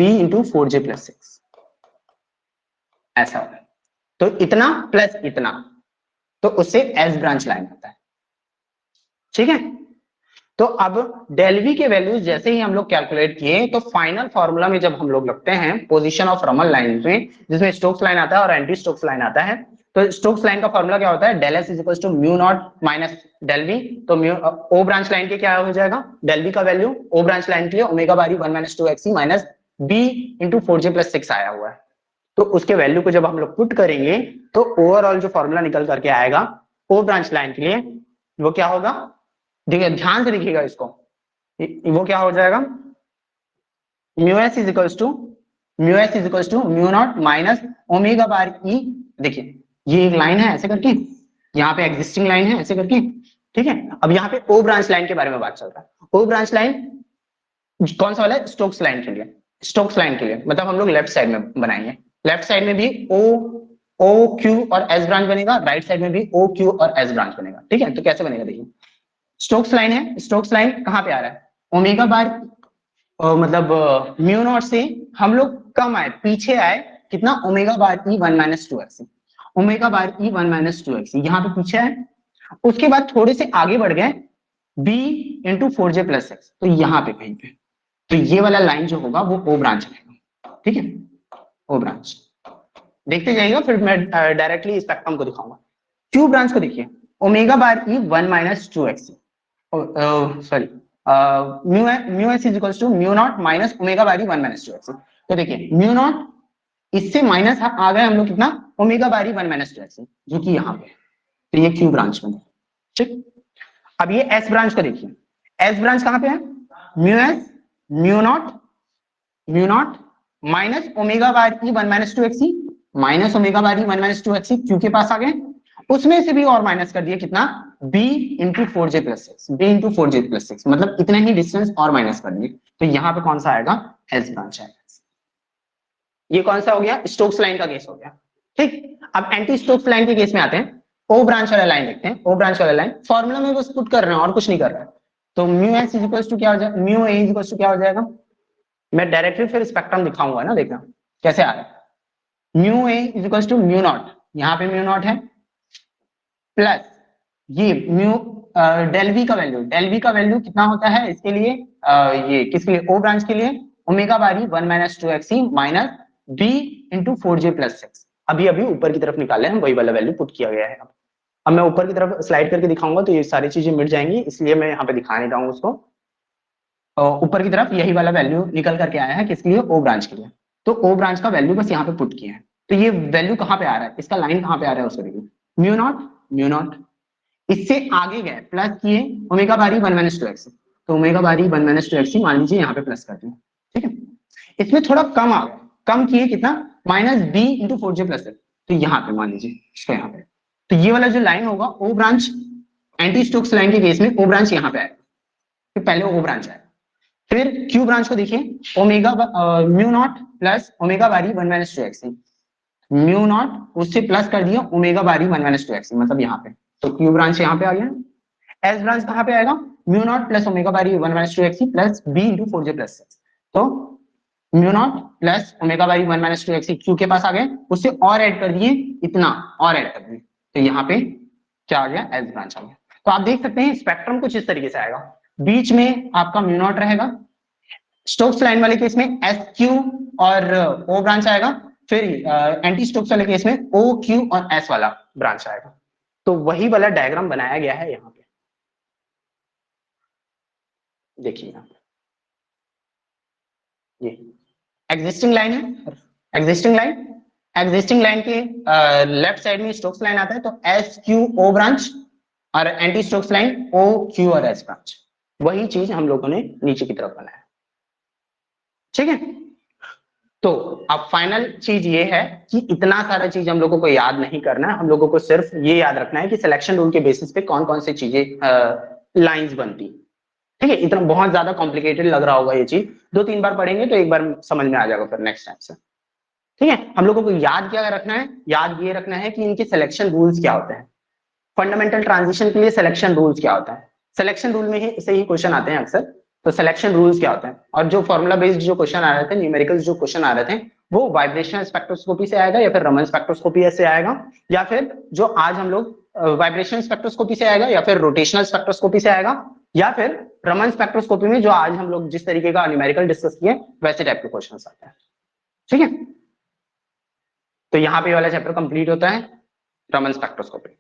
इंटू 4j+6 ऐसा होगा। तो इतना प्लस इतना, तो उससे एस ब्रांच लाइन आता है। ठीक है, तो अब डेल वी के वैल्यूज जैसे ही हम लोग कैलकुलेट किए, तो फाइनल फॉर्मूला में जब हम लोग लगते हैं पोजीशन ऑफ रमन लाइन में, जिसमें स्टोक्स लाइन आता है और एंटी स्टोक्स लाइन आता है, तो स्टोक्स लाइन का फॉर्मूला क्या होता है? Del S is equal to mu not minus del V. तो म्यू ओ ब्रांच लाइन के क्या हो जाएगा? डेल वी का वैल्यू ओ ब्रांच लाइन के लिए omega bar e 1 - 2x minus b into 4j+6 आया हुआ है। तो उसके वैल्यू को जब हम लोग पुट करेंगे तो ओवरऑल जो फॉर्मूला निकल करके आएगा ओ ब्रांच लाइन के लिए, वो क्या होगा? देखिए ध्यान से देखिएगा इसको, वो क्या हो जाएगा? μs is equal to mu not minus omega bar e. देखिए ये एक लाइन है ऐसे करके, यहाँ पे एग्जिस्टिंग लाइन है ऐसे करके। ठीक है, अब यहाँ पे ओ ब्रांच लाइन के बारे में बात चल रहा है। ओ ब्रांच लाइन कौन सा वाला है? स्टोक्स लाइन के लिए। स्टोक्स लाइन के लिए मतलब हम लोग लेफ्ट साइड में बनाएंगे। लेफ्ट साइड में भी ओ क्यू और एस ब्रांच बनेगा, राइट साइड में भी ओ क्यू और एस ब्रांच बनेगा। ठीक है, तो कैसे बनेगा? देखिए स्टोक्स लाइन है, स्टोक्स लाइन कहाँ पे आ रहा है? ओमेगा बार मतलब म्यू नॉट से हम लोग कम आए, पीछे आए, कितना? Omega bar e 1 - 2x। Omega bar e 1 - 2x यहाँ पे पीछे आए, उसके बाद थोड़े से आगे बढ़ गए b इंटू 4j+6, तो यहाँ पे कहीं पे, तो ये वाला लाइन जो होगा वो ओ ब्रांच रहेगा। ठीक है, ओ ब्रांच देखते जाइएगा, फिर मैं डायरेक्टली स्पेक्ट्रम को दिखाऊंगा। क्यू ब्रांच को देखिए, omega bar e 1 - 2x, sorry mu S is equal to mu not minus omega bar e 1 - 2x। तो देखिए म्यू नॉट इससे माइनस आ गए हम लोग कितना? ओमेगा बारी 1 - 2x, जो कि यहाँ पे, तो ये क्यू ब्रांच बने। ठीक, अब ये एस ब्रांच को देखिए, एस ब्रांच कहाँ पे है? Mu S mu naught minus omega bar e 1 - 2x, minus omega bar e 1 - 2x Q के पास आ गए, उसमें से भी और माइनस कर दिया कितना? b इंटू 4j+6, मतलब इतना ही डिस्टेंस और माइनस कर दिए, तो यहाँ पे कौन सा आएगा? एस ब्रांच आएगा। ये कौन सा हो गया? स्टोक्स लाइन का केस हो गया। ठीक, अब एंटी स्टोक्स लाइन के केस में आते हैं। ओ ब्रांच वाला लाइन देखते हैं। ओ ब्रांच वाला लाइन फॉर्मूला में बस पुट कर रहे हैं और कुछ नहीं कर रहे हैं, तो mu S is equal to क्या हो जाएगा? Mu A is equal to क्या हो जाएगा? मैं डायरेक्टली फिर स्पेक्ट्रम दिखाऊंगा ना, देखना कैसे आ रहा है। Mu A is equal to mu nought, यहाँ पे म्यू नॉट है, प्लस ये म्यू डेल वी का वैल्यू कितना होता है इसके लिए? ये किसके लिए? ओ ब्रांच के लिए omega bar e 1 - 2x minus b into 4j+6। अभी ऊपर की तरफ निकाले हैं, वही वाला वैल्यू पुट किया गया है। अब मैं ऊपर की तरफ स्लाइड करके दिखाऊंगा तो ये सारी चीजें मिट जाएंगी, इसलिए मैं यहाँ पे दिखा नहीं रहा हूँ उसको। ऊपर की तरफ यही वाला वैल्यू निकल करके आया है, किसके लिए? ओ ब्रांच के लिए। तो ओ ब्रांच का वैल्यू बस यहाँ पे पुट किया है, तो ये वैल्यू कहाँ पे आ रहा है? इसका लाइन कहाँ पे आ रहा है उसको देखिए, म्यू नॉट इससे आगे गए, प्लस किए ओमेगा बारी 1 - 2x, तो ओमेगा बारी 1 - 2x मान लीजिए यहाँ पे प्लस कर दिया। ठीक है, इसमें थोड़ा कम आ गया, कम किए कितना? माइनस b इंटू 4j+6, तो यहाँ पे मान लीजिए इसको यहाँ पे, तो ये वाला जो लाइन होगा ओ ब्रांच, एंटी स्टोक्स लाइन के केस में ओ ब्रांच यहाँ पे आएगा, तो पहले ओ ब्रांच आएगा। फिर क्यू ब्रांच को देखिए, omega mu naught plus omega bar e 1 - 2x, mu naught उससे प्लस कर दिया ओमेगा बारी 1 - 2x, मतलब यहाँ पे, तो क्यू ब्रांच यहाँ पे आ गया। एस ब्रांच कहाँ पे आएगा? Mu naught plus omega bar e 1 - 2x plus b into 4j+6, तो mu naught plus omega by 1 minus 2 x Q के पास आ गए, उससे और ऐड कर दिए इतना और ऐड कर दिए, तो यहाँ पे क्या आ गया, एस ब्रांच आ गया। तो आप देख सकते हैं स्पेक्ट्रम कुछ इस तरीके से आएगा, बीच में आपका म्यू नॉट रहेगा, स्टोक्स लाइन वाले केस में एस क्यू और ओ ब्रांच आएगा, फिर एंटी स्टोक्स वाले केस में ओ क्यू और एस वाला ब्रांच आएगा। तो वही वाला डायग्राम बनाया गया है यहाँ पे, देखिए यहाँ पे ये एग्जिस्टिंग लाइन है, एग्जिस्टिंग लाइन के लेफ्ट साइड में स्टोक्स लाइन आता है, तो एस क्यू ओ ब्रांच और anti Stokes line O Q और एस ब्रांच, वही चीज हम लोगों ने नीचे की तरफ बनाया, ठीक है। तो अब फाइनल चीज ये है कि इतना सारा चीज हम लोगों को याद नहीं करना है, हम लोगों को सिर्फ ये याद रखना है कि सिलेक्शन रूल के बेसिस पे कौन कौन सी चीजें लाइंस बनती, ठीक है। इतना बहुत ज्यादा कॉम्प्लिकेटेड लग रहा होगा ये चीज, 2-3 बार पढ़ेंगे तो एक बार समझ में आ जाएगा फिर नेक्स्ट टाइम से, ठीक है। हम लोगों को याद क्या रखना है, याद ये रखना है कि इनके सिलेक्शन रूल्स क्या होते हैं, फंडामेंटल ट्रांजिशन के लिए सिलेक्शन रूल्स क्या होता है, सिलेक्शन रूल में ही से ही क्वेश्चन आते हैं अक्सर, तो सिलेक्शन रूल्स क्या होते हैं। और जो फॉर्मूला बेस्ड जो क्वेश्चन आ रहे थे, न्यूमेरिकल्स जो क्वेश्चन आ रहे थे, वो वाइब्रेशनल स्पेक्ट्रोस्कोपी से आएगा या फिर रमन स्पेक्ट्रोस्कोपी से आएगा, या फिर जो आज हम लोग वाइब्रेशनल स्पेक्ट्रोस्कोपी से आएगा, या फिर रोटेशनल स्पेक्ट्रोस्कोपी से आएगा, या फिर रमन स्पेक्ट्रोस्कोपी में जो आज हम लोग जिस तरीके का न्यूमेरिकल डिस्कस किए वैसे टाइप के क्वेश्चन आते हैं, ठीक है। तो यहाँ पे वाला चैप्टर कंप्लीट होता है रमन स्पेक्ट्रोस्कोपी।